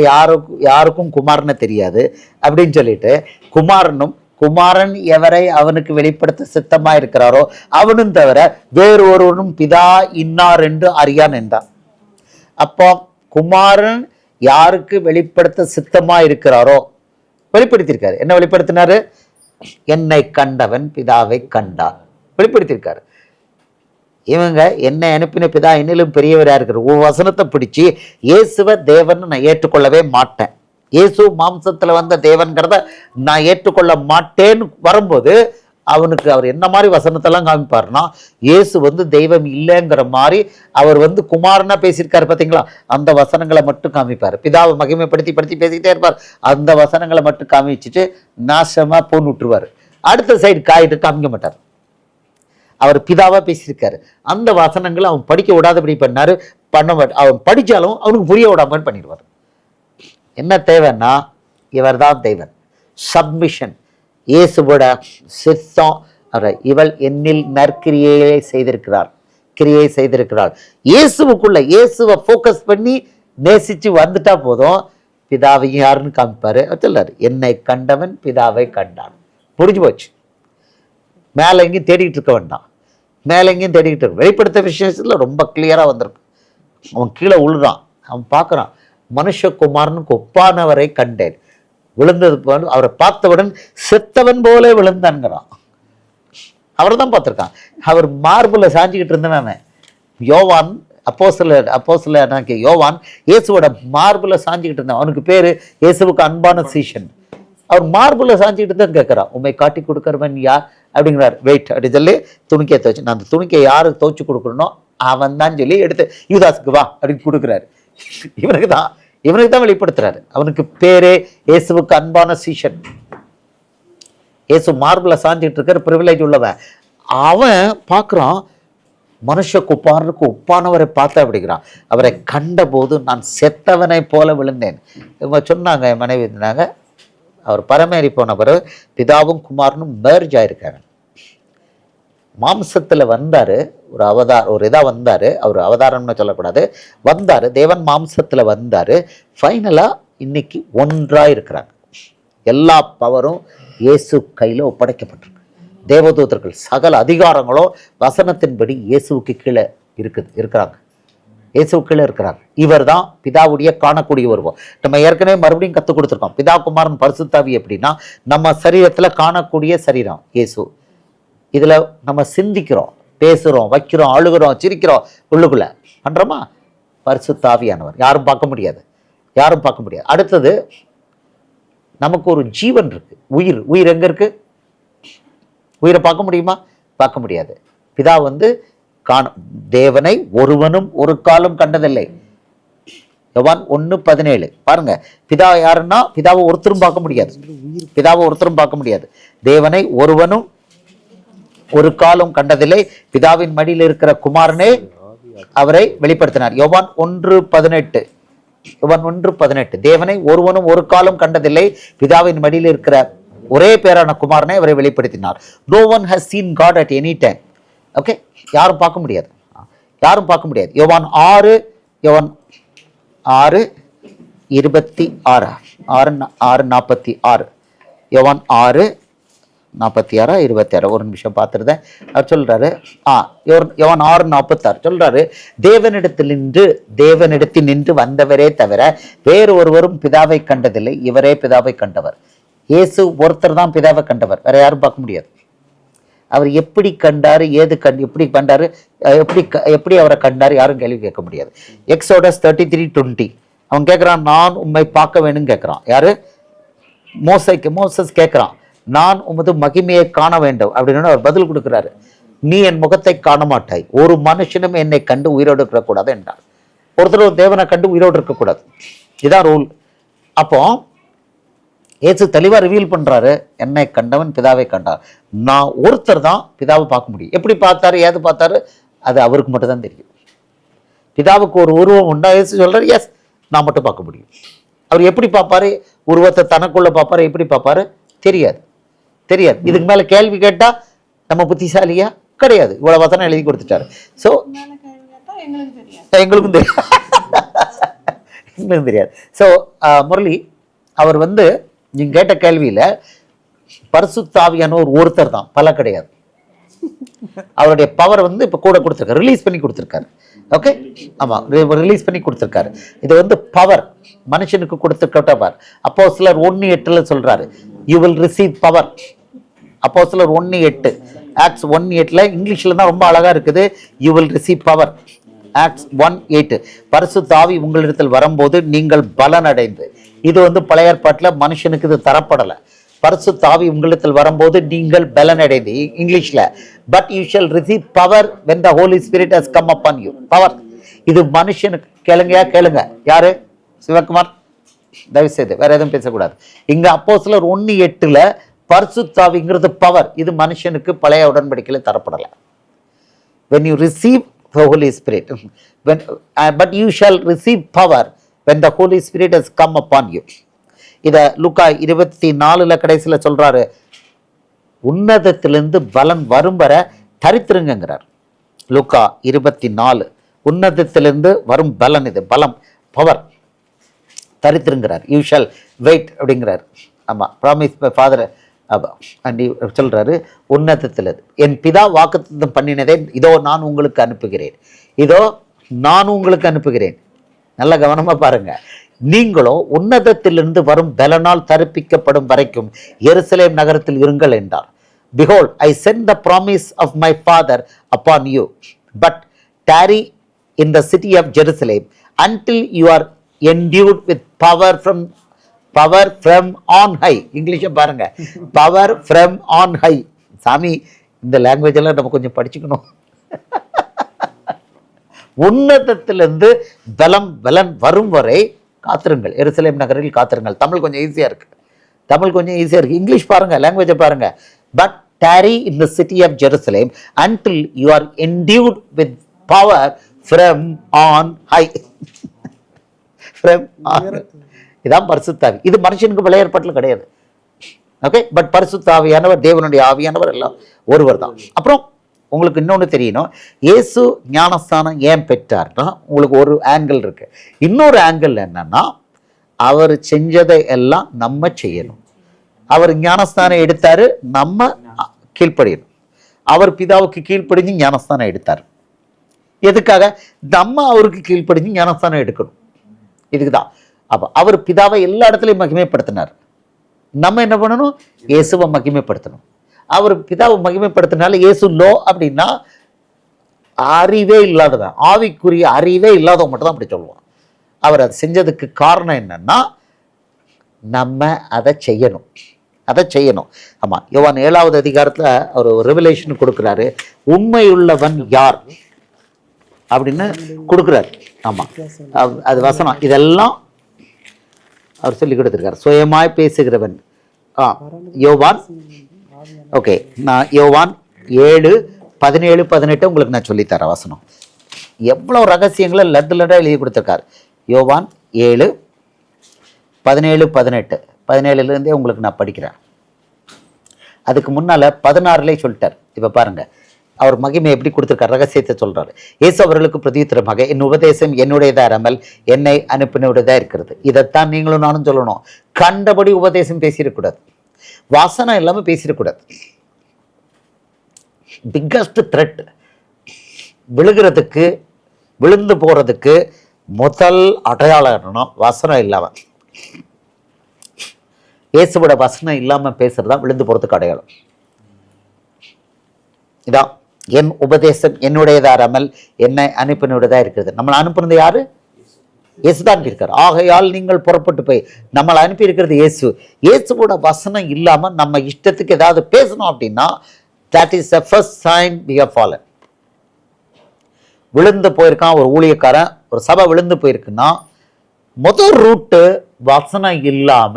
யாருக்கும் குமாரனை தெரியாது அப்படின்னு சொல்லிட்டு, குமாரன் எவரை அவனுக்கு வெளிப்படுத்த சித்தமா இருக்கிறாரோ அவனும் தவிர வேறு ஒருவனும் பிதா இன்னார் என்று அறியான் என்றான். அப்போ குமாரன் யாருக்கு வெளிப்படுத்த சித்தமா இருக்கிறாரோ வெளிப்படுத்தியிருக்காரு. என்ன வெளிப்படுத்தினாரு? என்னை கண்டவன் பிதாவை கண்டான் வெளிப்படுத்தியிருக்காரு. இவங்க என்னை அனுப்பின பிதா என்னிலும் பெரியவரா இருக்கிற வசனத்தை பிடிச்சி இயேசுவை தேவன் நான் ஏற்றுக்கொள்ளவே மாட்டேன், இயேசு மாம்சத்துல வந்த தேவன்கிறத நான் ஏற்றுக்கொள்ள மாட்டேன்னு வரும்போது அவனுக்கு அவர் என்ன மாதிரி வசனத்தெல்லாம் காமிப்பாருன்னா, இயேசு தெய்வம் இல்லைங்கிற மாதிரி அவர் குமாரனா பேசியிருக்காரு பார்த்தீங்களா, அந்த வசனங்களை மட்டும் காமிப்பார். பிதாவை மகிமைப்படுத்தி பேசிக்கிட்டே இருப்பார். அந்த வசனங்களை மட்டும் காமிச்சுட்டு நாசமா போன்னு விட்டுருவார். அடுத்த சைடு காயிட்டு காமிக்க மாட்டார். அவர் பிதாவா பேசியிருக்காரு. அந்த வசனங்களை அவன் படிக்க விடாதபடி பண்ணாரு. அவன் படிச்சாலும் அவனுக்கு புரிய விடாமல் பண்ணிடுவார். என்ன தேவைன்னா, இவர் தான் தேவன். சப்மிஷன், இயேசுவோட சித்தம். இவள் என்னில் நற்கிரியை செய்திருக்கிறாள். இயேசுவை ஃபோக்கஸ் பண்ணி நேசிச்சு வந்துட்டா போதும், பிதாவையும் யாருன்னு காமிப்பாரு. சொல்லாரு, என்னை கண்டவன் பிதாவை கண்டான். புரிஞ்சு போச்சு. மேலே எங்கேயும் தேடிக்கிட்டு இருக்க வேண்டாம். மேலே எங்கேயும் தேடிக்கிட்டு இருக்க. வெளிப்படுத்த விஷயத்தில் ரொம்ப கிளியராக வந்திருக்கு. அவன் கீழே விழுறான். அவன் பார்க்குறான், மனுஷகுமாரனுக்கு ஒப்பானவரை கண்டேன். விழுந்தது போல அவரை பார்த்தவுடன் செத்தவன் போல விழுந்தான்ங்கிறான். அவர் தான் பார்த்துருக்கான். அவர் மார்பில் சாஞ்சிக்கிட்டு இருந்தவன் யோவான், அப்போஸ்தலனாகிய யோவான் இயேசுவோட மார்பில் சாஞ்சிக்கிட்டு இருந்தான். அவனுக்கு பேர் இயேசுவுக்கு அன்பான சீஷன். அவர் மார்பில் சாஞ்சிக்கிட்டு தான் கேட்குறான், உண்மை காட்டி கொடுக்குறவன் யார் அப்படிங்கிறார். வெயிட் அப்படி சொல்லி துணிக்கையை துவச்சு, நான் அந்த துணிக்கையை யாருக்கு துவச்சு கொடுக்குறனோ அவன் தான் சொல்லி எடுத்து யூதாஸுக்கு வா அப்படின்னு கொடுக்குறாரு. இவனுக்கு தான் வெளிப்படுத்துறாரு. அவனுக்கு பேரே இயேசுவுக்கு அன்பான சீஷன். இயேசு மார்பில் சாஞ்சிட்டு இருக்கிற ப்ரிவிலேஜ் உள்ளவன். அவன் பார்க்குறான், மனுஷகுமாரனுக்கு ஒப்பானவரை பார்த்த அப்படிங்கிறான். அவரை கண்டபோது நான் செத்தவனை போல விழுந்தேன். இவங்க சொன்னாங்க, என் மனைவி இருந்தாங்க, அவர் பரமேறி போன பிறகு பிதாவும் குமாரனும் மேர்ஜ் ஆயிருக்காங்க. மாம்சத்தில் வந்தார், ஒரு இதாக வந்தார். அவர் அவதாரம்னு சொல்லக்கூடாது, வந்தார். தேவன் மாம்சத்தில் வந்தார். ஃபைனலாக இன்னைக்கு ஒன்றாக இருக்கிறாங்க. எல்லா பவரும் இயேசு கையில் ஒப்படைக்கப்பட்டிருக்கு. தேவதூதர்கள் சகல அதிகாரங்களும் வசனத்தின்படி இயேசுவுக்கு கீழே இருக்கிறாங்க. இயேசுவுக்கு கீழே இருக்கிறாங்க. இவர் தான் பிதாவுடைய காணக்கூடிய உருவம். நம்ம ஏற்கனவே மறுபடியும் கற்றுக் கொடுத்துருக்கோம். பிதா குமாரன் பரிசுத்தாவி எப்படின்னா, நம்ம சரீரத்தில் காணக்கூடிய சரீரம் இயேசு. இதில் நம்ம சிந்திக்கிறோம், பேசுகிறோம், வைக்கிறோம், அழுகிறோம், சிரிக்கிறோம், உள்ளுக்குள்ள பண்ணுறோமா? பரிசுத்தாவியானவர். யாரும் பார்க்க முடியாது. அடுத்தது, நமக்கு ஒரு ஜீவன் இருக்கு, உயிர் எங்கே இருக்கு? உயிரை பார்க்க முடியுமா? பார்க்க முடியாது. பிதா தேவனை ஒருவனும் ஒரு காலம் கண்டதில்லை. யோவான் 1:17 பாருங்க. பிதா யாருன்னா, பிதாவை ஒருத்தரும் பார்க்க முடியாது. தேவனை ஒருவனும் ஒரு காலம் கண்டதில்லை. பிதாவின் மடியில் இருக்கிற குமாரனே அவரை வெளிப்படுத்தினார். யோவான் 1:18 தேவனை ஒருவனும் ஒரு காலம் கண்டதில்லை. பிதாவின் மடியில் இருக்கிற ஒரே பேரான குமாரனை அவரை வெளிப்படுத்தினார். No one has seen God at any time. Okay, யாரும் பார்க்க முடியாது. யோவான் 6:26 யோவான் 6:46 ஒரு நிமிஷம் பார்த்துருந்தேன். அவர் சொல்றாரு, யோவான் 6:46 சொல்றாரு, தேவனிடத்தில் நின்று வந்தவரே தவிர வேறு ஒருவரும் பிதாவை கண்டதில்லை, இவரே பிதாவை கண்டவர். இயேசு ஒருத்தர் தான் பிதாவை கண்டவர், வேற யாரும் பார்க்க முடியாது. அவர் எப்படி கண்டாரு, எப்படி அவரை கண்டாரு, யாரும் கேள்வி கேட்க முடியாது. எக்ஸோடஸ் 33:20 அவன் கேட்குறான், நான் உம்மை பார்க்க வேணும்னு கேட்குறான். யாரு? மோசஸ் கேட்குறான், நான் உமது மகிமையை காண வேண்டும் அப்படின்னு அவர் பதில் கொடுக்குறாரு. நீ என் முகத்தை காண மாட்டாய், ஒரு மனுஷனும் என்னை கண்டு உயிரோடு இருக்கக்கூடாது என்றார். ஒருத்தர் தேவனை கண்டு உயிரோடு இருக்கக்கூடாது, இதான் ரூல். அப்போ இயேசு தெளிவாக ரிவீல் பண்ணுறாரு, என்னை கண்டவன் பிதாவை கண்டார். நான் ஒருத்தர் தான் பிதாவை பார்க்க முடியும். எப்படி பார்த்தாரு, ஏது பார்த்தாரு, அது அவருக்கு மட்டும் தான் தெரியும். பிதாவுக்கு ஒரு உருவம் உண்டா, இயேசு சொல்கிறார், எஸ் நான் மட்டும் பார்க்க முடியும். அவர் எப்படி பார்ப்பாரு, உருவத்தை தனக்குள்ள பார்ப்பாரு, எப்படி பார்ப்பாரு தெரியாது. இதுக்கு மேலே கேள்வி கேட்டால் நம்ம புத்திசாலியா கிடையாது. இவ்வளோ வசனம் எழுதி கொடுத்துட்டாரு. ஸோ எங்களுக்கும் தெரியாது. எங்களுக்கும் தெரியாது. ஸோ முரளி, அவர் நீங்க கேட்ட கேள்வியில பரிசுத்த ஆவியானவர் ஒருத்தர் தான், பல கிடையாது. அவருடைய பவர் இப்ப கூட கொடுத்திருக்காரு, ரிலீஸ் பண்ணி கொடுத்திருக்காரு. ஓகே, ஆமா, ரிலீஸ் பண்ணி கொடுத்திருக்காரு. இது பவர் மனுஷனுக்கு கொடுத்துக்கிட்ட பவர். அப்போஸ்தலர் 1:8 சொல்றாரு, யூ வில் ரிசீவ் பவர். அப்போஸ்தலர் 1:8, ஆக்ட்ஸ் 1:8 இங்கிலீஷ்ல தான் ரொம்ப அழகா இருக்குது. You will receive power. Acts 1:8, பரிசுத்த ஆவி உங்களிடத்தில் வரும்போது நீங்கள் பலன் அடைந்து. இது பழைய ஏற்பாட்டில் மனுஷனுக்கு இது தரப்படலை. பரிசுத்த ஆவி உங்களிடத்தில் வரும்போது நீங்கள் பலன் அடைந்து. இங்கிலீஷ்ல but you shall receive power when the Holy Spirit has come upon you. Power இது மனுஷனுக்கு. கேளுங்க. யாரு? சிவகுமார், தயவு செய்து வேற எதுவும் பேசக்கூடாது. இங்க அப்போஸ்தலர் 1:8 பரிசுத்த ஆவிங்கிறது பவர். இது மனுஷனுக்கு பழைய உடன்படிக்கையில தரப்படலை. when you receive the Holy Spirit, but you shall receive power when the Holy Spirit has come upon you. இத லூக்கா 24 கடைசியில் சொல்றாரு, உன்னதத்திலிருந்து பலன் வரும் வர தரித்திருங்கிறார். லூக்கா 24, உன்னதத்திலிருந்து வரும் பலன், இது பலம், பவர், தரித்திருங்கிறார். யூ ஷால் வெயிட் அப்படிங்கிறார். ஆமா, ப்ராமிஸ் பை ஃபாதர் சொல்றாரு. உன்னதத்தில் என் பிதா வாக்குத்தத்தம் பண்ணினதே இதோ நான் உங்களுக்கு அனுப்புகிறேன். நல்ல கவனமா பாருங்க. நீங்களோ உன்னதத்திலிருந்து வரும் பலனால் தரிப்பிக்கப்படும் வரைக்கும் எருசலேம் நகரத்தில் இருங்கள் என்றார். Behold, I send the promise of my father upon you, but tarry in the city of Jerusalem until you are endued with power from on high. இங்கிலீஷை பாருங்க, power from on high. சாமி, இந்த லாங்குவேஜ் எல்லாம் நம்ம கொஞ்சம் படிச்சுக்கணும். உன்னதத்திலிருந்து பலன் வரும் வரை காத்திருங்கள், எருசலேம் நகரில் காத்திருங்கள். தமிழ் கொஞ்சம் ஈஸியா இருக்கு. இங்கிலீஷ் பாருங்க, லாங்குவேஜை பாருங்க. But tarry in the city of Jerusalem until you are endued with power from on high. இதான் பரிசுத்த ஆவி. இது மனுஷனுக்கு பழைய ஏற்பாட்டில் கிடையாது. ஓகே, பட் பரிசுத்த ஆவியானவர், தேவனுடைய ஆவியானவர் எல்லாம் ஒருவர் தான். அப்புறம் உங்களுக்கு இன்னொன்று தெரியணும், இயேசு ஞானஸ்தானம் ஏன் பெற்றார்னா உங்களுக்கு ஒரு ஆங்கிள் இருக்கு. இன்னொரு ஆங்கிள் என்னன்னா, அவர் செஞ்சதை எல்லாம் நம்ம செய்யணும். அவர் ஞானஸ்தானம் எடுத்தாரு, நம்ம கீழ்ப்படியணும். அவர் பிதாவுக்கு கீழ்ப்படிஞ்சு ஞானஸ்தானம் எடுத்தார். எதுக்காக? நம்ம அவருக்கு கீழ்ப்படிஞ்சு ஞானஸ்தானம் எடுக்கணும். இதுக்குதான். அப்ப அவர் பிதாவை எல்லா இடத்துலையும் மகிமைப்படுத்தினார். நம்ம என்ன பண்ணணும்? இயேசுவை மகிமைப்படுத்தணும். அவர் பிதாவை மகிமைப்படுத்தினால இயேசு லோ அப்படின்னா அறிவே இல்லாதவன், ஆவிக்குரிய அறிவே இல்லாதவன் மட்டும் தான் அப்படி சொல்லுவான். அவர் அதை செஞ்சதுக்கு காரணம் என்னன்னா, நம்ம அதை செய்யணும். ஆமா, யோவான் 7வது அதிகாரத்துல அவர் ஒரு ரெவலேஷன் கொடுக்கிறாரு. உண்மையுள்ளவன் யார் அப்படின்னு கொடுக்குறாரு. ஆமா, அது வசனம். இதெல்லாம் அவர் சொல்லி கொடுத்திருக்காரு. சுயமாய் பேசுகிறவன். யோவான், ஓகே, நான் யோவான் 7:17-18 உங்களுக்கு நான் சொல்லித்தரேன் வசனம். எவ்வளவு ரகசியங்களை லட்டு எழுதி கொடுத்திருக்காரு. யோவான் 7:17-18, 17 உங்களுக்கு நான் படிக்கிறேன். அதுக்கு முன்னால 16 சொல்லிட்டார். இப்ப பாருங்க, அவர் மகிமை எப்படி கொடுத்திருக்கார், ரகசியத்தை சொல்றாரு. இயேசு அவர்களுக்கு பிரதியுத்தரமாக, என் உபதேசம் என்னுடையதா இராமல் என்னை அனுப்பினவுடையதா இருக்கிறது. இதைத்தான் நீங்களும் நானும் சொல்லணும். கண்டபடி உபதேசம் பேசிடக்கூடாது, வாசனை இல்லாம பேசிடக்கூடாது. பிக்கஸ்ட் த்ரெட், விழுகிறதுக்கு, விழுந்து போறதுக்கு முதல் அடையாளம் என்னன்னா வசனம் இல்லாம. இயேசுவோட வசனம் இல்லாம பேசுறதா விழுந்து போறதுக்கு அடையாளம். இதான் என் உபதேசம் என்னுடையதாராமல் என்னை அனுப்பினுடையதா இருக்கிறது. நம்மளை அனுப்புனது யாரு? இயேசுதான் இருக்காரு. ஆகையால் நீங்கள் புறப்பட்டு போய், நம்மளை அனுப்பி இருக்கிறது இயேசு. இயேசுவோட வசனம் இல்லாம நம்ம இஷ்டத்துக்கு ஏதாவது பேசணும் அப்படின்னா, that is the first sign we have fallen. விழுந்து போயிருக்கான் ஒரு ஊழியக்காரன், ஒரு சபை விழுந்து போயிருக்குன்னா முதல் ரூட்டு வசனம் இல்லாம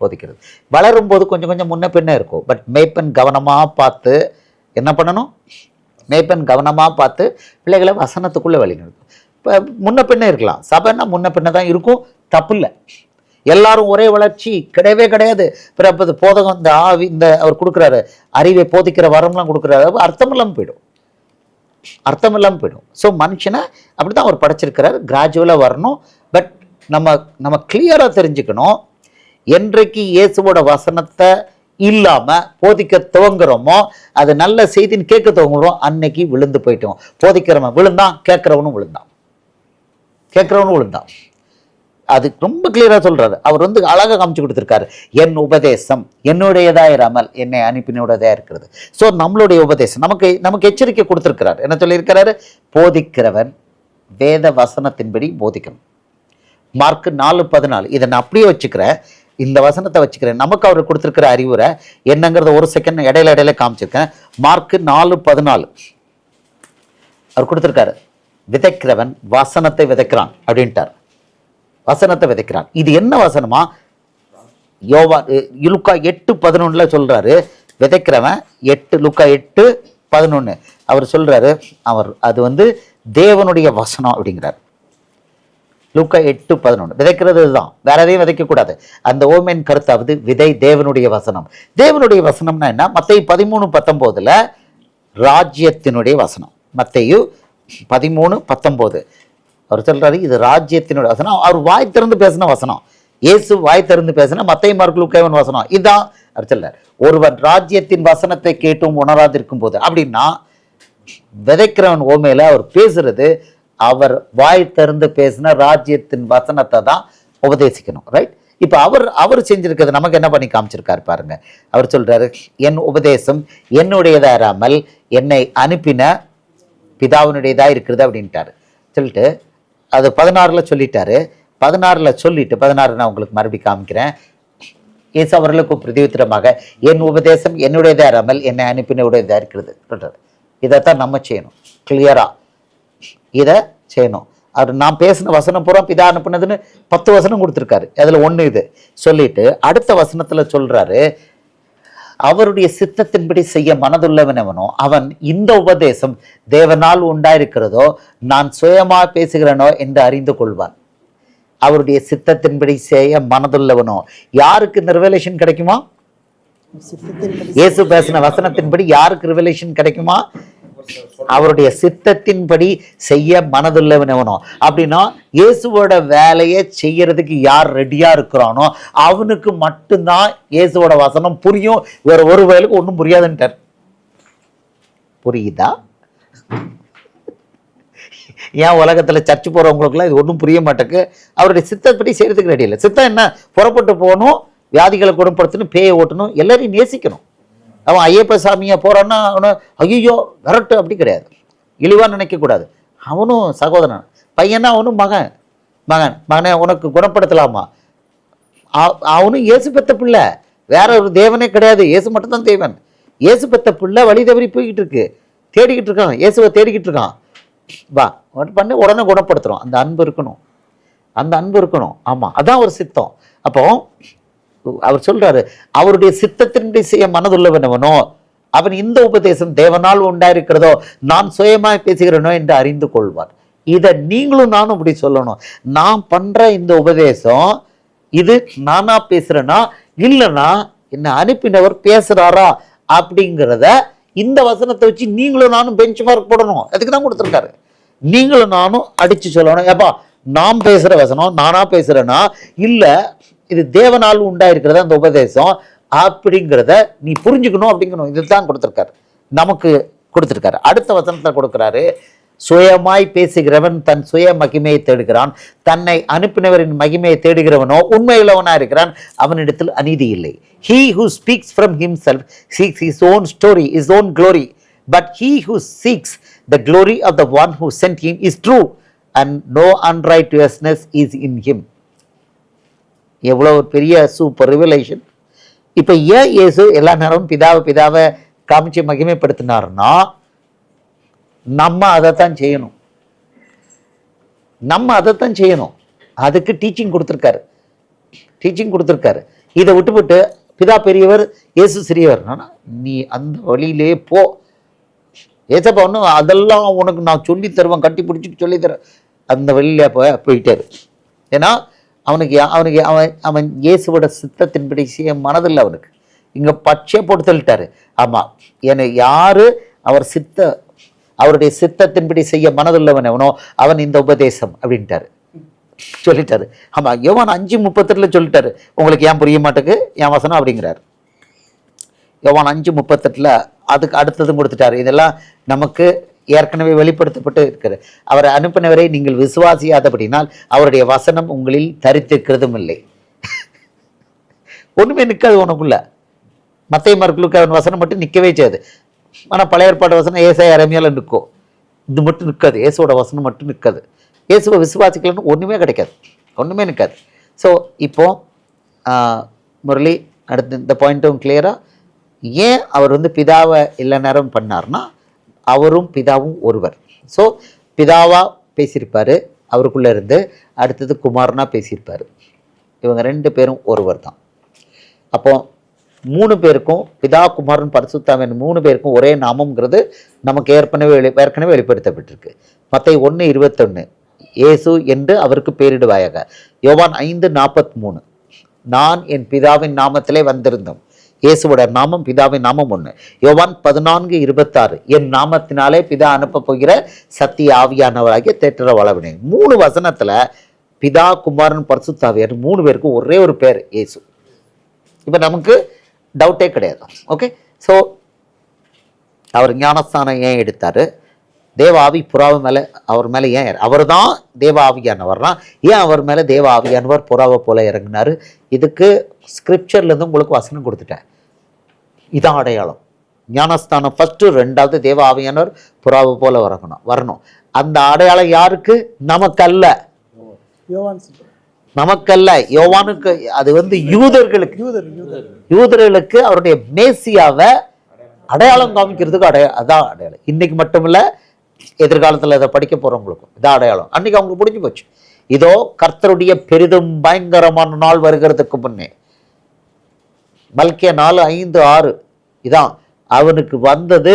போதிக்கிறது. வளரும் போது கொஞ்சம் கொஞ்சம் முன்ன பின்ன இருக்கும். பட் மேய்ப்பன் கவனமாக பார்த்து என்ன பண்ணணும்? மேய்ப்பன் கவனமாக பார்த்து பிள்ளைகளை வசனத்துக்குள்ளே வழிநடத்தும். இப்போ முன்ன பின்ன இருக்கலாம், சபைன்னா முன்ன பின்ன தான் இருக்கும், தப்பு இல்லை. எல்லாரும் ஒரே வளர்ச்சி கிடையவே கிடையாது. பிறப்பது போதகம் இந்த ஆவி இந்த அவர் கொடுக்குறாரு, அறிவை போதிக்கிற வரம்லாம் கொடுக்குறாரு, அர்த்தம் இல்லாமல் போயிடும், அர்த்தம் இல்லாமல் போயிடும். ஸோ மனுஷனை அப்படி தான் அவர் படைச்சிருக்கிறார், கிராஜுவலாக வரணும். பட் நம்ம கிளியராக தெரிஞ்சுக்கணும், என்றைக்கு இயேசுவோட வசனத்தை இல்லாமல் போதிக்க துவங்குறோமோ, அது நல்ல செய்தின்னு கேட்க துவங்குறோம், அன்னைக்கு விழுந்து போயிட்டோம். போதிக்கிறவன் விழுந்தான், கேட்குறவனும் விழுந்தான், கேட்குறவனும் விழுந்தான். அது ரொம்ப கிளியராக சொல்றாரு. அவர் அழகாக காமிச்சு கொடுத்துருக்காரு. என் உபதேசம் என்னுடையதாக இராமல் என்னை அனுப்பினுடையதாக இருக்கிறது. ஸோ நம்மளுடைய உபதேசம் நமக்கு எச்சரிக்கை கொடுத்துருக்கிறார். என்ன சொல்லியிருக்கிறாரு? போதிக்கிறவன் வேத வசனத்தின்படி போதிக்கணும். மார்க் 4:14 இதை நான் அப்படியே வச்சுக்கிறேன், இந்த வசனத்தை வச்சுக்கிறேன். நமக்கு அவர் கொடுத்துருக்கிற அறிவுரை என்னங்கிறத ஒரு செகண்ட் இடையில காமிச்சிருக்கேன். மார்க் 4:14 அவர் கொடுத்துருக்காரு. விதைக்கிறவன் வசனத்தை விதைக்கிறான் அப்படின்ட்டார். வசனத்தை விதைக்கிறான். இது என்ன வசனமா? லூக்கா 8:11 சொல்றாரு. விதைக்கிறவன் லூக்கா 8:11 அவர் சொல்றாரு, அது தேவனுடைய வசனம் அப்படிங்கிறார். லூக்கா 8:11 விதைக்கிறது தான், வேற எதையும் விதைக்கக்கூடாது. அந்த ஓமேன் கருத்தாவது விதை தேவனுடைய வசனம். தேவனுடைய வசனம்னா என்ன? மத்தேயு 13:19 ராஜ்யத்தினுடைய வசனம். மத்தேயு 13:19 அவர் சொல்றாரு, இது ராஜ்யத்தினுடைய வசனம். அவர் வாய் திறந்து பேசின வசனம். இயேசு வாய் திறந்து பேசின மத்தேயு மார்க் லூக்காவின் வசனம் இதுதான் அவர் சொல்றார். ஒருவன் ராஜ்யத்தின் வசனத்தை கேட்டும் உணராதிருக்கும் போது, அப்படின்னா விதைக்கிறவன் ஓமையில அவர் பேசுறது, அவர் வாய் திறந்து பேசின ராஜ்யத்தின் வசனத்தை தான் உபதேசிக்கணும். ரைட்? இப்போ அவர் செஞ்சிருக்கிறது நமக்கு என்ன பண்ணி காமிச்சிருக்காரு பாருங்க. அவர் சொல்றாரு, என் உபதேசம் என்னுடையதா இராமல் என்னை அனுப்பின பிதாவினுடையதா இருக்கிறது அப்படின்ட்டாரு. சொல்லிட்டு அது 16 சொல்லிட்டாரு. 16 சொல்லிட்டு 16 நான் உங்களுக்கு மறுபடி காமிக்கிறேன். இயேசு அவர்களுக்கு பிரதியுத்தரமாக, என் உபதேசம் என்னுடையதா இராமல் என்னை அனுப்பினுடையதா இருக்கிறது சொல்றாரு. இதைத்தான் நம்ம செய்யணும், கிளியரா இதை செய்யணும். அவர் நான் பேசின வசனம் பூரா பிதா அனுப்புனதுன்னு 10 வசனம் கொடுத்துருக்காரு. அதில் 1 இது சொல்லிட்டு அடுத்த வசனத்துல சொல்றாரு, அவருடைய சித்தத்தின்படி செய்ய மனதுள்ளவனவனோ அவன் இந்த உபதேசம் தேவனால் உண்டாயிருக்கிறதோ நான் சுயமா பேசுகிறேனோ என்று அறிந்து கொள்வான். அவருடைய சித்தத்தின்படி செய்ய மனதுள்ளவனோ, யாருக்கு இந்த ரிவலேஷன் கிடைக்குமா? இயேசு பேசின வசனத்தின்படி யாருக்கு ரிவலேஷன் கிடைக்குமா? அவருடைய சித்தத்தின்படி செய்ய மனதுள்ளவனவனோ. அப்படின்னா இயேசுவோட வேலையை செய்யறதுக்கு யார் ரெடியா இருக்கிறானோ அவனுக்கு மட்டும்தான் இயேசுவோட வசனம் புரியும். வேற ஒரு வேலைக்கு ஒன்றும் புரியாதுன்ட்டார். புரியுதா? ஏன் உலகத்துல சர்ச்சு போறவங்களுக்குலாம் இது ஒன்றும் புரிய மாட்டேக்கு. அவருடைய சித்தப்படி செய்யறதுக்கு ரெடி இல்லை. சித்தம் என்ன? புறப்பட்டு போகணும், வியாதிகளை குணப்படுத்தணும், பேயை ஓட்டணும், எல்லாரையும் நேசிக்கணும். அவன் ஐயப்ப சாமியா போறான்னா அவனு ஐயோ விரட்டு அப்படி கிடையாது, இழிவா நினைக்கக்கூடாது. அவனும் சகோதரன், பையனா அவனும் மகனே உனக்கு குணப்படுத்தலாமா? அவனும் இயேசு பெத்த பிள்ளை, வேற ஒரு தேவனே கிடையாது, இயேசு மட்டும்தான் தேவன். இயேசு பெத்த பிள்ளை வழி தவறி போய்கிட்டு இருக்கு, தேடிக்கிட்டு இருக்கான், இயேசுவை தேடிக்கிட்டு இருக்கான். வா பண்ணி உடனே குணப்படுத்துறோம். அந்த அன்பு இருக்கணும், அந்த அன்பு இருக்கணும். ஆமா, அதான் ஒரு சித்தம். அப்போ அவர் சொல்றாரு, அவருடைய சித்தத்தின்படி செய்ய மனதுள்ளவனவனோ அவன் இந்த உபதேசம் தேவனால் உண்டாயிருக்கிறதோ நான் சுயமாய் பேசுகிறேனோ என்று அறிந்து கொள்வார். இதை நீங்களும் நானும் இப்படி சொல்லணும். நான் பண்ற இந்த உபதேசம் இது நானா பேசுறேனா இல்லைன்னா என்ன அனுப்பினவர் பேசுறாரா அப்படிங்கிறத இந்த வசனத்தை வச்சு நீங்களும் நானும் பெஞ்ச் மார்க் போடணும். அதுக்கு தான் கொடுத்துருக்காரு. நீங்களும் நானும் அடிச்சு சொல்லணும், ஏப்பா நான் பேசுற வசனம் நானா பேசுறேனா இல்ல இது தேவனால் உண்டாயிருக்கிறத அந்த உபதேசம் அப்படிங்கிறத நீ புரிஞ்சுக்கணும் அப்படிங்கணும். இதுதான் கொடுத்துருக்காரு, நமக்கு கொடுத்துருக்காரு. அடுத்த வசனத்தை கொடுக்குறாரு, சுயமாய் பேசுகிறவன் தன் சுய மகிமையை தேடுகிறான், தன்னை அனுப்பினவரின் மகிமையை தேடுகிறவனோ உண்மையுள்ளவனா இருக்கிறான், அவனிடத்தில் அநீதி இல்லை. He who speaks from himself seeks his own story, his own glory, but he who seeks the glory of the one who sent him is true, and no unrighteousness is in him. எவ்வளோ ஒரு பெரிய super revelation. இப்போ ஏன் இயேசு எல்லா நேரமும் பிதாவை காமிச்சு மகிமைப்படுத்தினார்னா நம்ம அதைத்தான் செய்யணும், நம்ம அதைத்தான் செய்யணும். அதுக்கு டீச்சிங் கொடுத்துருக்காரு. இதை விட்டுவிட்டு பிதா பெரியவர் இயேசு சிறியவர், நீ அந்த வழியிலே போ, ஏசப்பா ஒன்றும் அதெல்லாம் உனக்கு நான் சொல்லி தருவேன், கட்டி பிடிச்சிட்டு சொல்லி தருவேன், அந்த வழியில போயிட்டாரு. ஏன்னா அவனுக்கு அவனுக்கு அவன் அவன் இயேசுவோட சித்தத்தின்படி செய்ய மனதில்லை அவனுக்கு. இங்கே பச்சை போட்டு தள்ளிட்டாரு. ஆமாம், என்னை யாரு அவருடைய சித்தத்தின்படி செய்ய மனதில்லவன் எவனோ அவன் இந்த உபதேசம் அப்படின்ட்டாரு, சொல்லிட்டாரு. ஆமாம், யோவான் 5:38 சொல்லிட்டாரு, உங்களுக்கு ஏன் புரிய மாட்டேங்குது என் வசனம் அப்படிங்கிறாரு. யோவான் 5:38 அதுக்கு அடுத்ததும் கொடுத்துட்டாரு. இதெல்லாம் நமக்கு ஏற்கனவே வெளிப்படுத்தப்பட்டு இருக்கிறது. அவரை அனுப்பினவரை நீங்கள் விசுவாசியாதபடினால் அவருடைய வசனம் உங்களில் தரித்திருக்கிறதும் இல்லை. ஒன்றுமே நிற்காது உனக்குள்ள. மத்தேயு மார்க்கு அவன் வசனம் மட்டும் நிற்கவே செய்யாது. ஆனால் பழைய ஏற்பாடு வசனம் ஏசாயா எரேமியால நிற்கும், இது மட்டும் நிற்காது. இயேசுவோட வசனம் மட்டும் நிற்காது. இயேசுவை விசுவாசிக்கலன்னு ஒன்றுமே கிடைக்காது, ஒன்றுமே நிற்காது. ஸோ இப்போ முரளி அடுத்து இந்த பாயிண்ட்டும் கிளியராக, ஏன் அவர் பிதாவை எல்லா நேரம் பண்ணார்னா அவரும் பிதாவும் ஒருவர். ஸோ பிதாவா பேசியிருப்பார் அவருக்குள்ளே இருந்து, அடுத்தது குமாரனா பேசியிருப்பார். இவங்க 2 பேரும் ஒருவர் தான். அப்போ 3 பேருக்கும் பிதா குமாரன் பரிசுத்தாவின் 3 பேருக்கும் ஒரே நாமம்ங்கிறது நமக்கு ஏற்கனவே வெளிப்படுத்தப்பட்டிருக்கு. மத்தேயு 1:21 இயேசு என்று அவருக்கு பேரிடுவாயாக. யோவான் 5:43 நான் என் பிதாவின் நாமத்திலே வந்திருந்தோம். இயேசுவோட நாமம் பிதாவின் நாமம் ஒன்று. யோவான் 14:26 என் நாமத்தினாலே பிதா அனுப்ப போகிற சத்திய ஆவியானவராகிய தேற்றர வளவினேன். 3 வசனத்துல பிதா குமாரன் பரிசுத்தாவியார் 3 பேருக்கும் ஒரே ஒரு பேர் இயேசு. இப்போ நமக்கு டவுட்டே கிடையாது. ஓகே, ஸோ அவர் ஞானஸ்தானம் ஏன் எடுத்தார்? தேவ ஆவி புறாவை மேலே அவர் மேலே ஏன் அவர் தான் தேவ ஆவியானவர்னா ஏன் அவர் மேலே தேவ ஆவியானவர் புறாவை போல இறங்கினார்? இதுக்கு ஸ்கிரிப்சர்லேருந்து உங்களுக்கு வசனம் கொடுத்துட்டேன். இதான் அடையாளம். ஞானஸ்தானம் ஃபஸ்ட்டு, 2வது தேவ ஆவியானவர் புறாவை போல வரணும். அந்த அடையாளம் யாருக்கு? நமக்கல்ல, நமக்கல்ல, யோவானுக்கு. அது யூதர்களுக்கு அவருடைய மேசியாவை அடையாளம் காமிக்கிறதுக்கு அதான் அடையாளம். இன்னைக்கு மட்டுமில்ல, எதிர்காலத்தில் இதை படிக்க போறவங்களுக்கும் இதான் அடையாளம். அன்னைக்கு அவங்களுக்கு முடிஞ்சு போச்சு. இதோ கர்த்தருடைய பெரிதும் பயங்கரமான நாள் வருகிறதுக்கு முன்னே, மல்கியா 4:5-6 இதான் அவனுக்கு வந்தது.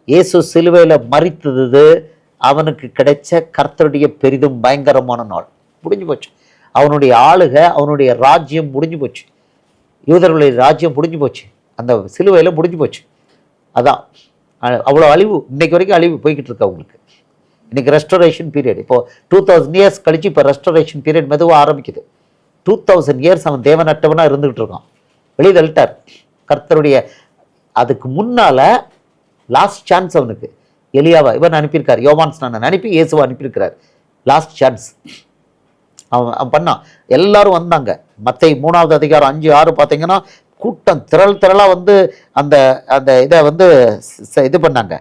இயேசு சிலுவையில மரித்தது அவனுக்கு கிடைச்ச கர்த்தருடைய பெரிதும் பயங்கரமான நாள். முடிஞ்சு போச்சு. அவனுடைய ஆளுகை, அவனுடைய ராஜ்யம் முடிஞ்சு போச்சு. யூதர்களுடைய ராஜ்யம் முடிஞ்சு போச்சு, அந்த சிலுவையில் முடிஞ்சு போச்சு. அதான் அவ்வளோ அழிவு, இன்னைக்கு வரைக்கும் அழிவு போய்கிட்டு இருக்கு அவங்களுக்கு. இன்னைக்கு ரெஸ்டோரேஷன் பீரியட். இப்போ 2000 இயர்ஸ் கழிச்சு இப்போ ரெஸ்டோரேஷன் பீரியட் மெதுவாக ஆரம்பிக்குது. 2000 இயர்ஸ் அவன் தேவனற்றவனா இருந்துகிட்டு இருக்கான், வெளியே தள்ளிட்டார் கர்த்தருடைய. அதுக்கு முன்னால லாஸ்ட் சான்ஸ் அவனுக்கு எலியாவா இவன் அனுப்பியிருக்காரு, யோவான் ஸ்நானன் அனுப்பி இயேசுவை அனுப்பியிருக்கிறார். லாஸ்ட் சான்ஸ் அவன் பண்ணான். எல்லாரும் வந்தாங்க. மத்தேயு 3வது அதிகாரம் 5-6 பார்த்தீங்கன்னா கூட்டம் திரளாக அந்த அந்த இதை இது பண்ணாங்க,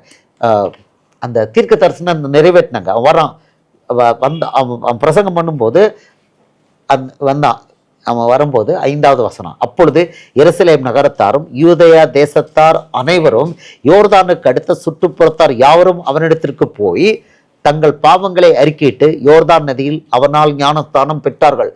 அந்த தீர்க்க தரிசனம் நிறைவேற்றினாங்க. அவன் வரான், அவன் பிரசங்கம் பண்ணும்போது அவன் வரும்போது 5வது வசனம், அப்பொழுது எருசலேம் நகரத்தாரும் யூதேயா தேசத்தார் அனைவரும் யோர்தானுக்கு அடுத்த சுற்றுப்புறத்தார் யாவரும் அவனிடத்திற்கு போய் தங்கள் பாவங்களை அறிக்கையிட்டு யோர்தான் நதியில் அவனால் ஞானஸ்தானம் பெற்றார்கள்.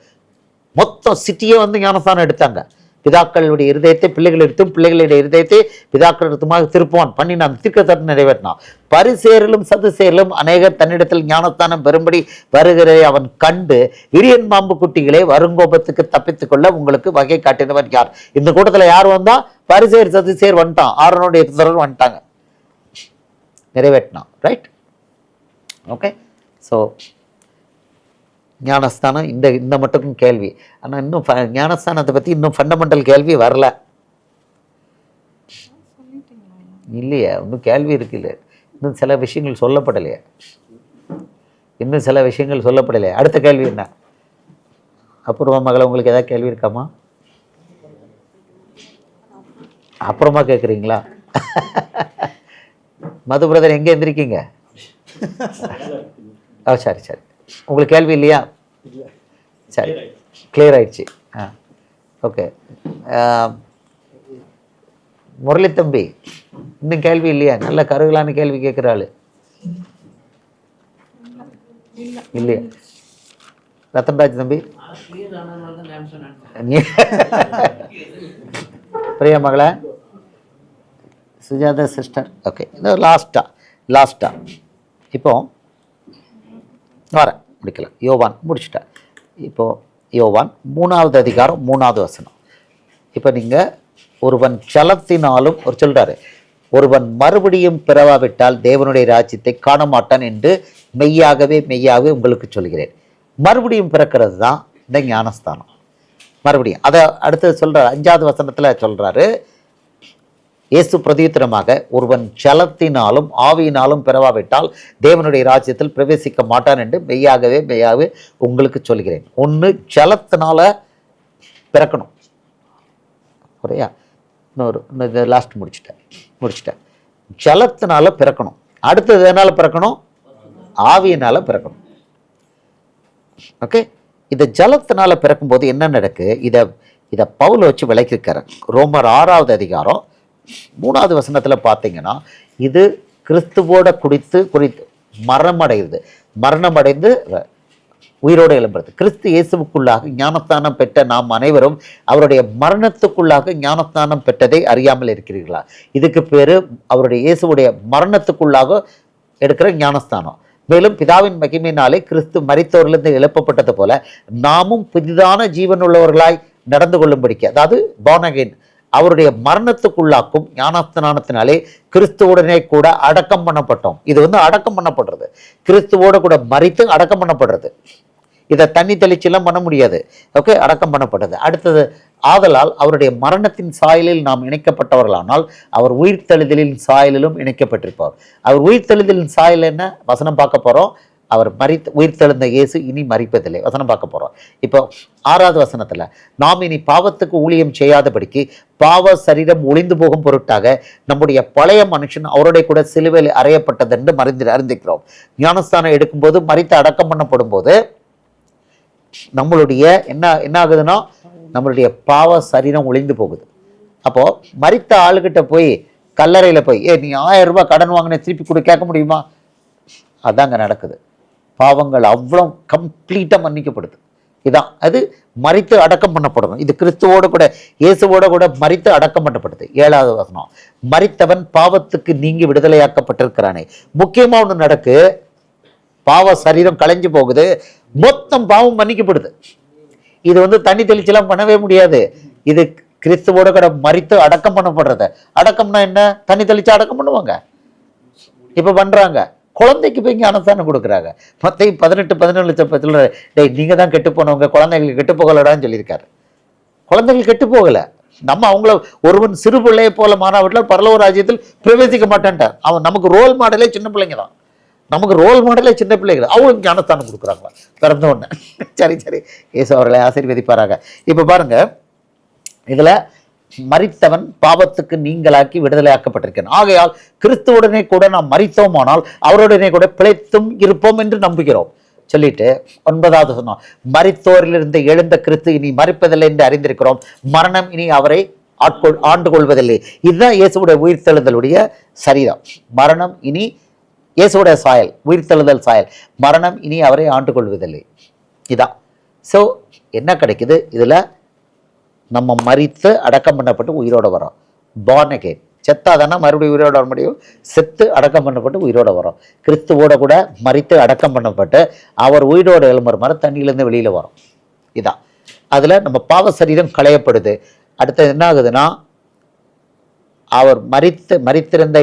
மொத்தம் சிட்டியே ஞானஸ்தானம் எடுத்தாங்க. பிதாக்களுடைய இருதயத்தை பிள்ளைகள் எடுத்தும் பிள்ளைகளுடைய இருதயத்தை பிதாக்கள் எடுத்துமாக திருப்புவான் பண்ணி நான் தீர்க்கதரிசனம் நிறைவேற்றினான். பரிசேரிலும் சதுசேரிலும் அநேகர் தன்னிடத்தில் ஞானஸ்தானம் பெறும்படி வருகிறதை அவன் கண்டு, விரியன் பாம்பு குட்டிகளே வருங்கோபத்துக்கு தப்பித்துக் கொள்ள உங்களுக்கு வகை காட்டினவன் யார்? இந்த கூட்டத்தில் யார் வந்தா? பரிசேர் சதுசேர் வந்துட்டான், ஆரோனுடைய தொடர் வந்துட்டாங்க, நிறைவேற்றினான். Right, okay. ஸோ ஞானஸ்தானம் இந்த மட்டுக்கும் கேள்வி. ஆனால் இன்னும் ஞானஸ்தானத்தை பற்றி இன்னும் ஃபண்டமெண்டல் கேள்வி வரல இல்லையா? இன்னும் கேள்வி இருக்குல்ல, இன்னும் சில விஷயங்கள் சொல்லப்படலையே, அடுத்த கேள்வி என்ன? அப்புறமா மகளை உங்களுக்கு ஏதாவது கேள்வி இருக்காமா? அப்புறமா கேட்குறீங்களா? மது பிரதர் எங்கே எந்திரிக்கீங்க? சரி சரி, உங்களுக்கு கேள்வி இல்லையா? சரி, கிளியர் ஆயிடுச்சு. ஓகே. முரளி தம்பி இன்னும் கேள்வி இல்லையா? நல்ல கருகலான கேள்வி கேட்குற ஆளு இல்லையா? ரத்தன்ராஜ் தம்பி பிரியா மகளே, சுஜாதா சிஸ்டர். ஓகே, இந்த லாஸ்டா இப்போ வரேன், முடிக்கல. யோவான் முடிச்சுட்டேன். இப்போ யோவான் 3வது அதிகாரம் 3வது வசனம். இப்போ நீங்கள் ஒருவன் ஜலத்தினாலும் ஒரு சொல்கிறாரு, ஒருவன் மறுபடியும் பிறவாவிட்டால் தேவனுடைய ராஜ்யத்தை காண மாட்டான் என்று மெய்யாகவே உங்களுக்கு சொல்கிறேன். மறுபடியும் பிறக்கிறது தான் இந்த ஞானஸ்தானம். மறுபடியும் அதை அடுத்து சொல்கிறார், 5வது வசனத்தில் சொல்கிறாரு, இயேசு பிரதியுத்தரமாக, ஒருவன் ஜலத்தினாலும் ஆவியினாலும் பிறவாவிட்டால் தேவனுடைய ராஜ்யத்தில் பிரவேசிக்க மாட்டான் என்று மெய்யாகவே உங்களுக்கு சொல்கிறேன். ஒன்று ஜலத்தினால பிறக்கணும். புரியா? இன்னொரு லாஸ்ட் முடிச்சிட்டேன். ஜலத்தினால பிறக்கணும். அடுத்தது எதனால பிறக்கணும்? ஆவியினால பிறக்கணும். ஓகே, இந்த ஜலத்தினால பிறக்கும்போது என்ன நடக்கு? இதை பவுல் வச்சு விளக்கியிருக்காரு. ரோமர் 6வது அதிகாரம் 3வது வசனத்தில் பார்த்தீங்கன்னா, இது கிறிஸ்துவோட குறித்து மரணமடைந்து உயிரோடு எழும்புறது. கிறிஸ்து இயேசுவுக்குள்ளாக ஞானஸ்தானம் பெற்ற நாம் அனைவரும் அவருடைய மரணத்துக்குள்ளாக ஞானஸ்தானம் பெற்றதை அறியாமல் இருக்கிறீர்களா? இதுக்கு பேரு அவருடைய இயேசுவுடைய மரணத்துக்குள்ளாக எடுக்கிற ஞானஸ்தானம். மேலும் பிதாவின் மகிமையினாலே கிறிஸ்து மரித்தோரிலிருந்து எழுப்பப்பட்டது போல நாமும் புதிதான ஜீவனுள்ளவர்களாய் நடந்து கொள்ளும்படிக்கு, அதாவது born again, அவருடைய மரணத்துக்குள்ளாக்கும் ஞானஸ்தானத்தினாலே கிறிஸ்துவுடனே கூட அடக்கம் பண்ணப்பட்டோம். இது அடக்கம் பண்ணப்படுறது, கிறிஸ்துவோட கூட மரித்து அடக்கம் பண்ணப்படுறது. இதை தண்ணி தெளிச்செல்லாம் பண்ண முடியாது. ஓகே, அடக்கம் பண்ணப்பட்டது. அடுத்தது, ஆதலால் அவருடைய மரணத்தின் சாயலில் நாம் இணைக்கப்பட்டவர்களானால் அவர் உயிர்த்தெழுதலின் சாயலிலும் இணைக்கப்பட்டிருப்பார். அவர் உயிர்த்தெழுதலின் சாயல் என்ன? வசனம் பார்க்க போகிறோம். அவர் உயிர்த்தெழுந்த இயேசு இனி மரிப்பதில்லை. வசனம் பார்க்க போகிறோம். இப்போ 6வது வசனத்தில், நாம் இனி பாவத்துக்கு ஊழியம் செய்யாதபடிக்கு பாவ சரீரம் ஒளிந்து போகும் பொருட்டாக நம்முடைய பழைய மனுஷன் அவருடைய கூட சிலுவையில் அறையப்பட்டது என்று அறிந்திருக்கிறோம். ஞானஸ்தானம் எடுக்கும்போது மரித்து அடக்கம் பண்ணப்படும் போது நம்மளுடைய என்ன ஆகுதுன்னா, நம்மளுடைய பாவ சரீரம் ஒளிந்து போகுது. அப்போது மரித்த ஆளுகிட்ட போய் கல்லறையில் போய், நீ 1000 ரூபாய் கடன் வாங்கின திருப்பி கேட்க முடியுமா? அதாங்க நடக்குது. பாவங்கள் அவ்வளோ கம்ப்ளீட்டாக மன்னிக்கப்படுது. இதான் அது மரித்து அடக்கம் பண்ணப்படணும். இது கிறிஸ்துவோட கூட இயேசுவோட கூட மரித்து அடக்கம் பண்ணப்படுது. 7வது வசனம், மரித்தவன் பாவத்துக்கு நீங்கி விடுதலையாக்கப்பட்டிருக்கிறானே. முக்கியமாக ஒன்று நடக்கு, பாவ சரீரம் களைஞ்சு போகுது, மொத்தம் பாவம் மன்னிக்கப்படுது. இது தண்ணி தெளிச்செல்லாம் பண்ணவே முடியாது. இது கிறிஸ்துவோட கூட மரித்து அடக்கம் பண்ணப்படுறது. அடக்கம்னா என்ன? தண்ணி தெளிச்சு அடக்கம் பண்ணுவாங்க. இப்போ பண்றாங்க. குழந்தைக்கு போய் ஞானஸ்தானம் கொடுக்குறாங்க. மத்தேயு 18:17 டேய், நீங்க தான் கெட்டு போனவங்க, குழந்தைங்களுக்கு கெட்டு போகலடான்னு சொல்லியிருக்காரு. குழந்தைகள் கெட்டு போகல. நம்ம அவங்கள ஒருவன் சிறு பிள்ளையை போல மாறாவிட்டால் பரலோக ராஜ்யத்தில் பிரவேசிக்க மாட்டேன்ட்டார். அவன் நமக்கு ரோல் மாடலே சின்ன பிள்ளைங்க தான். நமக்கு ரோல் மாடலே சின்ன பிள்ளைகள். அவங்களுக்கு ஞானஸ்தானம் கொடுக்குறாங்களா பிறந்த உடனே? சரி, இயேசு அவர்களை ஆசீர்வதிப்பாராக. இப்போ பாருங்க, இதுல மரித்தவன் பாவத்துக்கு நீங்களாக்கி விடுதலையாக்கப்பட்டிருக்கேன். ஆகையால் கிறிஸ்துவுடனே கூட நாம் மரித்தோமானால் அவருடனே கூட பிழைத்தும் இருப்போம் என்று நம்புகிறோம் சொல்லிட்டு 9வது சொன்னோம், மரித்தோரிலிருந்து எழுந்த கிறிஸ்து இனி மரிப்பதில்லை என்று அறிந்திருக்கிறோம். மரணம் இனி அவரை ஆண்டு கொள்வதில்லை. இதுதான் இயேசுடைய உயிர்த்தெழுதலுடைய சரீரம். மரணம் இனி இயேசுடைய சாயல், உயிர்த்தெழுதல் சாயல். மரணம் இனி அவரை ஆண்டு கொள்வதில்லை. இதான். ஸோ என்ன கிடைக்குது? இதில் நம்ம மரித்து அடக்கம் பண்ணப்பட்டு உயிரோடு வரோம். born again. செத்தாதானே மறுபடியும் உயிரோட வர முடியும். செத்து அடக்கம் பண்ணப்பட்டு உயிரோட வரோம். கிறிஸ்துவோட கூட மரித்து அடக்கம் பண்ணப்பட்டு அவர் உயிரோடு எழும்புற மாதிரி தண்ணியிலேருந்து வெளியில் வரோம். இதான். அதில் நம்ம பாவ சரீரம் களையப்படுது. அடுத்தது என்ன ஆகுதுன்னா, அவர் மரித்திருந்த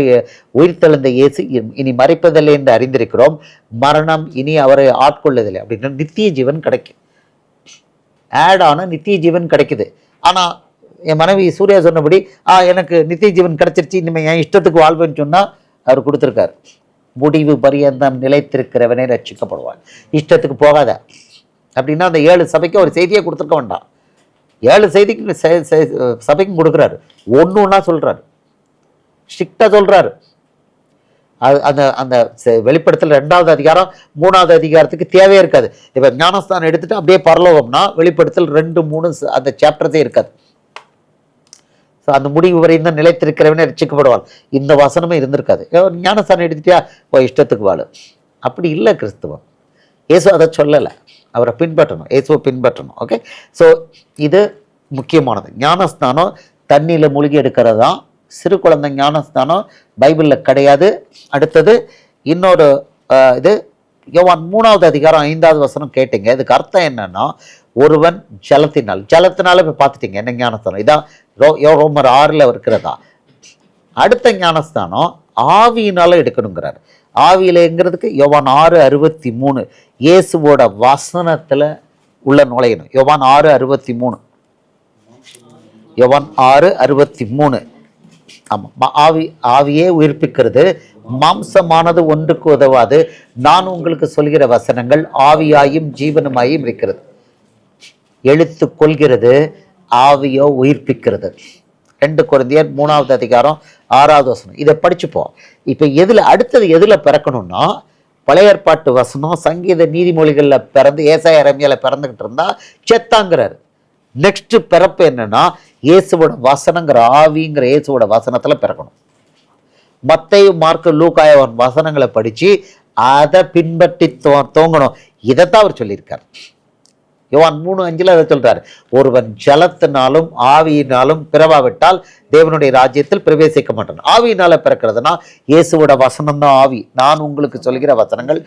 உயிர்த்தெழுந்த இயேசு இனி மரிப்பதில்லை என்று அறிந்திருக்கிறோம். மரணம் இனி அவரை ஆட்கொள்ளதில்லை. அப்படின்னா நித்திய ஜீவன் கிடைக்கும். ஆட் ஆன நித்திய ஜீவன் கிடைக்குது. ஆனால் என் மனைவி சூர்யா சொன்னபடி எனக்கு நித்திய ஜீவன் கிடைச்சிருச்சு, இனிமேல் என் இஷ்டத்துக்கு வாழ்வேன்னு சொன்னால் அவர் கொடுத்துருக்காரு. முடிவு பரியந்தம் நிலைத்திருக்கிறவனே ரட்சிக்கப்படுவான். இஷ்டத்துக்கு போகாத அப்படின்னா அந்த 7 சபைக்கு ஒரு செய்தியை கொடுத்துருக்க வேண்டாம். 7 செய்திக்கு சபைக்கும் கொடுக்குறாரு. ஒன்று சொல்கிறாரு, ஸ்ட்ரிக்டாக சொல்கிறாரு. அந்த அந்த வெளிப்படுத்தல் 2வது அதிகாரம் 3வது அதிகாரத்துக்கு தேவையே இருக்காது. இப்போ ஞானஸ்தானம் எடுத்துட்டு அப்படியே பரலோகம்னா வெளிப்படுத்தல் 2, 3 அந்த சாப்டர்ஸே இருக்காது. ஸோ அந்த முடிவு வரையும் தான் நிலைத்திருக்கிறவனே ரட்சிக்கப்படுவாள். இந்த வசனமே இருந்திருக்காது. ஞானஸ்தானம் எடுத்துட்டியா இஷ்டத்துக்கு வாழு. அப்படி இல்லை கிறிஸ்துவம். இயேசு அதை சொல்லலை. அவரை பின்பற்றணும், இயேசுவை பின்பற்றணும். ஓகே, ஸோ இது முக்கியமானது. ஞானஸ்நானம் தண்ணியில் மூழ்கி எடுக்கிறது தான். சிறு குழந்தை ஞானஸ்நானம் பைபிளில் கிடையாது. அடுத்தது இன்னொரு இது யோவான் 3வது அதிகாரம் 5வது வசனம் கேட்டீங்க. இதுக்கு அர்த்தம் என்னன்னா, ஒருவன் ஜலத்தினால இப்போ பார்த்துட்டீங்க என்ன ஞானஸ்தானம். இதான் ரோமர் 6ல் இருக்கிறதா. அடுத்த ஞானஸ்தானம் ஆவியினால எடுக்கணுங்கிறார். ஆவியிலங்கிறதுக்கு யோவான் 6:63 இயேசுவோட வசனத்தில் உள்ள நுழையணும். யோவான் 6:63 யோவான் 6:63 ஆமாம். ஆவியே உயிர்ப்பிக்கிறது, மாம்சமானது ஒன்றுக்கு உதவாது. நான் உங்களுக்கு சொல்கிற வசனங்கள் ஆவியாயும் ஜீவனுமாயும் இருக்கிறது. எழுத்து கொள்கிறது, ஆவியோ உயிர்ப்பிக்கிறது. 2 கொரிந்தியர் 3வது அதிகாரம் 6வது வசனம். இதை படிச்சுப்போம். இப்போ அடுத்தது எதில் பிறக்கணும்னா, பழைய ஏற்பாட்டு வசனம் சங்கீத நீதிமொழிகளில் பிறந்து ஏசாயா எரேமியாவில் பிறந்துக்கிட்டு இருந்தா செத்தாங்கிறாரு. நெக்ஸ்ட் பிறப்பு என்னன்னா, இயேசுவோட வசனங்கிற ஆவிங்கிற இயேசுவோட வசனத்தில் பிறக்கணும். மத்தேயு மார்க்கு லூக்காயவன் வசனங்களை படித்து அதை பின்பற்றி தோங்கணும். இதைத்தான் அவர் சொல்லியிருக்கார். யோவான் 3:5 அதை சொல்றாரு, ஒருவன் ஜலத்தினாலும் ஆவியினாலும் பிறவாவிட்டால் தேவனுடைய ராஜ்யத்தில் பிரவேசிக்க மாட்டான். ஆவியினால பிறக்கிறதுனா இயேசுவோட வசனம் தான் ஆவி. நான் உங்களுக்கு சொல்கிற வசனங்கள்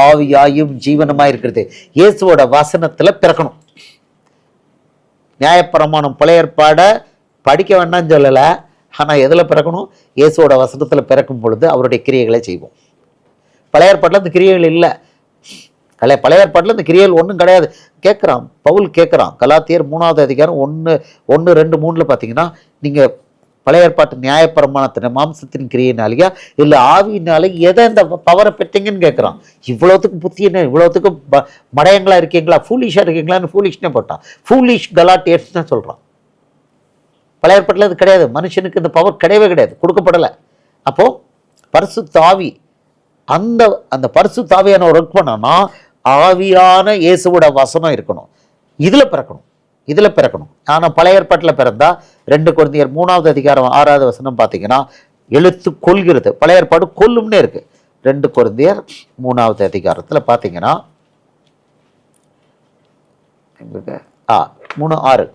ஆவியாயும் ஜீவனுமாய் இருக்கிறது. இயேசுவோட வசனத்துல பிறக்கணும். நியாயப்பிரமாணம் பழைய ஏற்பாடை படிக்க வேண்டாம்னு சொல்லலை, ஆனால் எதில் பிறக்கணும்? இயேசுவோட வசனத்தில் பிறக்கும் பொழுது அவருடைய கிரியைகளை செய்வோம். பழைய ஏற்பாட்டில் அந்த கிரியைகள் இல்லை. பழைய ஏற்பாட்டில் இந்த கிரியைகள் ஒன்றும் கிடையாது. பவுல் கேட்குறான் கலாத்தியர் 3வது அதிகாரம் 1:2-3 பார்த்தீங்கன்னா, நீங்கள் பழைய ஏற்பாட்டு நியாயப்பிரமாணத்தின் மாம்சத்தின் கிரியையினாலேயா இல்லை ஆவியினாலே எதை இந்த பவரை பெற்றீங்கன்னு கேட்குறான். இவ்வளோத்துக்கு புத்தி என்ன, இவ்வளோத்துக்கு மடையங்களா இருக்கீங்களா, ஃபூலிஷாக இருக்கீங்களான்னு ஃபூலிஷ்னே போட்டான். ஃபூலிஷ் கலாட்டியர்ஸ் தான் சொல்கிறான். பழைய ஏற்பாட்டில் இது கிடையாது. மனுஷனுக்கு இந்த பவர் கிடையவே கிடையாது, கொடுக்கப்படலை. அப்போது பரிசுத்த ஆவி, அந்த பரிசுத்த ஆவியான ஒர்க் பண்ணோன்னா ஆவியான இயேசுவோட வசனம் இருக்கணும். இதில் பிறக்கணும். ஆனால் பழைய ஏற்பாட்டில் பிறந்தா 2 கொரிந்தியர் 3வது அதிகாரம் 6வது வசனம் பார்த்தீங்கன்னா, எழுத்து கொள்கிறது. பழைய ஏற்பாடு கொல்லும்னே இருக்கு. 2 கொரிந்தியர் 3வது அதிகாரத்தில் பார்த்தீங்கன்னா 3:6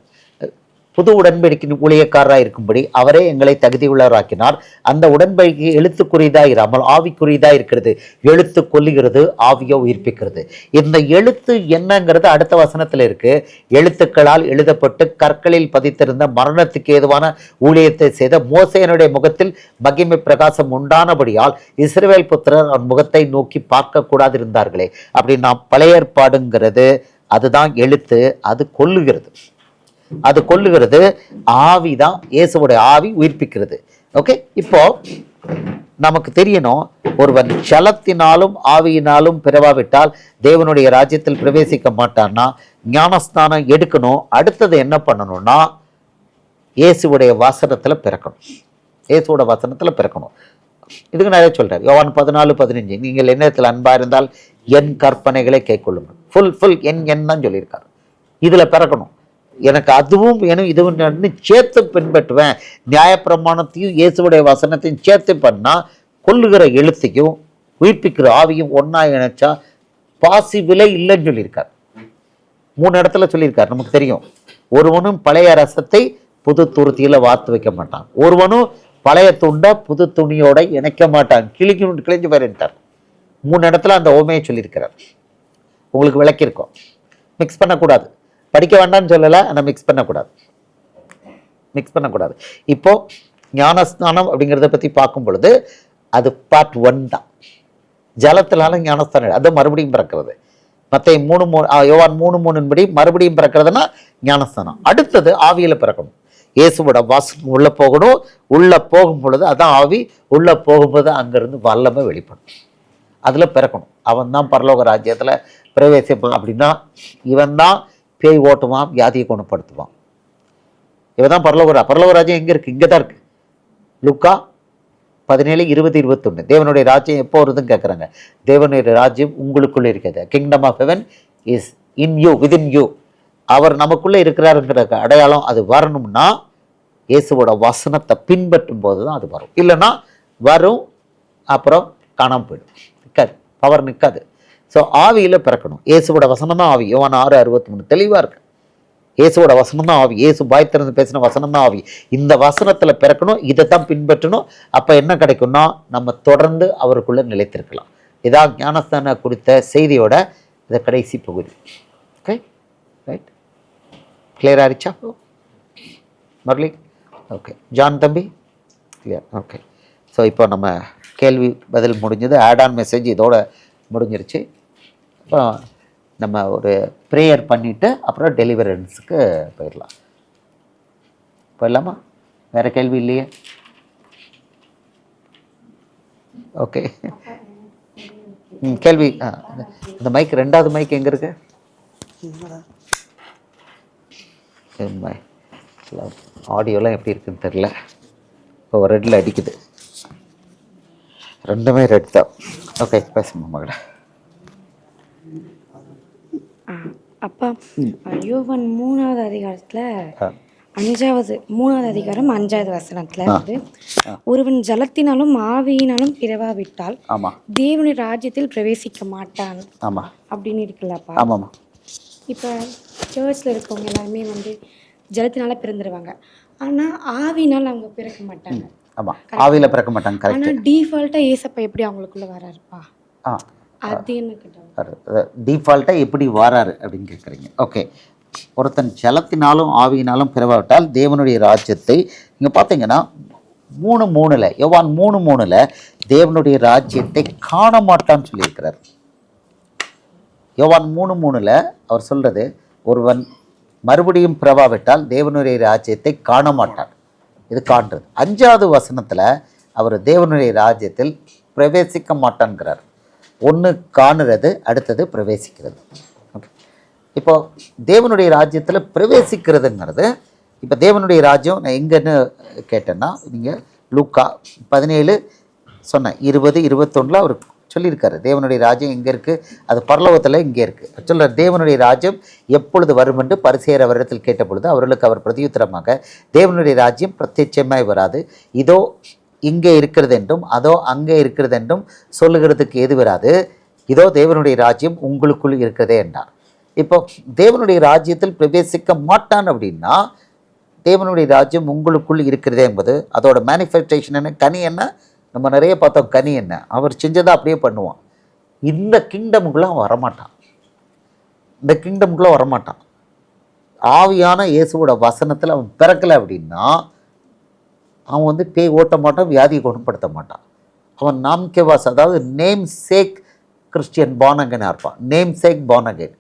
புது உடன்படிக்கையின் ஊழியக்காரராக இருக்கும்படி அவரே எங்களை தகுதியுள்ளவராக்கினார். அந்த உடன்படிக்கை எழுத்துக்குரியதா இராமல் ஆவிக்குரியதா இருக்கிறது. எழுத்து கொல்லுகிறது, ஆவியோ உயிர்ப்பிக்கிறது. இந்த எழுத்து என்னங்கிறது அடுத்த வசனத்தில் இருக்கு. எழுத்துக்களால் எழுதப்பட்டு கற்களில் பதித்திருந்த மரணத்துக்கு ஏதுவான ஊழியத்தை செய்த மோசேயனுடைய முகத்தில் மகிமை பிரகாசம் உண்டானபடியால் இஸ்ரவேல் புத்திரர் அவன் முகத்தை நோக்கி பார்க்க கூடாது இருந்தார்களே. அப்படின்னா பழைய ஏற்பாடுங்கிறது அதுதான் எழுத்து. அது கொல்லுகிறது. ஆவிதான், இயேசுவோட ஆவி உயிர்ப்பிக்கிறது. ஓகே, இப்போ நமக்கு தெரியணும், ஒருவன் ஜலத்தினாலும் ஆவியினாலும் பிறவாவிட்டால் தேவனுடைய ராஜ்யத்தில் பிரவேசிக்க மாட்டான்னா ஞானஸ்நானம் எடுக்கணும். அடுத்தது என்ன பண்ணணும்னா, இயேசுவுடைய வசனத்தில் பிறக்கணும். இதுக்கு நிறைய சொல்றாரு. யோவான் 14:15 நீங்கள் என்னிடத்தில் அன்பா இருந்தால் என் கற்பனைகளை கைக்கொள்ளுங்கள். ஃபுல் என் தான் சொல்லியிருக்காரு. இதுல பிறக்கணும். எனக்கு அதுவும் வேணும் இதுவும் சேர்த்து பின்பற்றுவேன். நியாயப்பிரமாணத்தையும் இயேசுவுடைய வசனத்தையும் சேர்த்து பண்ணா கொல்லுகிற எழுத்தையும் உயிர்ப்பிக்கிற ஆவியும் ஒன்னா இணைச்சா பாசிபிளே இல்லைன்னு சொல்லியிருக்கார். 3 இடத்துல சொல்லியிருக்கார். நமக்கு தெரியும், ஒருவனும் பழைய ரசத்தை புது துருத்தியில வார்த்து வைக்க மாட்டான், ஒருவனும் பழைய துண்டை புது துணியோட இணைக்க மாட்டான், கிழிஞ்சு போயிருந்தார். 3 இடத்துல அந்த ஓமையை சொல்லியிருக்கிறார். உங்களுக்கு விளக்கியிருக்கோம். மிக்ஸ் பண்ணக்கூடாது. படிக்க வேண்டாம்னு சொல்லலை, ஆனால் மிக்ஸ் பண்ணக்கூடாது. இப்போ ஞானஸ்நானம் அப்படிங்கிறத பற்றி பார்க்கும் பொழுது அது பார்ட் 1 தான். ஜலத்தினால ஞானஸ்தானம், அது மறுபடியும் பிறக்கிறது. மற்ற யோவான் 3:3 படி மறுபடியும் பிறக்கிறதுனா ஞானஸ்தானம். அடுத்தது ஆவியில் பிறக்கணும். இயேசுவோட வாசம் உள்ள போகணும். உள்ள போகும் பொழுது அதான் ஆவி. உள்ள போகும்போது அங்கிருந்து வல்லமை வெளிப்படும். அதில் பிறக்கணும். அவன் தான் பரலோக ராஜ்யத்தில் பிரவேசிப்பான். அப்படின்னா இவன் தான் பேய் ஓட்டுவான், வியாதியை குணப்படுத்துவான். இவன் தான் பரலோக ராஜ்யம் எங்கே இருக்குது? இங்கே தான் இருக்குது. லூக்கா 17:20-21 தேவனுடைய ராஜ்யம் எப்போ வருதுன்னு கேட்குறாங்க. தேவனுடைய ராஜ்யம் உங்களுக்குள்ளே இருக்கிறது. Kingdom of heaven is in you, within you. அவர் நமக்குள்ளே இருக்கிறாருங்கிற அடையாளம் அது வரணும்னா இயேசுவோட வசனத்தை பின்பற்றும் போது தான் அது வரும். இல்லைன்னா வரும், அப்புறம் காணாமல் போயிடும், நிற்காது, பவர் நிற்காது. ஸோ ஆவியில் பிறக்கணும். இயேசுவோட வசனம் தான் ஆவி. யோவான் 6:63 தெளிவாக இருக்கு. இயேசுவோட வசனம் தான் ஆவி. இயேசு பாய் திறந்து பேசின வசனம் தான் ஆவி. இந்த வசனத்தில் பிறக்கணும், இதை தான் பின்பற்றணும். அப்போ என்ன கிடைக்கும்னா நம்ம தொடர்ந்து அவருக்குள்ளே நிலைத்திருக்கலாம். இதான் ஞானஸ்தான குறித்த செய்தியோட இதை கடைசி பகுதி. ஓகே, ரைட், கிளியர் ஆயிடுச்சா மர்லி? ஓகே, ஜான் தம்பி கிளியர். ஓகே, ஸோ இப்போ நம்ம கேள்வி பதில் முடிஞ்சது. ஆட் ஆன் மெசேஜ் இதோட முடிஞ்சிருச்சு. இப்போ நம்ம ஒரு ப்ரேயர் பண்ணிவிட்டு அப்புறம் டெலிவரன்ஸுக்கு போயிடலாமா? வேறு கேள்வி இல்லையே? ஓகே, கேள்வி. இந்த மைக், ரெண்டாவது மைக் எங்கே இருக்கு? ஆடியோலாம் எப்படி இருக்குன்னு தெரில. இப்போ ரெட்டில் அடிக்குது, ரெண்டுமே ரெட் தான். ஓகே, பேசுமா மகள. அப்பா, யோவான் 3வது அதிகாரத்தில் 3வது அதிகாரம் 5வது வசனத்தில் வந்து ஒருவன் ஜலத்தினாலும் ஆவியினாலும் பிறவாவிட்டால் தேவனுடைய ராஜ்யத்தில் பிரவேசிக்க மாட்டான் அப்படின்னு இருக்குல்லப்பா. ஆமாம்மா. இப்போ சர்ச்சில் இருக்கவங்க எல்லாருமே வந்து ஜலத்தினால பிறந்துடுவாங்க, ஆனால் ஆவினால் அவங்க பிறக்க மாட்டாங்க. ஆமாம், ஆவியில் பிறக்க மாட்டாங்க. ஆனால் டிஃபால்ட்டாக ஏசப்பா எப்படி அவங்களுக்குள்ள வராருப்பா? அது என்ன கேட்டாங்க, டிஃபால்ட்டாக எப்படி வராரு அப்படின்னு கேட்குறீங்க. ஓகே, ஒருத்தன் ஜலத்தினாலும் ஆவியினாலும் பிறவாவிட்டால் தேவனுடைய ராஜ்யத்தை நீங்கள் பார்த்தீங்கன்னா 3:3 யோவான் 3:3 தேவனுடைய ராஜ்யத்தை காண மாட்டான்னு சொல்லியிருக்கிறார். யோவான் 3:3 அவர் சொல்கிறது, ஒருவன் மறுபடியும் பிறவாவிட்டால் தேவனுடைய ராஜ்யத்தை காண மாட்டான். இது காண்றது. 5வது வசனத்தில் அவர் தேவனுடைய ராஜ்யத்தில் பிரவேசிக்க மாட்டான்கிறார். ஒன்று காணுறது, அடுத்தது பிரவேசிக்கிறது. ஓகே, இப்போ தேவனுடைய ராஜ்யத்தில் பிரவேசிக்கிறதுங்கிறது, இப்போ தேவனுடைய ராஜ்யம் நான் எங்கன்னு கேட்டேன்னா, நீங்கள் லூக்கா 17 சொன்னேன், 20, 21 அவர் சொல்லியிருக்காரு தேவனுடைய ராஜ்யம் எங்கே இருக்குது, அது பரலோகத்தில் இங்கே இருக்குது. சொல்ல தேவனுடைய ராஜ்யம் எப்பொழுது வரும் என்று பரிசேயர் அவரிடத்தில் கேட்ட பொழுது அவர்களுக்கு அவர் பிரதியுத்தரமாக, தேவனுடைய ராஜ்யம் பிரத்யட்சமாய் வராது, இதோ இங்கே இருக்கிறது என்றும் அதோ அங்கே இருக்கிறது என்றும் சொல்லுகிறதுக்கு எது வராது, இதோ தேவனுடைய ராஜ்யம் உங்களுக்குள் இருக்கிறதே என்றார். இப்போ தேவனுடைய ராஜ்யத்தில் பிரவேசிக்க மாட்டான் அப்படின்னா, தேவனுடைய ராஜ்யம் உங்களுக்குள் இருக்கிறதே என்பது அதோட மேனிஃபெஸ்டேஷன் என்ன, கனி என்ன, நம்ம நிறைய பார்த்தோம். கனி என்ன, அவர் செஞ்சதை அப்படியே பண்ணுவான். இந்த கிங்டமுக்குள்ளே அவன் வரமாட்டான். இந்த கிங்டமுக்குள்ளே வரமாட்டான். ஆவியான இயேசுவோட வசனத்தில் அவன் பிறக்கலை அப்படின்னா அவன் வந்து பேய் ஓட்ட மாட்டான், வியாதியை குணப்படுத்த மாட்டான். அவன் நாம்கேவாஸ், அதாவது நேம் சேக் கிறிஸ்டியன் பானகனாக இருப்பான். நேம் சேக் பானகன்.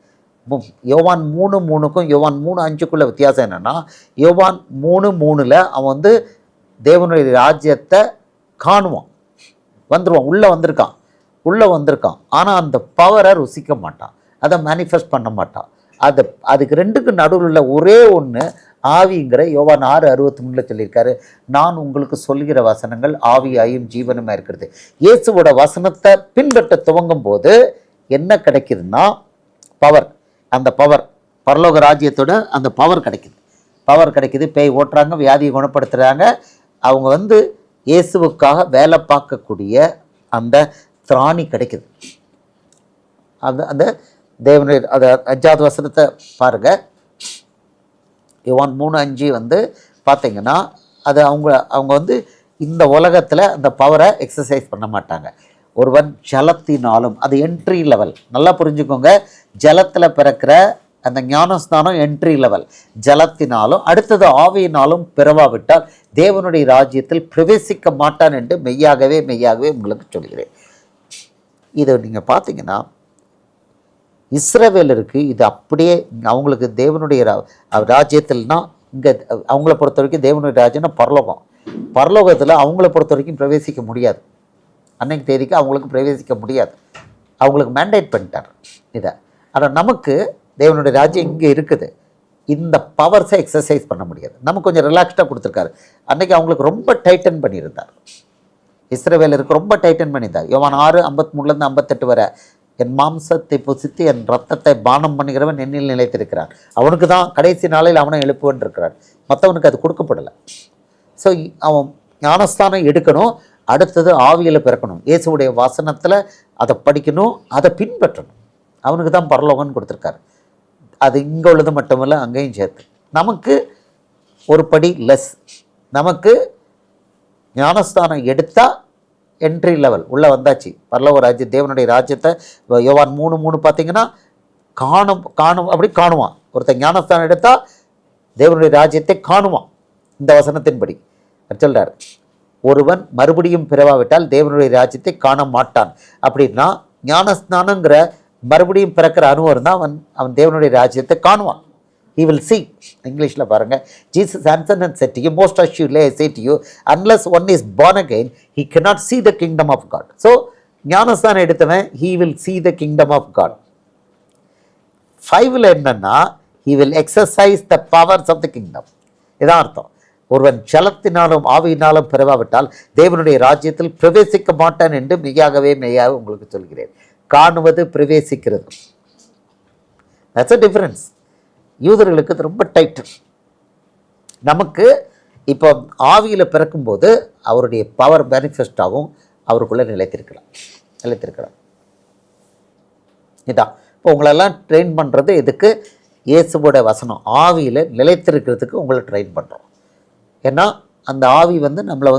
யோவான் 3:3க்கும் யோவான் 3:5க்குள்ள வித்தியாசம் என்னென்னா, யோவான் 3:3 அவன் வந்து தேவனுடைய ராஜ்யத்தை காணுவான், வந்துடுவான், உள்ளே வந்திருக்கான். ஆனால் அந்த பவரை ருசிக்க மாட்டான், அதை மேனிஃபெஸ்ட் பண்ண மாட்டான். அதுக்கு ரெண்டுக்கு நடுவில் உள்ள ஒரே ஒன்று ஆவிங்கிற யோவான் 6:63 சொல்லியிருக்காரு, நான் உங்களுக்கு சொல்கிற வசனங்கள் ஆவியாயும் ஜீவனுமாக இருக்கிறது. இயேசுவோட வசனத்தை பின்பற்ற துவங்கும் போது என்ன கிடைக்குதுன்னா பவர். அந்த பவர் பரலோக ராஜ்யத்தோட அந்த பவர் கிடைக்குது. பேய் ஓட்டுறாங்க, வியாதியை குணப்படுத்துகிறாங்க. அவங்க வந்து இயேசுவுக்காக வேலை பார்க்கக்கூடிய அந்த திராணி கிடைக்குது. அந்த தேவனுடைய அதை 5வது வசனத்தை பாருங்கள். யோவான் 3:5 வந்து பார்த்தீங்கன்னா, அது அவங்க வந்து இந்த உலகத்தில் அந்த பவரை எக்ஸசைஸ் பண்ண மாட்டாங்க. ஒருவன் ஜலத்தினாலும், அது என்ட்ரி லெவல், நல்லா புரிஞ்சுக்கோங்க. ஜலத்தில் பிறக்கிற அந்த ஞானஸ்தானம் என்ட்ரி லெவல். ஜலத்தினாலும் அடுத்தது ஆவியினாலும் பிறவாவிட்டால் தேவனுடைய ராஜ்யத்தில் பிரவேசிக்க மாட்டான் என்று மெய்யாகவே உங்களுக்கு சொல்கிறேன். இதை நீங்கள் பார்த்தீங்கன்னா இஸ்ரவேலருக்கு இது அப்படியே அவங்களுக்கு தேவனுடைய ராஜ்யத்தில்னா, இங்கே அவங்கள பொறுத்த வரைக்கும் தேவனுடைய ராஜ்யம்னா பரலோகத்தில் அவங்கள பொறுத்த வரைக்கும் பிரவேசிக்க முடியாது. அன்னைக்கு தேதிக்கு அவங்களுக்கு பிரவேசிக்க முடியாது. அவங்களுக்கு மேண்டேட் பண்ணிட்டார் இதை. ஆனால் நமக்கு தேவனுடைய ராஜ்யம் இங்கே இருக்குது, இந்த பவர்ஸை எக்ஸசைஸ் பண்ண முடியாது. நமக்கு கொஞ்சம் ரிலாக்ஸ்டாக கொடுத்துருக்காரு. அன்றைக்கி அவங்களுக்கு ரொம்ப டைட்டன் பண்ணியிருந்தார். இஸ்ரவேலருக்கு ரொம்ப டைட்டன் பண்ணியிருந்தார். யோவான் 6:53 58 வரை, என் மாம்சத்தை புசித்து என் ரத்தத்தை பானம் பண்ணுகிறவன் என்னில் நிலைத்திருக்கிறான், அவனுக்கு தான் கடைசி நாளில் அவனை எழுப்புவன் இருக்கிறான். மற்றவனுக்கு அது கொடுக்கப்படலை. ஸோ அவன் ஞானஸ்தானம் எடுக்கணும், அடுத்தது ஆவியில் பிறக்கணும், இயேசுடைய வசனத்தில் அதை படிக்கணும், அதை பின்பற்றணும். அவனுக்கு தான் பரலோகம்னு கொடுத்துருக்காரு. அது இங்கே உள்ளது மட்டுமல்ல, அங்கேயும் சேர்த்து. நமக்கு ஒரு படி லெஸ். நமக்கு ஞானஸ்தானம் எடுத்தால் என்ட்ரி லெவல் உள்ளே வந்தாச்சு. பரலோக ராஜ்யம், தேவனுடைய ராஜ்யத்தை யோவான் 3:3 பார்த்தீங்கன்னா காணும் அப்படி காணுவான். ஒருத்தன் ஞானஸ்தானம் எடுத்தால் தேவனுடைய ராஜ்யத்தை காணுவான். இந்த வசனத்தின்படி சொல்கிறார், ஒருவன் மறுபடியும் பிறவாவிட்டால் தேவனுடைய ராஜ்யத்தை காண மாட்டான். அப்படின்னா ஞானஸ்நானங்கிற மறுபடியும் பிறக்கிற அனுபவம் தான் அவன் தேவனுடைய ராஜ்யத்தை காணுவான். He will see. இங்கிலீஷில் பாருங்க, Jesus answered and said to you, most assuredly I say to you, unless one is born again, he cannot see the kingdom of God. So ஞானஸ்தானம் எடுத்தவன் he will see the kingdom of God. 5ல் என்னன்னா, he will exercise the powers of the kingdom. இதான் அர்த்தம். ஒருவன் ஜலத்தினாலும் ஆவியினாலும் பிறவாவிட்டால் தேவனுடைய ராஜ்யத்தில் பிரவேசிக்க மாட்டான் என்று மெய்யாகவே மெய்யாக உங்களுக்கு சொல்கிறேன். காணுவது பிரவேசிக்கிறது. That's a difference. யூதர்களுக்கு இது ரொம்ப டைட்டு. நமக்கு இப்போ ஆவியில் பிறக்கும்போது அவருடைய பவர் மேனிஃபெஸ்ட் ஆகும், அவருக்குள்ளே நிலைத்திருக்கலாம். இதான் இப்போ உங்களெல்லாம் ட்ரெயின் பண்ணுறது இதுக்கு, இயேசுவோட வசனம் ஆவியில் நிலைத்திருக்கிறதுக்கு உங்களை ட்ரெயின் பண்ணுறோம். ஏன்னா அந்த ஆவி நம்மளை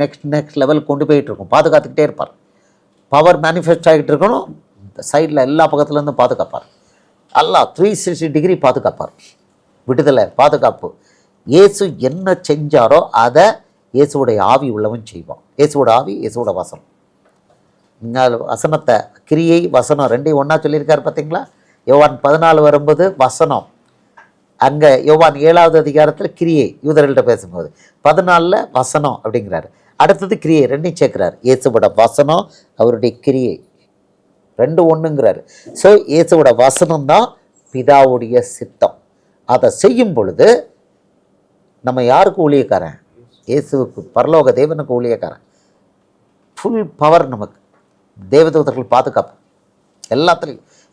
நெக்ஸ்ட் லெவல் கொண்டு போயிட்டுருக்கும், பாதுகாத்துக்கிட்டே இருப்பார். பவர் மேனிஃபெஸ்ட் ஆகிட்டு இருக்கணும், சைடில் எல்லா பக்கத்துலேருந்து பாதுகாப்பார். எல்லாம் 360 டிகிரி பாதுகாப்பார். விடுதலை, பாதுகாப்பு. இயேசு என்ன செஞ்சாரோ அதை இயேசுவோடைய ஆவி உள்ளவன் செய்வான். இயேசுவோட ஆவி, இயேசுவோட வசனம். நீங்கள் வசனத்தை, கிரியை வசனம் ரெண்டையும் ஒன்றா சொல்லியிருக்காரு பார்த்தீங்களா? யோவான் 14 வரும்போது வசனம், அங்கே யோவான் 7வது அதிகாரத்தில் கிரியை யூதர்கள்ட்ட பேசும்போது, 14ல் வசனம் அப்படிங்கிறாரு. அடுத்தது கிரியை, ரெண்டையும் சேர்க்கிறார். இயேசுவோட வசனம், அவருடைய கிரியை, 2 ஒன்றுங்கிறாரு. ஸோ இயேசுவோட வசனம் தான் பிதாவுடைய சித்தம். அதை செய்யும் பொழுது நம்ம யாருக்கு ஊழியக்காரன்? இயேசுவுக்கு, பரலோக தேவனுக்கு ஊழியக்காரன். ஃபுல் பவர் நமக்கு. தேவதூதர்கள் பாதுகாப்பு,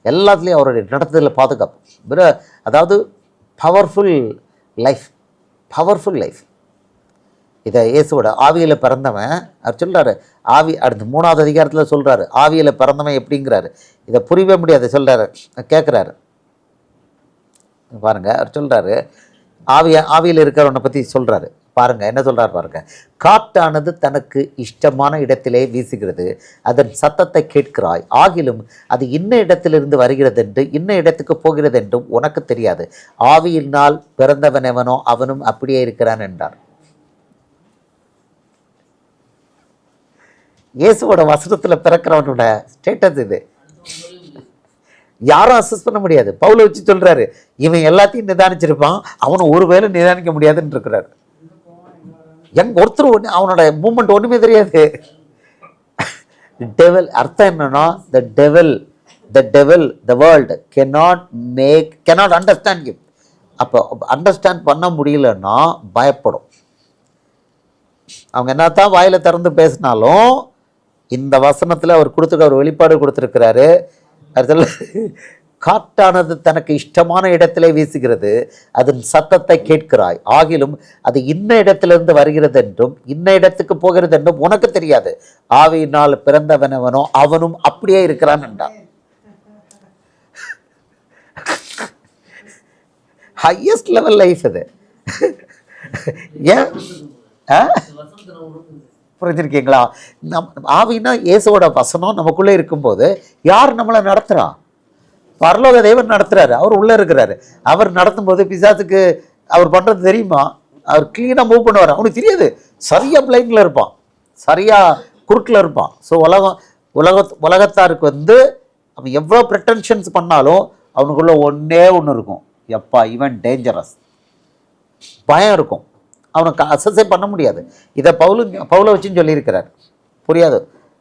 எல்லாத்துலேயும் அவருடைய நடத்துதலில் பாதுகாப்பு. அதாவது பவர்ஃபுல் லைஃப். இதை இயேசுவோட ஆவியில் பிறந்தவன் அவர் சொல்கிறாரு. ஆவி அடுத்து 3வது அதிகாரத்தில் சொல்கிறாரு, ஆவியில் பிறந்தவன் எப்படிங்கிறாரு. இதை புரியவே முடியாது. சொல்கிறாரு, கேட்குறாரு பாருங்கள். அவர் சொல்கிறாரு, ஆவியில் இருக்கிறவனை பற்றி சொல்கிறாரு. பாருங்கள் என்ன சொல்கிறார் பாருங்கள். காற்றானது தனக்கு இஷ்டமான இடத்திலே வீசுகிறது, அதன் சத்தத்தை கேட்கிறாய், ஆகிலும் அது இன்ன இடத்திலிருந்து வருகிறது என்று இன்ன இடத்துக்கு போகிறது என்றும் உனக்கு தெரியாது. ஆவியினால் பிறந்தவன் எவனோ அவனும் அப்படியே இருக்கிறான் என்றார். இயேசுவோட வசனத்தில் பிறக்கிறவனோட ஸ்டேட்டஸ் இது. யாரும் அசஸ் பண்ண முடியாது. பவுலை வச்சு சொல்கிறாரு, இவன் எல்லாத்தையும் நிதானிச்சிருப்பான், அவனை ஒருவேளை நிதானிக்க முடியாதுன்னு இருக்கிறாரு. ஒருத்தர் அவனோட மூமெண்ட் ஒன்றுமே தெரியாது. டெவல் அர்த்தம் என்னன்னா, the world cannot understand him. அப்போ அண்டர்ஸ்டாண்ட் பண்ண முடியலன்னா பயப்படும். அவங்க என்னத்தான் வாயில் திறந்து பேசினாலும் இந்த வசனத்தில் அவர் ஒரு வெளிப்பாடு கொடுத்துருக்கிறாரு. அதில் காற்றானது தனக்கு இஷ்டமான இடத்திலே வீசுகிறது, அதன் சத்தத்தை கேட்கிறாய், ஆகிலும் அது இன்ன இடத்திலிருந்து வருகிறது என்றும் இன்ன இடத்துக்கு போகிறது என்றும் உனக்கு தெரியாது. ஆவியினால் பிறந்தவனவனோ அவனும் அப்படியே இருக்கிறான் என்றான். ஹையஸ்ட் லெவல் லைஃப் இது. ஏன் புரிஞ்சிருக்கீங்களா? ஆவினா இயேசுவோட வசனம் நமக்குள்ளே இருக்கும்போது யார் நம்மளை நடத்துகிறா? பரலோக தேவன் நடத்துகிறாரு. அவர் உள்ளே இருக்கிறாரு. அவர் நடத்தும் போது பிசாசுக்கு அவர் பண்ணுறது தெரியுமா? அவர் க்ளீனாக மூவ் பண்ணுவார். அவனுக்கு தெரியாது. சரியாக பிளைண்டில் இருப்பான், சரியாக குறுக்கில் இருப்பான். ஸோ உலகத்தாருக்கு அவன் எவ்வளோ ப்ரிட்டன்ஷன்ஸ் பண்ணாலும் அவனுக்குள்ளே ஒன்றே ஒன்று இருக்கும், எப்பா இவன் டேஞ்சரஸ், பயம் இருக்கும். அவனுக்கு அசஸே பண்ண முடியாது. இதை பவுலை வச்சுன்னு சொல்லியிருக்கிறார். புரியாது,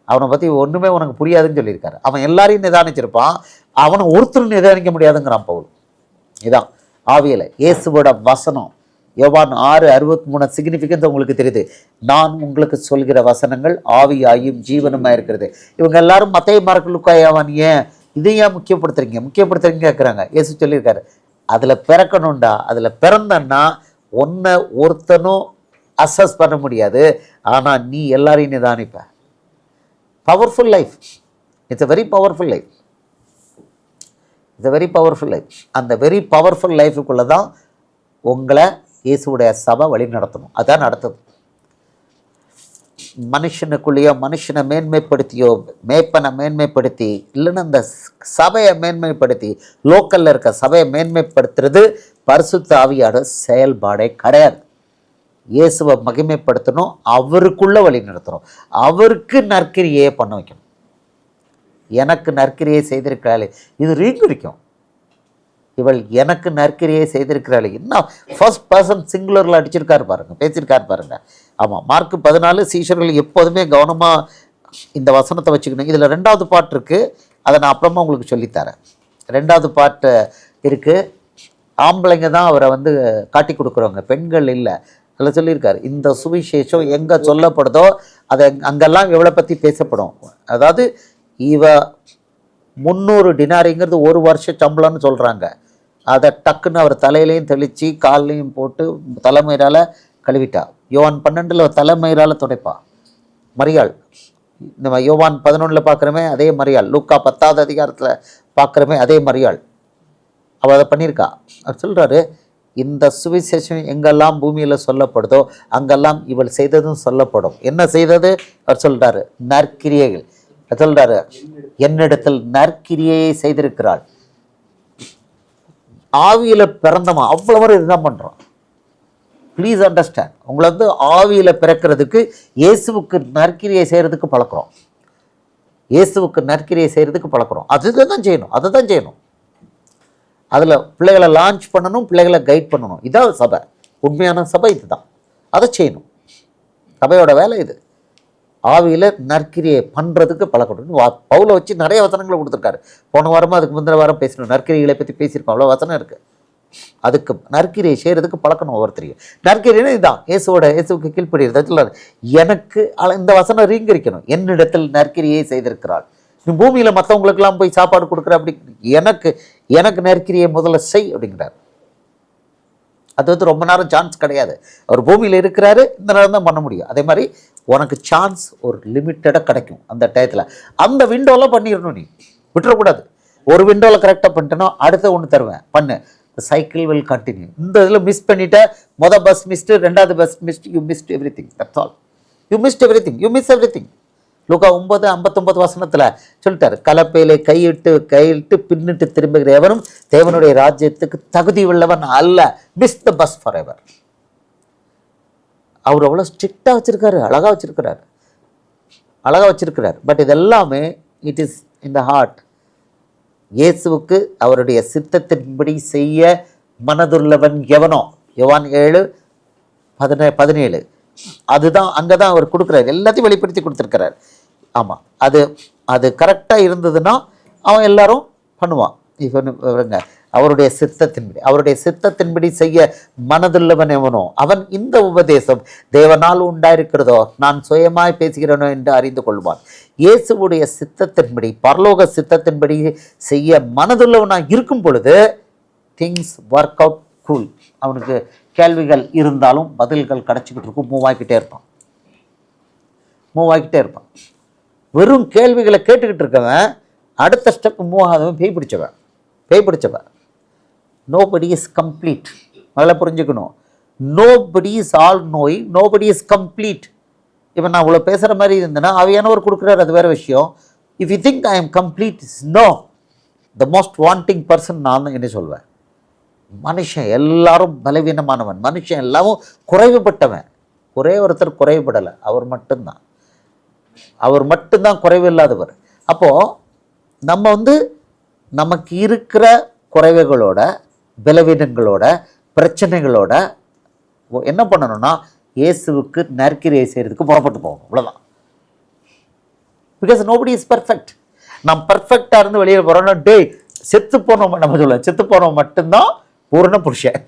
அவனை பற்றி ஒன்றுமே உனக்கு புரியாதுன்னு சொல்லியிருக்காரு. அவன் எல்லாரையும் நிதானிச்சிருப்பான், அவனை ஒருத்தரும் நிதானிக்க முடியாதுங்கிறான் பவுல். இதான் ஆவியில் இயேசுவோட வசனம். யோவான் 6:63 சிக்னிஃபிகன்ஸ் உங்களுக்கு தெரியுது. நான் உங்களுக்கு சொல்கிற வசனங்கள் ஆவியாயும் ஜீவனுமாக இருக்கிறது. இவங்க எல்லாரும் மத்தேயு மார்க்கு லூக்கா யோவான் ஏன் இதை ஏன் முக்கியப்படுத்துறீங்க கேட்குறாங்க. இயேசு சொல்லியிருக்காரு, அதில் பிறக்கணும்டா, அதில் பிறந்தன்னா ஒன்றை ஒருத்தனும் அசஸ் பண்ண முடியாது, ஆனால் நீ எல்லாரையும் நிதானிப்ப. Powerful life. It's a very powerful life. It's very powerful life. அந்த வெரி பவர்ஃபுல் லைஃபுக்குள்ளே தான் உங்களை இயேசுடைய சபை வழி நடத்தணும். அதான் நடத்துது. மனுஷனுக்குள்ளேயோ மனுஷனை மேன்மைப்படுத்தியோ மேய்ப்பனை மேன்மைப்படுத்தி இல்லைன்னா அந்த சபையை மேன்மைப்படுத்தி லோக்கலில் இருக்க சபையை மேன்மைப்படுத்துறது பரிசுத்த ஆவியோட செயல்பாடே கிடையாது. இயேசுவை மகிமைப்படுத்தணும், அவருக்குள்ளே வழி நடத்தணும், அவருக்கு நற்கிரியை பண்ண வைக்கணும். எனக்கு நற்கிரியை செய்திருக்கிறாளே, இது ரீங்குறிக்கும். இவள் எனக்கு நற்கிரியை செய்திருக்கிறாளே, இன்னும் ஃபர்ஸ்ட் பர்சன் சிங்குலரில் அடிச்சிருக்காரு பாருங்க, பேசியிருக்காரு பாருங்க. ஆமாம், மார்க் 14 சீஷர்கள் எப்போதுமே கவனமாக இந்த வசனத்தை வச்சுக்கணும். இதில் 2வது பாட்டு இருக்குது, அதை நான் அப்புறமா உங்களுக்கு சொல்லித்தரேன். 2வது பாட்டு இருக்குது. ஆம்பளைங்க தான் அவரை வந்து காட்டி கொடுக்குறவங்க, பெண்கள் இல்லை. அதில் சொல்லியிருக்காரு, இந்த சுவிசேஷம் எங்கே சொல்லப்படுதோ அதை அங்கெல்லாம் இவளை பற்றி பேசப்படும். அதாவது இவ 300 டினாரிங்கிறது 1 வருஷ சம்பளம்னு சொல்கிறாங்க. அதை டக்குன்னு அவர் தலையிலையும் தெளித்து கால்லையும் போட்டு தலைமயிரால் கழுவிட்டா. யோவான் 12 தலைமயிரால் துடைப்பா மரியாள். நம்ம யோவான் 11 பார்க்குறமே அதே மரியாள், லூக்கா 10வது அதிகாரத்தில் பார்க்குறமே அதே மரியாள். அவள் அதை பண்ணியிருக்கா. அவர் சொல்கிறாரு, இந்த சுவிசேஷம் எங்கெல்லாம் பூமியில் சொல்லப்படுதோ அங்கெல்லாம் இவள் செய்ததும் சொல்லப்படும். என்ன செய்தது? அவர் சொல்கிறாரு, நற்கிரியைகள். சொல்கிறாரு, என்னிடத்தில் நற்கிரியை செய்திருக்கிறாள். ஆவியில் பிறந்தமா அவ்வளோ வரை இதுதான் பண்ணுறோம். Please understand. உங்களை வந்து ஆவியில் பிறக்கிறதுக்கு இயேசுவுக்கு நற்கிரியை செய்கிறதுக்கு பழக்கிறோம். இயேசுவுக்கு நற்கிரியை செய்கிறதுக்கு பழக்கிறோம். அதுதான் செய்யணும், அதை தான் செய்யணும். அதில் பிள்ளைகளை லான்ச் பண்ணணும், பிள்ளைகளை கைட் பண்ணணும். இதான் சபை, உண்மையான சபை இதுதான். அதை செய்யணும். சபையோட வேலை இது. ஆவியில் நற்கிரியை பண்ணுறதுக்கு பழக்கணும். பவுலை வச்சு நிறைய வசனங்களை கொடுத்துருக்காரு. போன வாரமாக அதுக்கு முந்தின வாரம் பேசணும், நற்கிரிகளை பற்றி பேசியிருக்கோம். அவ்வளோ வசனம் இருக்குது. அதுக்கு நற்கிரியை செய்கிறதுக்கு பழக்கணும் ஒவ்வொருத்தரையும். நற்கிரினா இதுதான், இயேசுவுக்கு கீழ்ப்படுகிறது. எனக்கு இந்த வசனம் ரீங்கரிக்கணும், என்னிடத்தில் நற்கிரியை செய்திருக்கிறாள். நீ பூமியில் மற்றவங்களுக்கெல்லாம் போய் சாப்பாடு கொடுக்குற, அப்படி எனக்கு நற்கிரியை முதல்ல செய் அப்படிங்கிறார். அது வந்து ரொம்ப நேரம் சான்ஸ் கிடையாது. அவர் பூமியில் இருக்கிறாரு, இந்த நேரம் தான் பண்ண முடியும். அதே மாதிரி உனக்கு சான்ஸ் ஒரு லிமிட்டடாக கிடைக்கும். அந்த டயத்தில் அந்த விண்டோவில் பண்ணிடணும். நீ விட்டுறக்கூடாது. ஒரு விண்டோவில் கரெக்டாக பண்ணிட்டேன்னா அடுத்த ஒன்று தருவேன், பண்ணு. Cycle will continue. இந்த இதில் மிஸ் பண்ணிவிட்ட, மொதல் பஸ் மிஸ்டு, 2வது bus missed, you missed everything. That's all. You missed everything, you miss everything. லூக்கா 9:59 வசனத்தில் சொல்லிட்டாரு, கலப்பையிலே கையிட்டு பின்னிட்டு திரும்புகிற எவனும் தேவனுடைய ராஜ்யத்துக்கு தகுதி உள்ளவன் அல்ல. Miss the bus forever. அவர் அவ்வளோ ஸ்ட்ரிக்டாக வச்சுருக்காரு, அழகாக வச்சுருக்கிறார். பட் இதெல்லாமே it is in the heart. இயேசுவுக்கு அவருடைய சித்தத்தின்படி செய்ய மனதுள்ளவன் எவனோ, யோவான் 7:17. அதுதான், அங்கே தான் அவர் கொடுக்குறாரு, எல்லாத்தையும் வெளிப்படுத்தி கொடுத்துருக்கிறார். ஆமாம், அது கரெக்டாக இருந்ததுன்னா அவன் எல்லாரும் பண்ணுவான். இப்போ அவருடைய சித்தத்தின்படி செய்ய மனதுள்ளவன் எவனோ அவன் இந்த உபதேசம் தேவனால் உண்டாயிருக்கிறதோ நான் சுயமாய் பேசுகிறேனோ என்று அறிந்து கொள்வான். இயேசுவுடைய சித்தத்தின்படி, பரலோக சித்தத்தின்படி செய்ய மனதுள்ளவனாக இருக்கும் பொழுது திங்ஸ் ஒர்க் அவுட் கூல். அவனுக்கு கேள்விகள் இருந்தாலும் பதில்கள் கிடச்சிக்கிட்டு இருக்கும், மூவ் ஆகிக்கிட்டே இருப்பான். வெறும் கேள்விகளை கேட்டுக்கிட்டு இருக்கவன் அடுத்த ஸ்டெப் மூவ் ஆகாதவன் பேய் பிடிச்சவன். Nobody is complete. முதல்ல புரிஞ்சுக்கணும், nobody is all knowing, nobody is complete. இப்போ நான் இவ்வளோ பேசுகிற மாதிரி இருந்தேன்னா அவையானவர் கொடுக்குறாரு, அது வேறு விஷயம். If you think I am complete, is no. The most wanting person நான் தான் என்ன சொல்வேன். மனுஷன் எல்லாரும் பலவீனமானவன், மனுஷன் எல்லாமும் குறைவுபட்டவன். ஒரே ஒருத்தர் குறைவுபடலை, அவர் மட்டும்தான் குறைவு இல்லாதவர். அப்போது நம்ம வந்து நமக்கு இருக்கிற குறைவுகளோட, பலவீனங்களோட, பிரச்சனைகளோட என்ன பண்ணணும்னா இயேசுவுக்கு நற்கிரியை செய்கிறதுக்கு புறப்பட்டு போகணும். அவ்வளோதான். Because nobody is perfect. நாம் பர்ஃபெக்டாக இருந்து வெளியே போகிறோம்னா செத்து போனோம் நம்ம சொல்ல, செத்து போனவன் மட்டும்தான் பூர்ண புருஷன்.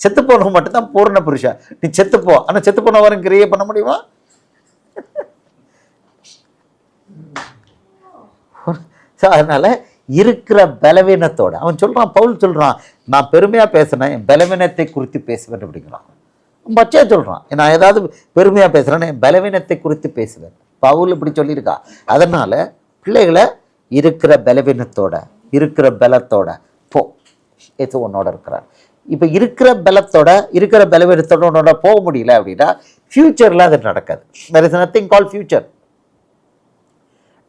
செத்து போனவன் மட்டும்தான் பூர்ண புருஷன். நீ செத்துப்போ, ஆனால் செத்து போனவரும் கிரியை பண்ண முடியுமா? அதனால இருக்கிற பலவீனத்தோட அவன் சொல்றான், பவுல் சொல்றான், நான் பெருமையா பேசுனேன், என் பலவீனத்தை குறித்து பேசுவேன் அப்படிங்கிறான். பச்சையா சொல்றான், நான் ஏதாவது பெருமையா பேசுறேன், என் பலவீனத்தை குறித்து பேசுவேன். பவுல் இப்படி சொல்லியிருக்கா. அதனால பிள்ளைகளை இருக்கிற பலவீனத்தோட இருக்கிற பலத்தோட போ, ஏசு உன்னோட இருக்கிறார். இப்போ இருக்கிற பலத்தோட இருக்கிற பலவீனத்தோட உன்னோட போக முடியல அப்படின்னா ஃப்யூச்சரில் அது நடக்காது. there is nothing called future.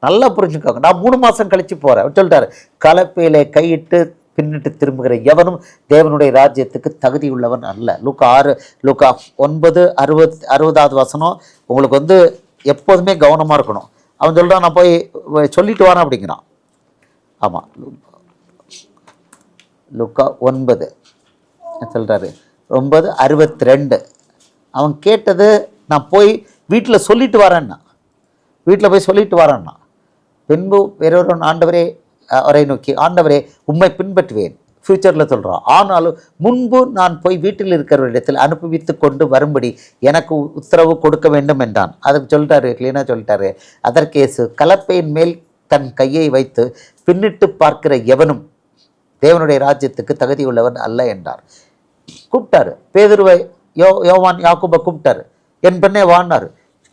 நல்லா புரிஞ்சுக்கோங்க. நான் 3 மாதம் கழிச்சு போகிறேன் சொல்லிட்டாரு. கலப்பையிலே கையிட்டு பின்னிட்டு திரும்புகிற எவனும் தேவனுடைய ராஜ்யத்துக்கு தகுதி உள்ளவன் அல்ல. லூக்கா 9:60 வசனம் உங்களுக்கு வந்து எப்போதுமே கவனமாக இருக்கணும். அவன் சொல்கிறான் நான் போய் சொல்லிட்டு வரேன் அப்படிங்கிறான். ஆமாம், லூக்கா 9 சொல்கிறாரு 9:62. அவன் கேட்டது நான் போய் வீட்டில் சொல்லிட்டு வரேன்னா, வீட்டில் போய் சொல்லிட்டு வரேன்னா, பின்பு வேறொரு ஆண்டவரே அவரை நோக்கி ஆண்டவரே உம்மை பின்பற்றுவேன் ஃப்யூச்சரில் சொல்கிறான். ஆனாலும் முன்பு நான் போய் வீட்டில் இருக்கிறவரிடத்தில் அனுபவித்து கொண்டு வரும்படி எனக்கு உத்தரவு கொடுக்க வேண்டும் என்றான். அதுக்கு சொல்லிட்டாரு, கிளீனாக சொல்லிட்டாரு. அதற்கு இயேசு கலப்பையின் மேல் தன் கையை வைத்து பின்னிட்டு பார்க்கிற எவனும் தேவனுடைய ராஜ்யத்துக்கு தகுதி உள்ளவன் அல்ல என்றார். கூப்பிட்டாரு பேதுருவை, யோவான், யாக்கோபை கூப்பிட்டாரு. என் பெண்ணே வான்னாரு.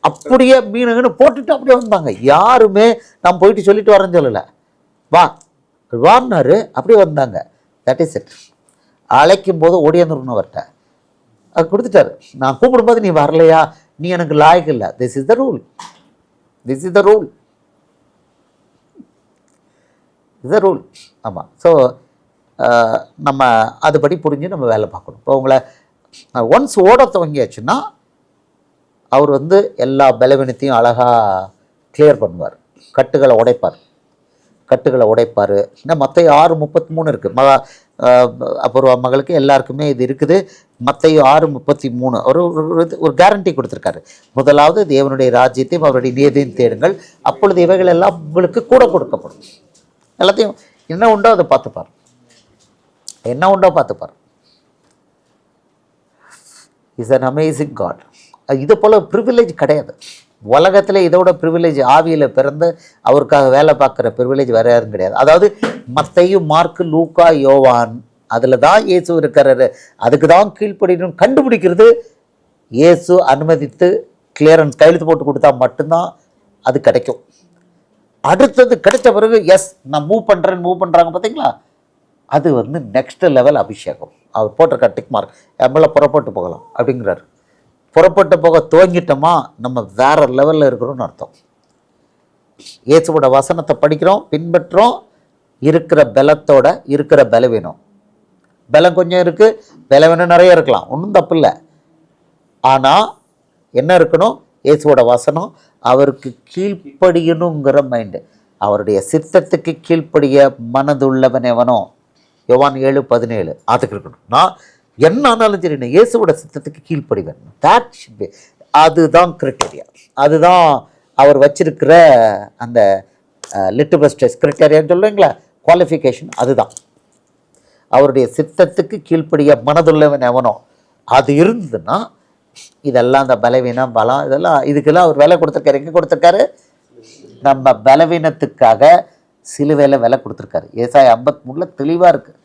அப்படியே மீனுங்கன்னு போட்டுட்டு அப்படியே வந்தாங்க. யாருமே நான் போயிட்டு சொல்லிட்டு வரேன்னு சொல்லலை, வான்னாரு, அப்படியே வந்தாங்க. That is it. அழைக்கும் போது ஓடியாந்துருன்னு அவர்கிட்ட அது கொடுத்துட்டாரு. நான் கூப்பிடும்போது நீ வரலையா, நீ எனக்கு லாய்க்கு இல்லை. This is the rule, this is the rule, is the rule. ஆமாம். ஸோ நம்ம அதுபடி புரிஞ்சு நம்ம வேலை பார்க்கணும். இப்போ உங்களை ஒன்ஸ் ஓட துவங்கியாச்சுன்னா அவர் வந்து எல்லா பலவீனத்தையும் அழகாக கிளியர் பண்ணுவார். கட்டுகளை உடைப்பார், கட்டுகளை உடைப்பார். இன்னும் மத்தேயு 6:33 இருக்குது. அப்புறம் மகளுக்கு எல்லாருக்குமே இது இருக்குது. மத்தேயு 6:33 ஒரு கேரண்டி கொடுத்துருக்காரு. முதலாவது தேவனுடைய ராஜ்யத்தையும் அவருடைய நீதியையும் தேடுங்கள், அப்பொழுது இவைகள் எல்லாம் உங்களுக்கு கூட கொடுக்கப்படும். எல்லாத்தையும் என்ன உண்டோ அதை பார்த்துப்பார், என்ன உண்டோ பார்த்துப்பார். Is an amazing God. இது போல் ப்ரிவிலேஜ் கிடையாது உலகத்தில். இதோட ப்ரிவிலேஜ் ஆவியில் பிறந்து அவருக்காக வேலை பார்க்குற ப்ரிவிலேஜ் வேறு யாரும் கிடையாது. அதாவது மத்தேயு, மார்க்கு, லூக்கா, யோவான், அதில் தான் இயேசு இருக்கிறாரு. அதுக்கு தான் கீழ்ப்படியணும் கண்டுபிடிக்கிறது இயேசு அனுமதித்து கிளியரன்ஸ் கையெழுத்து போட்டு கொடுத்தா மட்டும்தான் அது கிடைக்கும். அடுத்தது கிடைச்ச பிறகு எஸ் நான் மூவ் பண்ணுறாங்க பார்த்தீங்களா, அது வந்து நெக்ஸ்ட் லெவல் அபிஷேகம். அவர் போட்டிருக்க டிக் மார்க் எம்மளை புறப்பட்டு போகலாம் அப்படிங்கிறாரு. புறப்பட்டு போக துவங்கிட்டோமா நம்ம வேற லெவலில் இருக்கிறோம்னு அர்த்தம். இயேசுவோட வசனத்தை படிக்கிறோம், பின்பற்றோம், இருக்கிற பலத்தோட இருக்கிற பலவீனம். பலம் கொஞ்சம் இருக்குது, பலவீனம் நிறைய இருக்கலாம், ஒன்றும் தப்பு இல்லை. ஆனால் என்ன இருக்கணும், இயேசுவோட வசனம் அவருக்கு கீழ்ப்படியணுங்கிற மைண்டு, அவருடைய சித்தத்துக்கு கீழ்ப்படிய மனதுள்ளவன் எவனோ, யோவான் 7:17 அதுக்கு இருக்கணும். நான் என்ன ஆனாலும் சரி நான் இயேசுவோட சித்தத்துக்கு கீழ்ப்படிவேன். அதுதான் கிரைட்டீரியா, அதுதான் அவர் வச்சிருக்கிற அந்த லிட்மஸ் டெஸ்ட் கிரைட்டீரியான்னு சொல்லுவீங்களா, குவாலிஃபிகேஷன். அதுதான் அவருடைய சித்தத்துக்கு கீழ்ப்படிய மனதுள்ளவன் எவனோ. அது இருந்ததுன்னா இதெல்லாம் அந்த பலவீனம், பலம், இதெல்லாம் இதுக்கெல்லாம் அவர் விலை கொடுத்துருக்காரு. எங்கே கொடுத்துருக்காரு? நம்ம பலவீனத்துக்காக சிலுவையில் விலை கொடுத்துருக்காரு. ஏசாயா 53 தெளிவாக இருக்குது.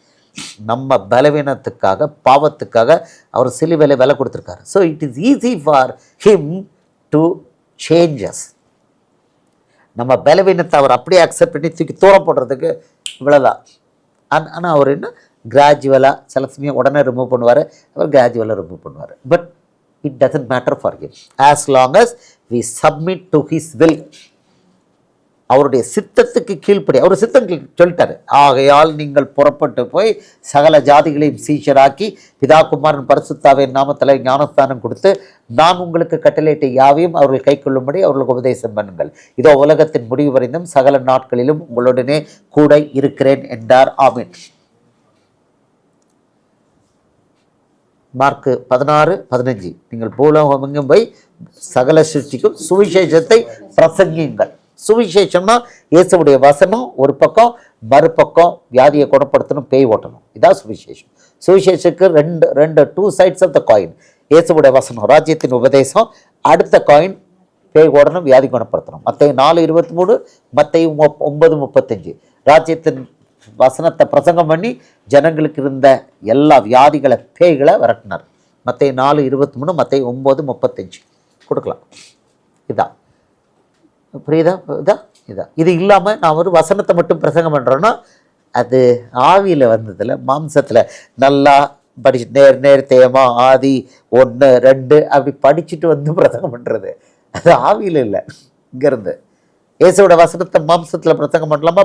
நம்ம பலவீனத்துக்காக, பாவத்துக்காக அவர் சிலுவையில் விலை கொடுத்துருக்காரு. So it is easy for him to changes. நம்ம பலவீனத்தை அவர் அப்படியே அக்செப்ட் பண்ணி தூக்கி தூரம் போடுறதுக்கு இவ்வளோதான். ஆனால் அவர் என்ன கிராஜுவலாக சில சமயம் உடனே ரிமூவ் பண்ணுவார், அவர் கிராஜுவலாக ரிமூவ் பண்ணுவார். But it doesn't matter for him as long as we submit to his will. அவருடைய சித்தத்துக்கு கீழ்ப்படி, அவர் சித்தம் சொல்லிட்டாரு. ஆகையால் நீங்கள் புறப்பட்டு போய் சகல ஜாதிகளையும் சீஷராக்கி பிதா குமாரன் பரிசுத்தாவின் நாமத்தில் ஞானஸ்தானம் கொடுத்து நான் உங்களுக்கு கட்டளையிட்ட யாவையும் அவர்கள் கை கொள்ளும்படி அவர்களுக்கு உபதேசம் பண்ணுங்கள். இதோ உலகத்தின் முடிவு வரைந்தும் சகல நாட்களிலும் உங்களுடனே கூட இருக்கிறேன் என்றார். ஆமீன். மார்க்கு 16:15 நீங்கள் பூலோகம் எங்கும் போய் சகல சிருஷ்டிக்கும் சுவிசேஷத்தை பிரசங்கியுங்கள். சுவிசேஷம்னா இயேசுவுடைய வசனம் ஒரு பக்கம், மறுபக்கம் வியாதியை குணப்படுத்தணும், பேய் ஓட்டணும். இதான் சுவிசேஷம். சுவிசேஷத்துக்கு ரெண்டு two sides of the coin. இயேசுவுடைய வசனம் ராஜ்யத்தின் உபதேசம், அடுத்த காயின் பேய் ஓடணும், வியாதி குணப்படுத்தணும். மத்தேயு 4:23, மத்தேயு 9:35 ராஜ்யத்தின் வசனத்தை பிரசங்கம் பண்ணி ஜனங்களுக்கு இருந்த எல்லா வியாதிகளை, பேய்களை விரட்டினார். மத்தேயு 4:23, மத்தேயு 9:35 கொடுக்கலாம். இதான் புரியுதா? இதான். இது இல்லாமல் நான் ஒரு வசனத்தை மட்டும் பிரசங்கம் பண்ணுறேன்னா அது ஆவியில் வந்ததில் மாம்சத்தில் நல்லா படிச்சு நேர்த்தேயமா ஆதி 1 2 அப்படி படிச்சுட்டு வந்து பிரசங்கம் பண்ணுறது. அது ஆவியில் இல்லை. இங்கேருந்து இயேசுவோட வசனத்தை மாம்சத்தில் பிரசங்கம் பண்ணலாமா?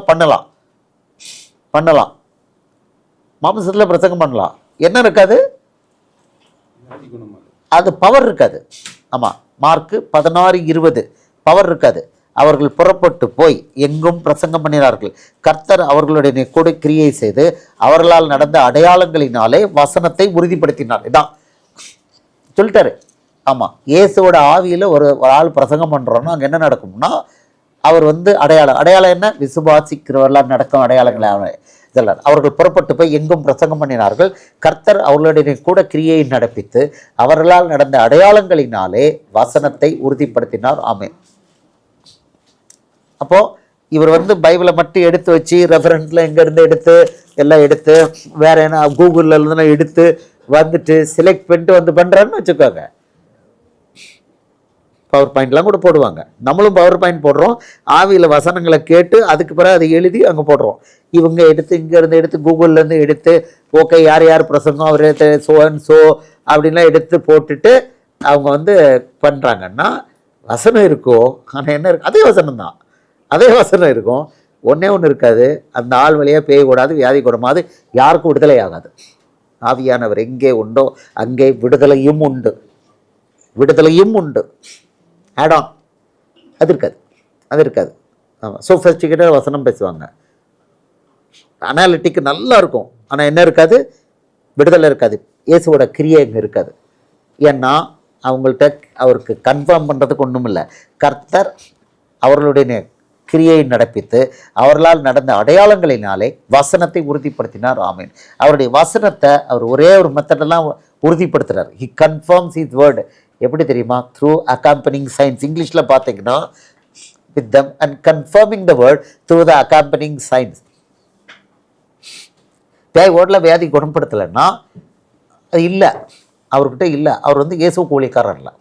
பண்ணலாம். மாம்சத்தில் பிரசங்கம் பண்ணலாம். என்ன இருக்காது? அது பவர் இருக்காது. ஆமாம், மார்க்கு 16:20 பவர் இருக்காது. அவர்கள் புறப்பட்டு போய் எங்கும் பிரசங்கம் பண்ணினார்கள். கர்த்தர் அவர்களுடைய கூட கிரியை செய்து அவர்களால் நடந்த அடையாளங்களினாலே வசனத்தை உறுதிப்படுத்தினார். இதான் சொல்லிட்டாரு. ஆமாம், இயேசுவோட ஆவியில் ஒரு ஆள் பிரசங்கம் பண்ணுறோன்னா அங்கே என்ன நடக்கும்னா, அவர் அடையாளம் என்ன? விசுவாசிக்கிறவர்களால் நடக்கும் அடையாளங்களை இதெல்லாம். அவர்கள் புறப்பட்டு போய் எங்கும் பிரசங்கம் பண்ணினார்கள். கர்த்தர் அவர்களுடைய கூட கிரியை நடப்பித்து அவர்களால் நடந்த அடையாளங்களினாலே வசனத்தை உறுதிப்படுத்தினார். ஆமென். அப்போ இவர் பைபிளை மட்டும் எடுத்து வச்சு ரெஃபரன்ஸ்ல எங்கேருந்து எடுத்து எல்லாம் எடுத்து வேற என்ன கூகுளில் இருந்து எடுத்து வந்துட்டு செலக்ட் பண்ணிட்டு பண்ணுறான்னு வச்சுக்கோங்க. பவர் பாயிண்ட்லாம் கூட போடுவாங்க. நம்மளும் பவர் பாயிண்ட் போடுறோம். ஆவியில் வசனங்களை கேட்டு அதுக்கு பிறகு அதை எழுதி அங்கே போடுறோம். இவங்க எடுத்து இங்கேருந்து எடுத்து கூகுள்லேருந்து எடுத்து ஓகே யார் யார் பிரசங்கம் அவர் ஸோ அண்ட் ஸோ அப்படின்லாம் எடுத்து போட்டுட்டு அவங்க பண்ணுறாங்கன்னா வசனம் இருக்கும். ஆனால் என்ன இருக்கு? அதே வசனம் தான். அதே வசனம் இருக்கும். ஒன்று இருக்காது. அந்த ஆள் வழியாக பேய் கூடாது, வியாதி கூடமாது, யாருக்கும் விடுதலை ஆகாது. ஆவியானவர் எங்கே உண்டோ அங்கே விடுதலையும் உண்டு. ஆட் ஆன் அது இருக்காது. ஆமாம், சோஃபிஸ்டிகேட்டட் வசனம் பேசுவாங்க. அனாலிட்டிக்கு நல்லா இருக்கும். ஆனால் என்ன இருக்காது? விடுதலை இருக்காது. இயேசுவோட கிரியை இங்கே இருக்காது. ஏன்னா அவருக்கு கன்ஃபார்ம் பண்ணுறதுக்கு ஒன்றும் இல்லை. கர்த்தர் அவர்களுடைய கிரியை நடப்பித்து அவர்களால் நடந்த அடையாளங்களினாலே வசனத்தை உறுதிப்படுத்தினார். ஆமீன். அவருடைய வசனத்தை அவர் ஒரே ஒரு மெத்தடெல்லாம் உறுதிப்படுத்துகிறார். He confirms his word. எப்படி தெரியுமா? Through accompanying signs. இங்கிலீஷில் பார்த்தீங்கன்னா with them and confirming the word through the accompanying signs. பேய் ஓடல வியாதி குணப்படுத்தலைன்னா அது இல்லை, அவர்கிட்ட இல்லை. அவர் இயேசு ஊழியக்காரர் இல்லை.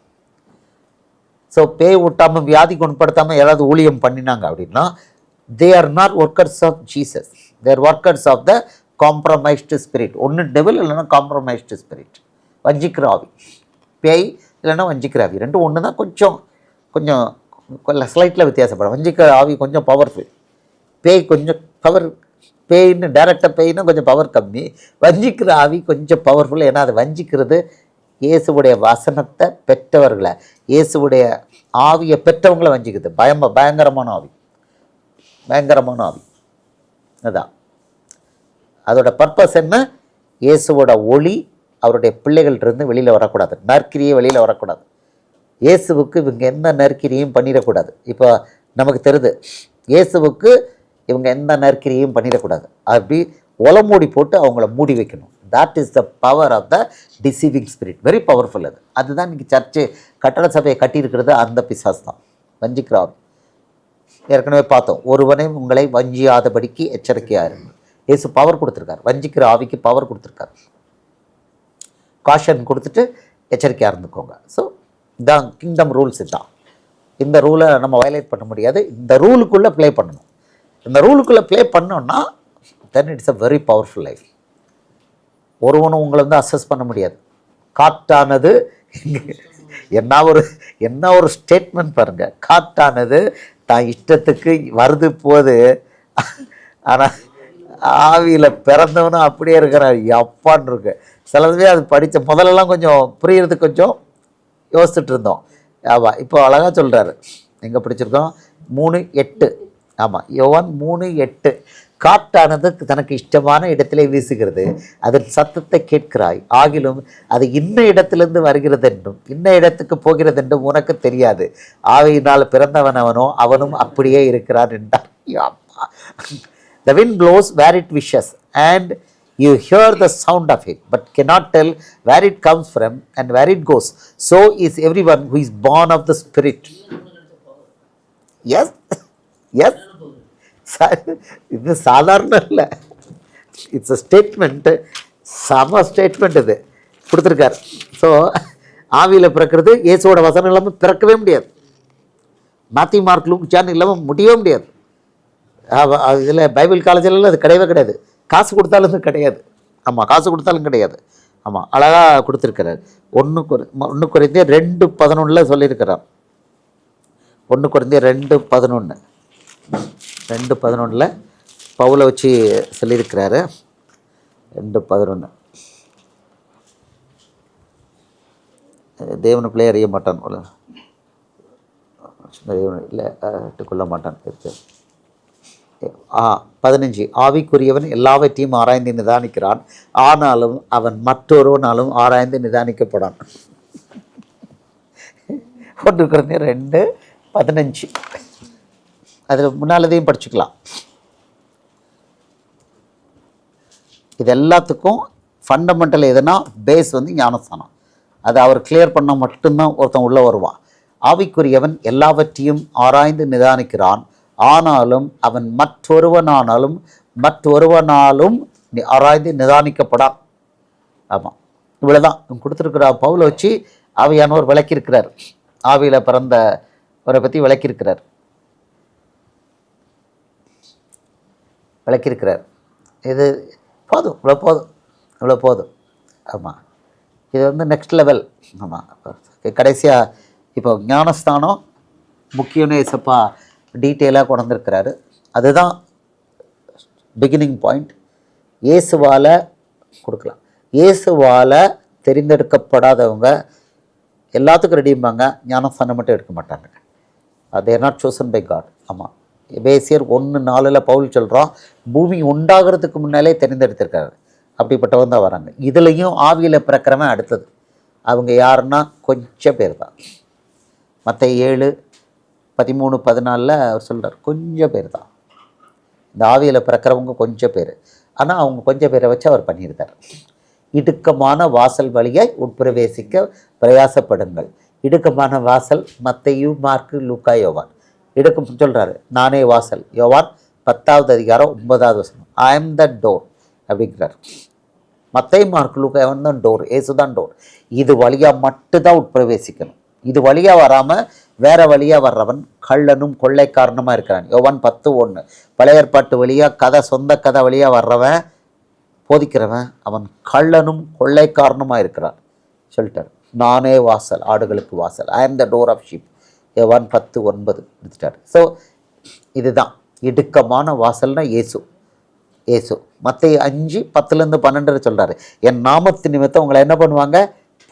ஸோ பேய் விட்டாமல் வியாதி குணப்படுத்தாமல் யாராவது ஊழியம் பண்ணினாங்க அப்படின்னா they are not workers of Jesus. they are workers of the compromised spirit. ஒன்று டெவில் இல்லைன்னா காம்ப்ரமைஸ்டு ஸ்பிரிட், வஞ்சிக்கிற ஆவி. பேய் இல்லைன்னா வஞ்சிக்கிற ஆவி ரெண்டும் ஒன்று தான். கொஞ்சம் ஸ்லைட்டில் வித்தியாசப்படும். வஞ்சிக்கிற ஆவி கொஞ்சம் பவர்ஃபுல், பேய் கொஞ்சம் பவர். பேயின்னு டைரக்டாக பேயின்னா கொஞ்சம் பவர் கம்மி. வஞ்சிக்கிற ஆவி கொஞ்சம் பவர்ஃபுல். ஏன்னா அது வஞ்சிக்கிறது இயேசுவுடைய வசனத்தை பெற்றவர்களை, இயேசுவுடைய ஆவியை பெற்றவங்களை வஞ்சிக்குது. பயங்கரமான ஆவி. அதான் அதோட பர்பஸ் என்ன? இயேசுவோட ஒளி அவருடைய பிள்ளைகள்கிட்ட வெளியில் வரக்கூடாது. நற்கிரியை வெளியில் வரக்கூடாது. இயேசுவுக்கு இவங்க எந்த நற்கிரியும் பண்ணிடக்கூடாது. இப்போ நமக்கு தெரியுது, இயேசுவுக்கு இவங்க எந்த நற்கிரியும் பண்ணிடக்கூடாது. அப்படி ஒலமூடி போட்டு அவங்கள மூடி வைக்கணும். that is the power of the deceiving spirit. Very powerful. அதுதான் இன்றைக்கி சர்ச்சு கட்டட சபையை கட்டியிருக்கிறது. அந்த பிசாஸ் தான் வஞ்சிக்கிற ஆவி. ஏற்கனவே பார்த்தோம், ஒருவனையும் உங்களை வஞ்சியாதபடிக்கு எச்சரிக்கையாக இருங்க. இயேசு பவர் கொடுத்துருக்காரு. வஞ்சிக்கிற ஆவிக்கு பவர் கொடுத்துருக்காரு. காஷன் கொடுத்துட்டு எச்சரிக்கையாக இருந்துக்கோங்க. ஸோ இதான் கிங்டம் ரூல்ஸ். இதுதான். இந்த ரூலை நம்ம வயலேட் பண்ண முடியாது. இந்த ரூலுக்குள்ளே ப்ளே பண்ணணும். இந்த ரூலுக்குள்ளே ப்ளே பண்ணோன்னா then it's a very powerful life. ஒருவனும் உங்களை அசஸ் பண்ண முடியாது. காற்றானது என்ன ஒரு ஸ்டேட்மெண்ட் பாருங்கள். காற்றானது தான் இஷ்டத்துக்கு வருது போது, ஆனால் ஆவியில் பிறந்தவனும் அப்படியே இருக்கிறார். அப்பான்னு இருக்கு. சிலதுவே அது படித்த முதலெல்லாம் கொஞ்சம் புரியறதுக்கு கொஞ்சம் யோசிச்சுட்டு இருந்தோம். ஆமாம், இப்போ அழகாக சொல்கிறாரு. எங்கே படிச்சிருக்கோம்? 3:8. ஆமாம், யோவான் 3:8. காற்றானது தனக்கு இஷ்டமான இடத்திலே வீசுகிறது, அதன் சத்தத்தை கேட்கிறாய், ஆகிலும் அது இன்ன இடத்திலிருந்து வருகிறது என்றும் இன்ன இடத்துக்கு போகிறது என்றும் உனக்கு தெரியாது. ஆவியினால் பிறந்தவன் அவனும் அப்படியே இருக்கிறான் என்றார். The wind blows where it wishes and you hear the sound of it but cannot tell where it comes from and where it goes. So is everyone who is born of the Spirit. Yes. இது சாதாரண இல்லை. It's a statement. சம statement இது கொடுத்துருக்கார். So ஆவியில் பிறக்கிறது இயேசுவோட வசனம் இல்லாமல் பிறக்கவே முடியாது. மாத்தி மார்க் லூக் ஜான் இல்லாமல் முடியவே முடியாது. இதில் பைபிள் காலேஜிலலாம் அது கிடையவே கிடையாது. காசு கொடுத்தாலும் அது கிடையாது. ஆமாம், காசு கொடுத்தாலும் கிடையாது. ஆமாம், அழகாக கொடுத்துருக்கிறார். 1 கொரிந்தியர் 2:11 சொல்லியிருக்கிறார். 1 கொரிந்தியர் 2:11 பவுலை வச்சு சொல்லியிருக்கிறாரு. 2:11 தேவனு பிள்ளை அறிய மாட்டான் போல, இல்லை கொள்ள மாட்டான். 15 ஆவிக்குரியவன் எல்லாவற்றையும் ஆராய்ந்து நிதானிக்கிறான், ஆனாலும் அவன் மற்றொருவனாலும் ஆராய்ந்து நிதானிக்கப்படான். 1 கொரிந்தியர் 2:15 அதில் முன்னாலதையும் படிச்சுக்கலாம். இது எல்லாத்துக்கும் ஃபண்டமெண்டல் எதுனா பேஸ் வந்து ஞானஸ்தானம். அதை அவர் கிளியர் பண்ண மட்டும்தான் ஒருத்தன் உள்ளே வருவான். ஆவிக்குரியவன் எல்லாவற்றையும் ஆராய்ந்து நிதானிக்கிறான், ஆனாலும் அவன் மற்றொருவனாலும் ஆராய்ந்து நிதானிக்கப்படான். ஆமாம், இவ்வளோதான் கொடுத்துருக்குற பவுலை வச்சு ஆவியானவர் விளக்கியிருக்கிறார். ஆவியில் பிறந்தவரை பற்றி விளக்கியிருக்கிறார். இது போதும், இவ்வளோ போதும். ஆமாம், இது வந்து நெக்ஸ்ட் லெவல். ஆமாம், கடைசியாக இப்போ ஞானஸ்தானம் முக்கியம்னு ஏசப்பா டீட்டெயிலாக கொண்டு வந்திருக்கிறாரு. அதுதான் பிகினிங் பாயிண்ட். இயேசுவால் கொடுக்கலாம். இயேசுவால் தெரிந்தெடுக்கப்படாதவங்க எல்லாத்துக்கும் ரெடிம்பாங்க, ஞானஸ்தானம் மட்டும் எடுக்க மாட்டாங்க. they are not chosen by God. ஆமாம், எபேசியர் 1:4 பவுல் சொல்கிறோம், பூமி உண்டாகிறதுக்கு முன்னாலே தெரிந்தெடுத்திருக்காரு. அப்படிப்பட்டவங்க தான் வராங்க. இதுலேயும் ஆவியில் பிறக்கிறவன் அடுத்தது. அவங்க யாருன்னா கொஞ்சம் பேர் தான். மத்தேயு 7:13-14 அவர் சொல்கிறார், கொஞ்சம் பேர் தான் இந்த ஆவியில் பிறக்கிறவங்க, கொஞ்சம் பேர். ஆனால் அவங்க கொஞ்சம் பேரை வச்சு அவர் பண்ணியிருந்தார். இடுக்கமான வாசல் வழியாய் உட்பிரவேசிக்க பிரயாசப்படுங்கள். இடுக்கமான வாசல் மத்தேயு, மார்க்கு, லூக்கா, யோவான். இடுக்கம் சொல்கிறாரு, நானே வாசல். யோவான் 10:9 ஐ ஆம் த டோர் அப்படிங்கிறார். மத்தேயு, மார்க்கு, லூக்கா, யோவான் தான் டோர், ஏசு தான் டோர். இது வழியாக மட்டும்தான் உட்பிரவேசிக்கணும். இது வழியாக வராமல் வேற வழியாக வர்றவன் கள்ளனும் கொள்ளைக்காரனுமாக இருக்கிறான். யோவான் 10:1 பழைய ஏற்பாட்டு வழியாக சொந்த கதை வழியாக வர்றவன் போதிக்கிறவன் அவன் கள்ளனும் கொள்ளைக்காரனுமாக இருக்கிறான் சொல்லிட்டார். நானே வாசல், ஆடுகளுக்கு வாசல். ஐ ஆம் த டோர் ஆஃப் ஷீப். யோவான் 10:9 எடுத்துட்டார். ஸோ இதுதான் இடுக்கமான வாசல்னா இயேசு. மத்தேயு 5:10-12 சொல்கிறாரு, என் நாமத்து நிமித்தம் உங்களை என்ன பண்ணுவாங்க,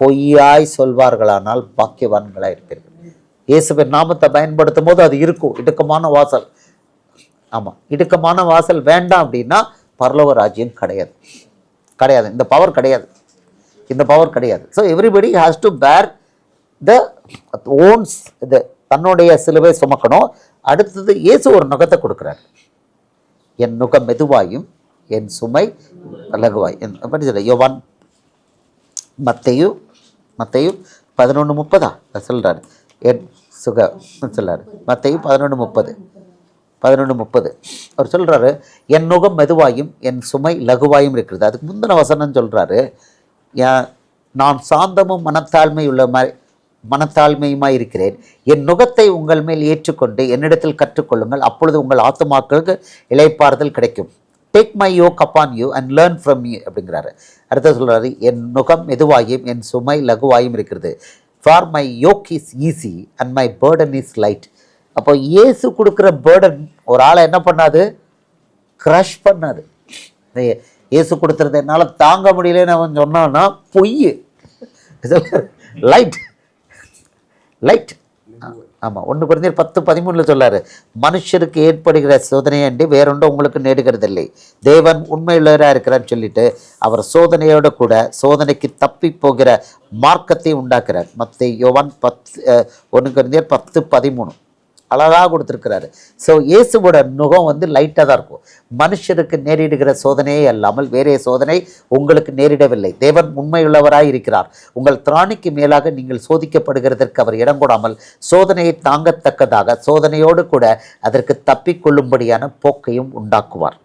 பொய்யாய் சொல்வார்களானால் பாக்கியவான்களாக இருப்பீர்கள். இயேசுவின் நாமத்தை பயன்படுத்தும் போது அது இருக்கும், இடுக்கமான வாசல். ஆமாம், இடுக்கமான வாசல் வேண்டாம் அப்படின்னா பரலோக ராஜ்யம் கிடையாது. இந்த பவர் கிடையாது. ஸோ எவ்ரிபடி ஹாஸ் டு பேர் த ஓன்ஸ் இது, தன்னுடைய சிலுவை சுமக்கணும். அடுத்தது இயேசு ஒரு நுகத்தை கொடுக்குறாரு, என் நுகம் மெதுவாயும் என் சுமை லகுவாய். யோவான் மத்தேயு 11:30 சொல்கிறார், என் சுக சொல்கிறார். மத்தேயு 11:30 அவர் சொல்கிறாரு, என் நுகம் மெதுவாயும் என் சுமை லகுவாயும் இருக்கிறது. அதுக்கு முந்தின வசனம் சொல்கிறாரு, நான் சாந்தமும் மனத்தாழ்மையுமாய் இருக்கிறேன். என் நுகத்தை உங்கள் மேல் ஏற்றுக்கொண்டு என்னிடத்தில் கற்றுக்கொள்ளுங்கள், அப்பொழுது உங்கள் ஆத்துமாக்களுக்கு இளைப்பாறுதல் கிடைக்கும். Take my yoke upon you and learn from you அப்படிங்கிறாரு. அடுத்த சொல்கிறாரு, என் நுகம் மெதுவாயும் என் சுமை லகுவாயும் இருக்கிறது. For my yoke is easy and my burden is light. அப்போ இயேசு கொடுக்குற பேர்டன் ஒரு ஆளை என்ன பண்ணாது, க்ரஷ் பண்ணாது. இயேசு கொடுத்துறது என்னால் தாங்க முடியலன்னு அவன் சொன்னான்னா பொய். லைட். ஆமாம், 1 கொரிந்தியர் 10:13 சொல்லாரு, மனுஷருக்கு ஏற்படுகிற சோதனையை அண்டி வேறொன்றும் உங்களுக்கு நேடுகிறதில்லை, தேவன் உண்மையுள்ளவராக இருக்கிறான்னு சொல்லிட்டு அவர் சோதனையோடு கூட சோதனைக்கு தப்பி போகிற மார்க்கத்தை உண்டாக்குறார். யோவான் 1 கொரிந்தியர் 10:13 அழகாக கொடுத்துருக்கிறாரு. ஸோ இயேசுவோட நுகம் வந்து லைட்டாக தான் இருக்கும். மனுஷருக்கு நேரிடுகிற சோதனையே அல்லாமல் வேறே சோதனை உங்களுக்கு நேரிடவில்லை. தேவன் உண்மையுள்ளவராய் இருக்கிறார். உங்கள் திராணிக்கு மேலாக நீங்கள் சோதிக்கப்படுகிறதற்கு அவர் இடம் கொடாமல் சோதனையை தாங்கத்தக்கதாக சோதனையோடு கூட அதற்கு தப்பிக்கொள்ளும்படியான போக்கையும் உண்டாக்குவார்.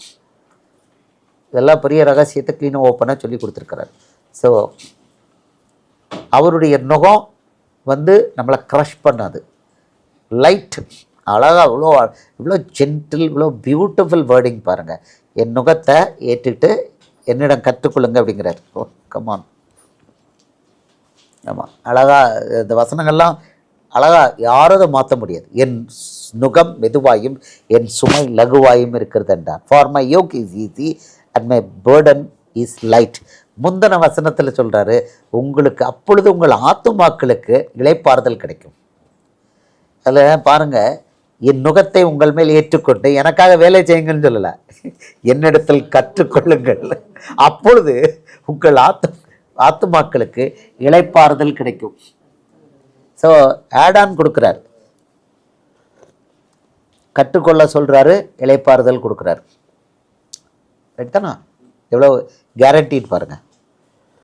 இதெல்லாம் பெரிய ரகசியத்தை க்ளீனாக ஓப்பனாக சொல்லி கொடுத்துருக்கிறார். ஸோ அவருடைய நுகம் வந்து நம்மளை க்ரஷ் பண்ணாது, லைட். அழகாக இவ்வளோ ஜென்டில், இவ்வளோ பியூட்டிஃபுல் வேர்டிங் பாருங்கள். என் நுகத்தை ஏற்றுட்டு என்னிடம் கற்றுக்கொள்ளுங்க அப்படிங்கிறார். ஓ கமான். ஆமாம், அழகாக இந்த வசனங்கள்லாம் அழகாக யாரும் அதை மாற்ற முடியாது. என் நுகம் மெதுவாயும் என் சுமை லகுவாயும் இருக்கிறது என்றார். For my yoke is easy and my burden is light. முந்தின வசனத்தில் சொல்கிறாரு, உங்களுக்கு அப்பொழுது உங்கள் ஆத்துமாக்களுக்கு இளைப்பாறுதல் கிடைக்கும். அதில் பாருங்கள், என் நுகத்தை உங்கள் மேல் ஏற்றுக்கொண்டு எனக்காக வேலை செய்யுங்கன்னு சொல்லலை, என்னிடத்தில் கற்றுக்கொள்ளுங்கள், அப்பொழுது உங்கள் ஆத்துமாக்களுக்கு இளைப்பாறுதல் கிடைக்கும். ஸோ ஆடான் கொடுக்குறார், கற்றுக்கொள்ள சொல்கிறாரு, இளைப்பாறுதல் கொடுக்குறாரு. ரைட் தானா? எவ்வளோ கேரண்டீட் பாருங்கள்.